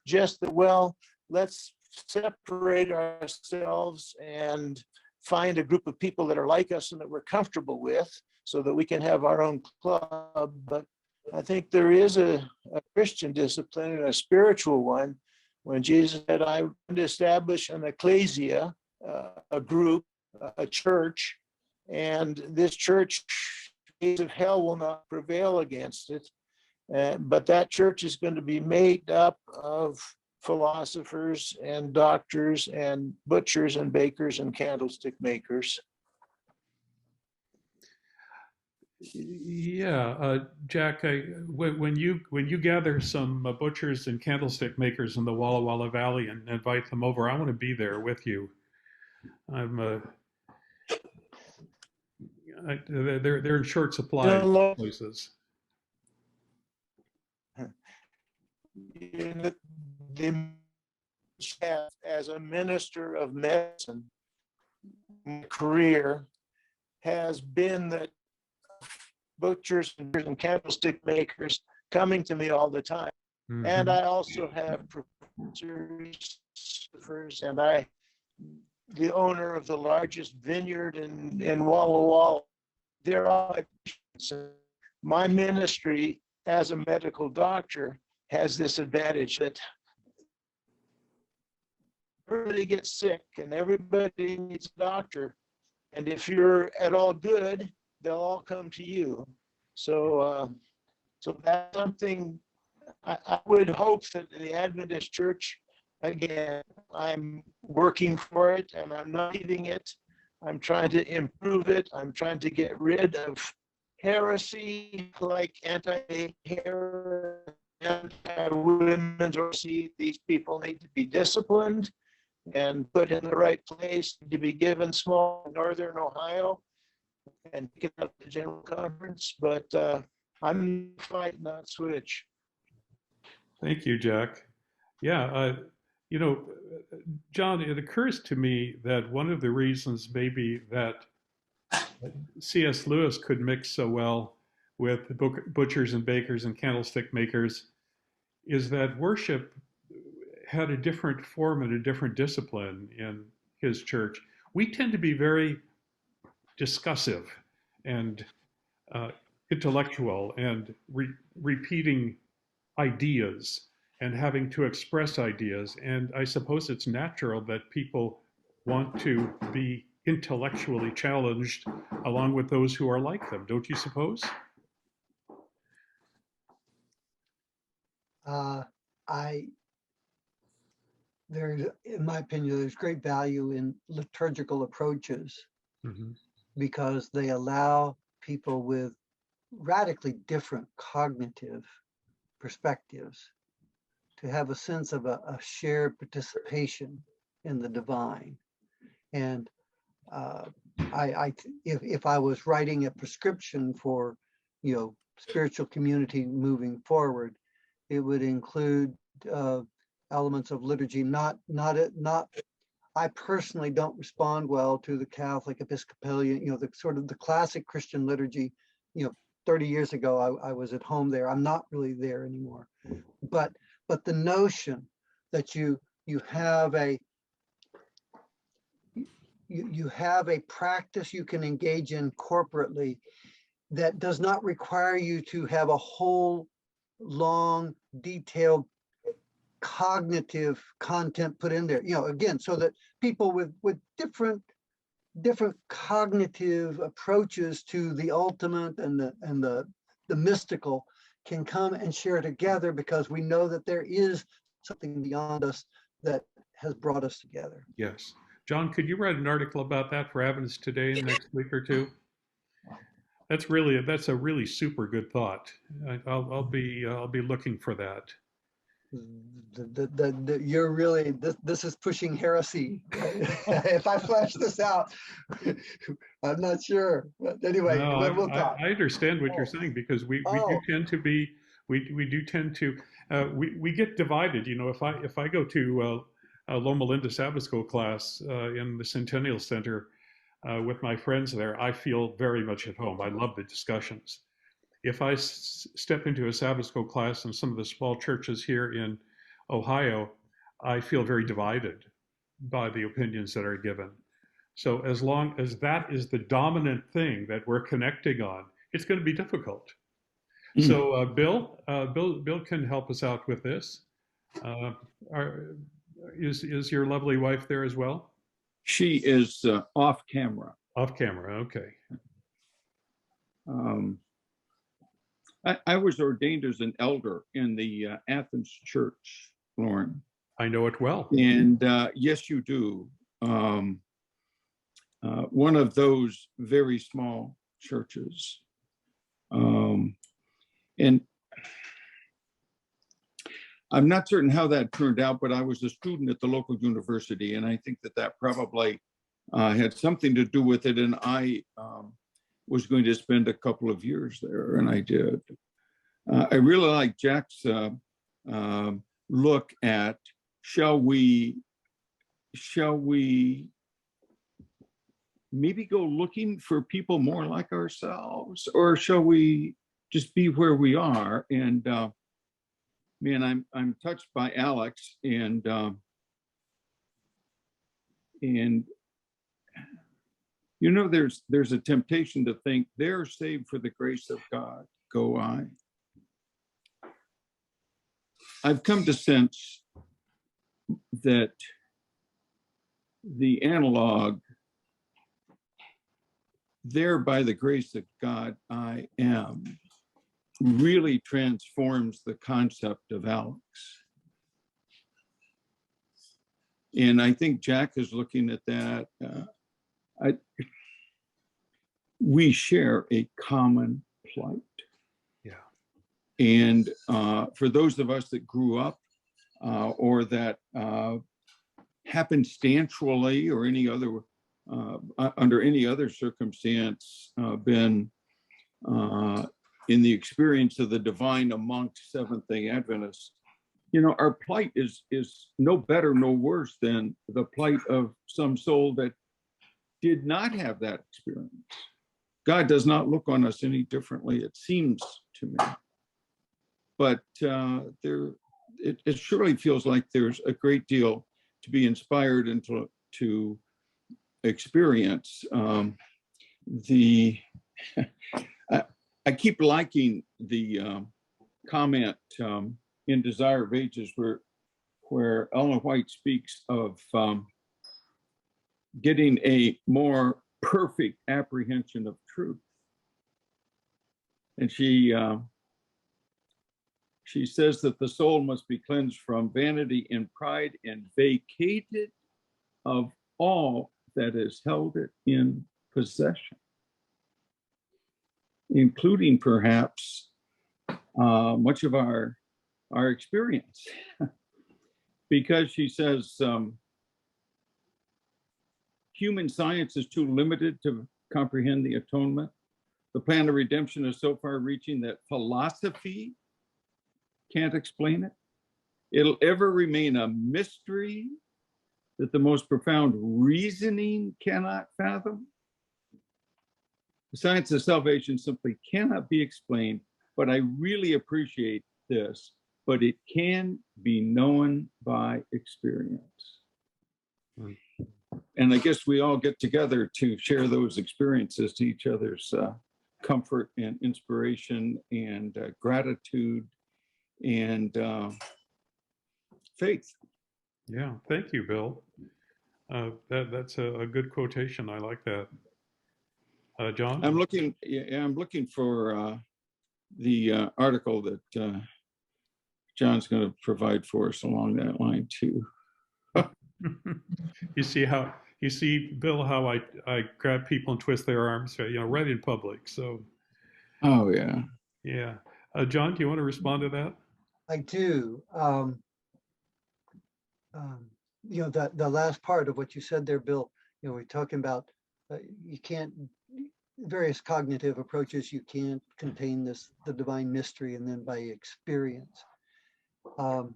just that, well, let's separate ourselves and find a group of people that are like us and that we're comfortable with so that we can have our own club. But I think there is a Christian discipline and a spiritual one. When Jesus said, I want to establish an ecclesia, a group, a church, and this church, the gates of hell will not prevail against it. But that church is going to be made up of philosophers and doctors and butchers and bakers and candlestick makers. Yeah, Jack, when you gather some butchers and candlestick makers in the Walla Walla Valley and invite them over, I want to be there with you. They're in short supply in places. As a minister of medicine, my career has been that butchers and candlestick makers coming to me all the time. Mm-hmm. And I also have professors, and the owner of the largest vineyard in Walla Walla. They're all my ministry as a medical doctor has this advantage that everybody gets sick and everybody needs a doctor. And if you're at all good, they'll all come to you. So that's something I would hope that the Adventist Church, again, I'm working for it and I'm not leaving it. I'm trying to improve it. I'm trying to get rid of heresy like anti-hair, anti-women's heresy. These people need to be disciplined and put in the right place, to be given small in Northern Ohio and get up the general conference. But I'm fighting that switch. Thank you, Jack. Yeah, you know, John, it occurs to me that one of the reasons maybe that C.S. Lewis could mix so well with the butchers and bakers and candlestick makers is that worship had a different form and a different discipline in his church. We tend to be very discussive and intellectual and repeating ideas and having to express ideas. And I suppose it's natural that people want to be intellectually challenged along with those who are like them, don't you suppose? There's, in my opinion, there's great value in liturgical approaches because they allow people with radically different cognitive perspectives to have a sense of a shared participation in the divine. And if I was writing a prescription for, spiritual community moving forward, it would include elements of liturgy. I personally don't respond well to the Catholic Episcopalian, the sort of the classic Christian liturgy. 30 years ago, I was at home there. I'm not really there anymore. But the notion that you have a practice you can engage in corporately that does not require you to have a whole long, detailed cognitive content put in there, again, so that people with different cognitive approaches to the ultimate and the mystical can come and share together, because we know that there is something beyond us that has brought us together. Yes. John, could you write an article about that for Adventist Today next week or two? That's a really super good thought. I'll be looking for that. You're really, this is pushing heresy. If I flesh this out, I'm not sure. But anyway, No, we'll talk. I understand what you're saying, because we do tend to be, we get divided. If I go to Loma Linda Sabbath School class in the Centennial Center with my friends there, I feel very much at home. I love the discussions. If I step into a Sabbath School class in some of the small churches here in Ohio, I feel very divided by the opinions that are given. So as long as that is the dominant thing that we're connecting on, it's going to be difficult. So Bill can help us out with this. Is your lovely wife there as well? She is off camera. Off camera, okay. I was ordained as an elder in the Athens church, Lauren. I know it well. And yes, you do. One of those very small churches. And I'm not certain how that turned out, but I was a student at the local university, and I think that probably had something to do with it. And I was going to spend a couple of years there, and I did. I really like Jack's look at, shall we maybe go looking for people more like ourselves, or shall we just be where we are? And man, I'm touched by Alex, and there's a temptation to think they're saved for the grace of God, go I. I've come to sense that the analog, there by the grace of God I am, really transforms the concept of Alex. And I think Jack is looking at that. We share a common plight. Yeah. And for those of us that grew up or that happenstantially or any other under any other circumstance been in the experience of the divine amongst Seventh-day Adventists, you know, our plight is no better, no worse than the plight of some soul that did not have that experience. God does not look on us any differently, it seems to me. But it surely feels like there's a great deal to be inspired and to experience. I keep liking the comment in Desire of Ages where Ellen White speaks of getting a more perfect apprehension of truth. And she says that the soul must be cleansed from vanity and pride and vacated of all that has held it in possession, including perhaps much of our experience. Because she says human science is too limited to comprehend the atonement. The plan of redemption is so far reaching that philosophy can't explain it. It'll ever remain a mystery that the most profound reasoning cannot fathom. The science of salvation simply cannot be explained, but I really appreciate this, but it can be known by experience. And I guess we all get together to share those experiences to each other's comfort and inspiration and gratitude and faith. Yeah, thank you, Bill. That's a good quotation. I like that. John? I'm looking for the article that John's going to provide for us along that line too. You see, Bill, how I grab people and twist their arms, right in public. So. Oh yeah. Yeah. John, do you want to respond to that? I do. The last part of what you said there, Bill, we're talking about you can't, various cognitive approaches, you can't contain the divine mystery and then by experience. A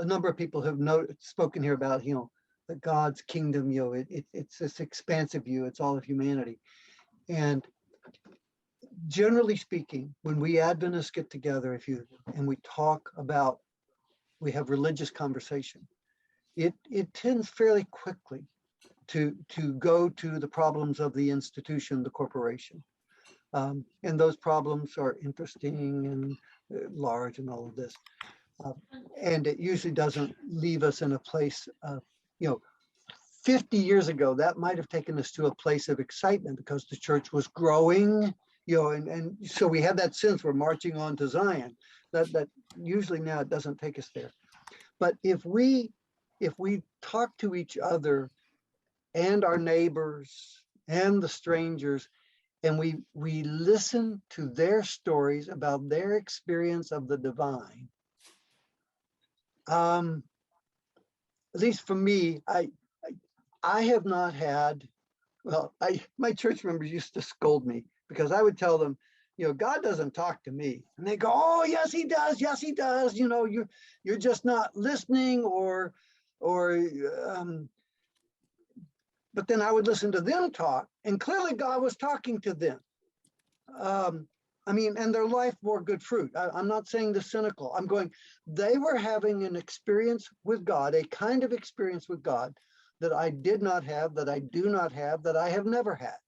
number of people have spoken here about, the God's kingdom, it's this expansive view, it's all of humanity. And generally speaking, when we Adventists get together, and we talk about, we have religious conversation, it tends fairly quickly to go to the problems of the institution, the corporation. And those problems are interesting and large and all of this. And it usually doesn't leave us in a place of, 50 years ago, that might have taken us to a place of excitement because the church was growing, and so we have that sense we're marching on to Zion. That usually now it doesn't take us there. But if we talk to each other and our neighbors and the strangers, and we listen to their stories about their experience of the divine, at least for me, I have not had, my church members used to scold me because I would tell them, God doesn't talk to me. And they go, oh, yes, he does. Yes, he does. You're just not listening but then I would listen to them talk, and clearly God was talking to them. And their life bore good fruit. I'm not saying the cynical. I'm going, they were having an experience with God, a kind of experience with God that I did not have, that I do not have, that I have never had.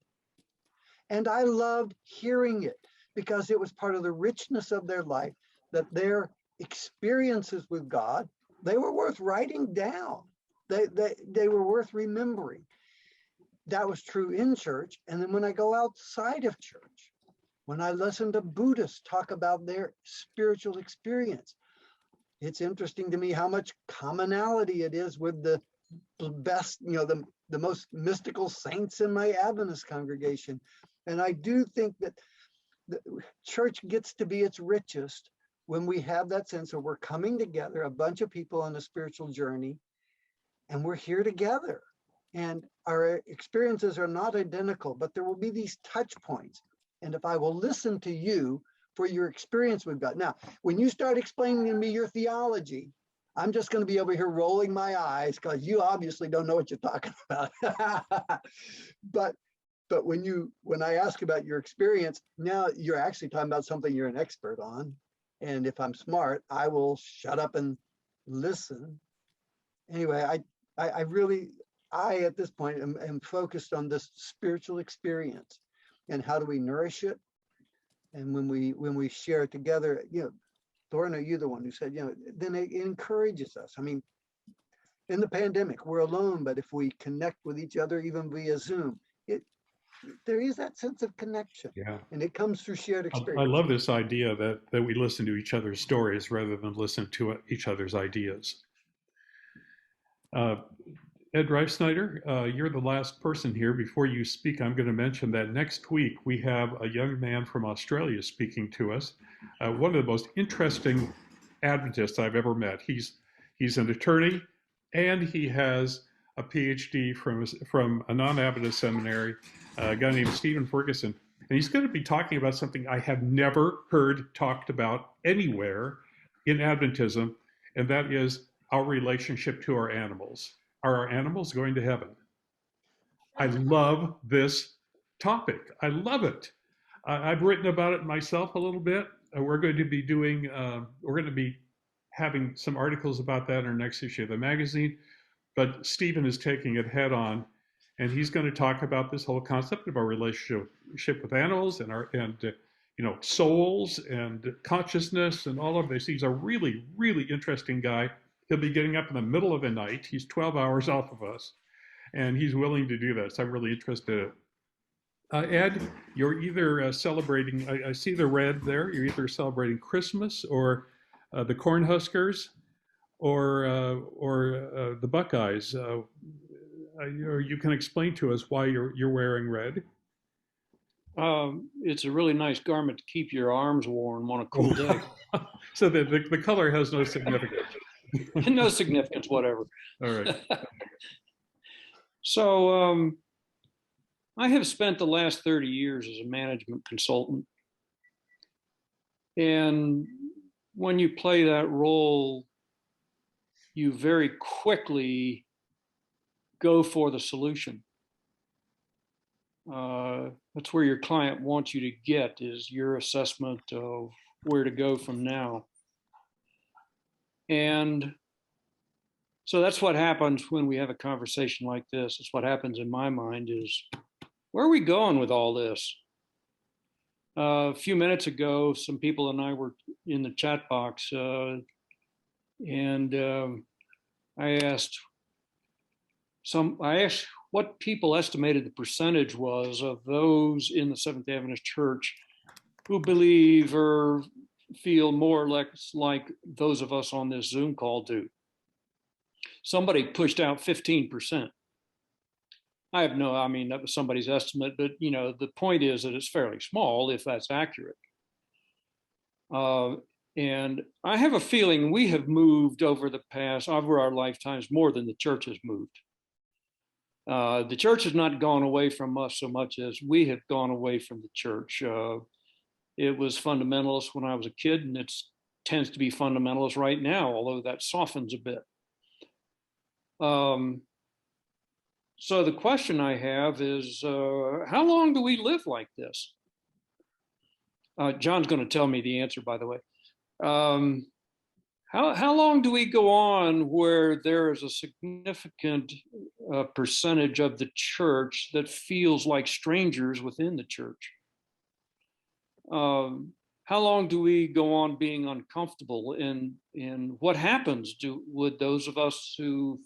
And I loved hearing it because it was part of the richness of their life, that their experiences with God, they were worth writing down. They were worth remembering. That was true in church. And then when I go outside of church, when I listen to Buddhists talk about their spiritual experience, it's interesting to me how much commonality it is with the best, the most mystical saints in my Adventist congregation. And I do think that the church gets to be its richest when we have that sense of we're coming together, a bunch of people on a spiritual journey, and we're here together. And our experiences are not identical, but there will be these touch points. And if I will listen to you for your experience with God. Now, when you start explaining to me your theology, I'm just going to be over here rolling my eyes because you obviously don't know what you're talking about. but when I ask about your experience, now you're actually talking about something you're an expert on. And if I'm smart, I will shut up and listen. Anyway, I really, at this point am focused on this spiritual experience and how do we nourish it? And when we share it together, you know, Lorna, you're the one who said, you know, then it encourages us. I mean, in the pandemic, we're alone, but if we connect with each other, even via Zoom, there is that sense of connection. Yeah. And it comes through shared I experience. love this idea that we listen to each other's stories rather than listen to each other's ideas. Ed Reifsnyder, you're the last person here. Before you speak, I'm going to mention that next week we have a young man from Australia speaking to us. One of the most interesting Adventists I've ever met. He's an attorney and he has a PhD from a non-Adventist seminary, a guy named Stephen Ferguson. And he's going to be talking about something I have never heard talked about anywhere in Adventism, and that is our relationship to our animals. Are our animals going to heaven? I love this topic. I love it. I've written about it myself a little bit. We're going to be having some articles about that in our next issue of the magazine, but Stephen is taking it head on, and he's going to talk about this whole concept of our relationship with animals and you know, souls and consciousness and all of this. He's a really, really interesting guy. He'll be getting up in the middle of the night. He's 12 hours off of us, and he's willing to do that. So I'm really interested in it. Ed, you're either celebrating, I see the red there, you're either celebrating Christmas or the Cornhuskers or the Buckeyes. You can explain to us why you're wearing red. It's a really nice garment to keep your arms warm on a cold day. So the color has no significance. No significance, whatever. All right. So I have spent the last 30 years as a management consultant. And when you play that role, you very quickly go for the solution. That's where your client wants you to get, is your assessment of where to go from now. And so that's what happens when we have a conversation like this. It's what happens in my mind is, where are we going with all this? A few minutes ago, some people and I were in the chat box, and I asked what people estimated the percentage was of those in the Seventh-day Adventist Church who believe or feel more or less like those of us on this Zoom call do. Somebody pushed out 15%. I mean, that was somebody's estimate, but you know, the point is that it's fairly small if that's accurate. And I have a feeling we have moved over our lifetimes more than the church has moved. The church has not gone away from us so much as we have gone away from the church. It was fundamentalist when I was a kid, and it tends to be fundamentalist right now, although that softens a bit. So the question I have is, how long do we live like this? John's going to tell me the answer, by the way. How long do we go on where there is a significant percentage of the church that feels like strangers within the church? How long do we go on being uncomfortable? And what happens? Would those of us who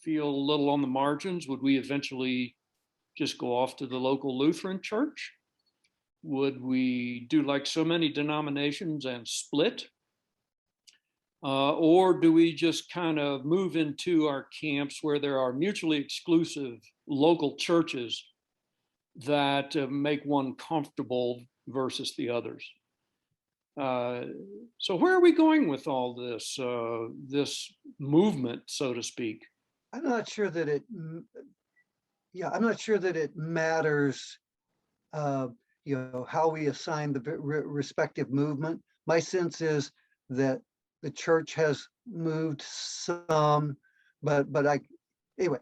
feel a little on the margins, would we eventually just go off to the local Lutheran church? Would we do like so many denominations and split? Or do we just kind of move into our camps where there are mutually exclusive local churches that make one comfortable versus the others? So where are we going with all this, this movement, so to speak? I'm not sure that it matters. how we assign the respective movement. My sense is that the church has moved some, but anyway,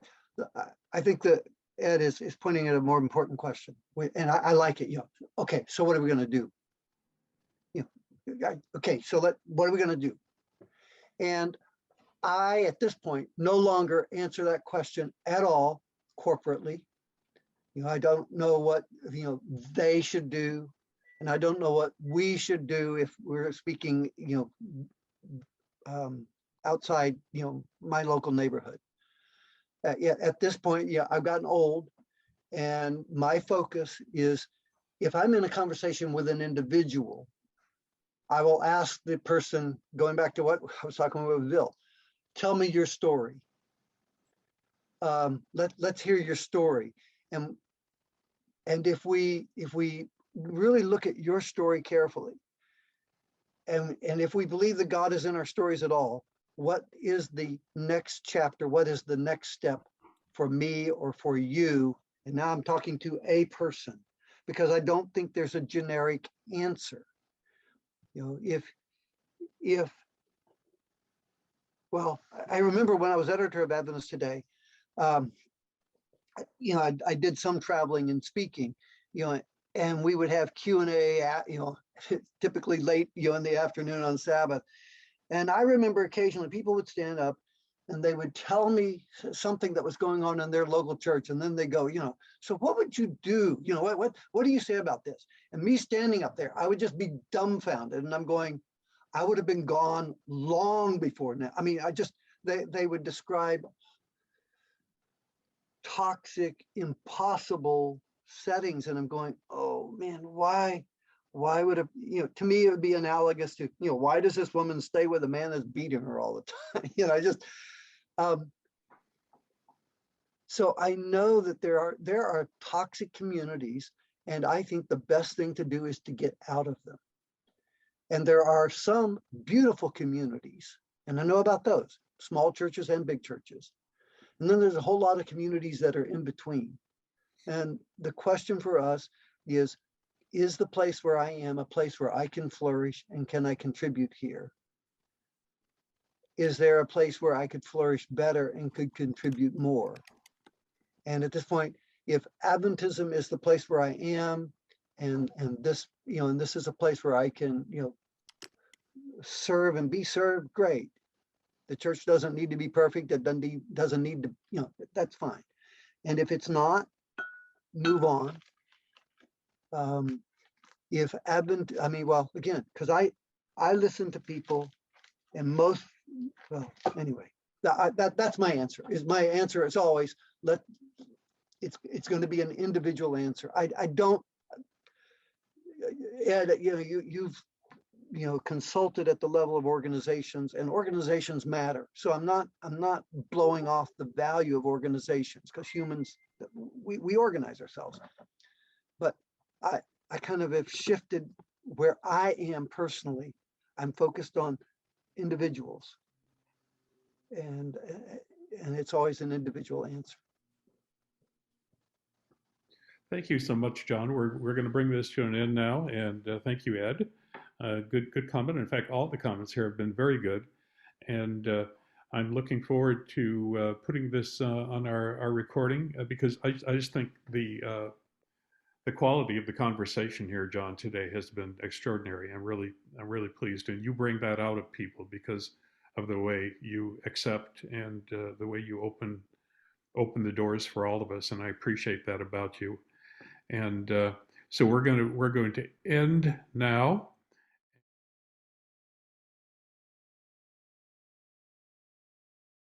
I think that Ed is pointing at a more important question, and I like it. Okay, so what are we going to do? Okay, so what are we going to do? And I, at this point, no longer answer that question at all corporately. I don't know what they should do, and I don't know what we should do if we're speaking outside my local neighborhood. At this point, I've gotten old, and my focus is, if I'm in a conversation with an individual, I will ask the person, going back to what I was talking about with Bill, tell me your story. Let's hear your story. And if we really look at your story carefully, and if we believe that God is in our stories at all, what is the next chapter? What is the next step for me or for you? And now I'm talking to a person, because I don't think there's a generic answer. Well, I remember when I was editor of Adventist Today, I did some traveling and speaking, and we would have Q&A, typically late, in the afternoon on Sabbath. And I remember occasionally people would stand up and they would tell me something that was going on in their local church. And then they go, so what would you do? What do you say about this? And me standing up there, I would just be dumbfounded. And I'm going, I would have been gone long before now. I mean, they would describe toxic, impossible settings. And I'm going, oh man, why would it, to me, it would be analogous to, why does this woman stay with a man that's beating her all the time? So I know that there are toxic communities, and I think the best thing to do is to get out of them. And there are some beautiful communities, and I know about those, small churches and big churches. And then there's a whole lot of communities that are in between. And the question for us is the place where I am a place where I can flourish, and can I contribute here? Is there a place where I could flourish better and could contribute more? And at this point, if Adventism is the place where I am, and this, and this is a place where I can, serve and be served, great. The church doesn't need to be perfect. It doesn't need to, that's fine. And if it's not, move on. If Advent, again, because I listen to people, and anyway, that's my answer. My answer is always, it's going to be an individual answer. I don't, Ed, you've consulted at the level of organizations, and organizations matter. So I'm not blowing off the value of organizations, because humans, we organize ourselves. But I kind of have shifted where I am personally. I'm focused on individuals, and it's always an individual answer. Thank you so much, John. We're going to bring this to an end now, and thank you, Ed. Good comment. In fact, all the comments here have been very good, and I'm looking forward to putting this on our recording, because I just think the quality of the conversation here, John, today has been extraordinary. I'm really pleased, and you bring that out of people because of the way you accept and the way you open the doors for all of us, and I appreciate that about you. And so we're going to end now.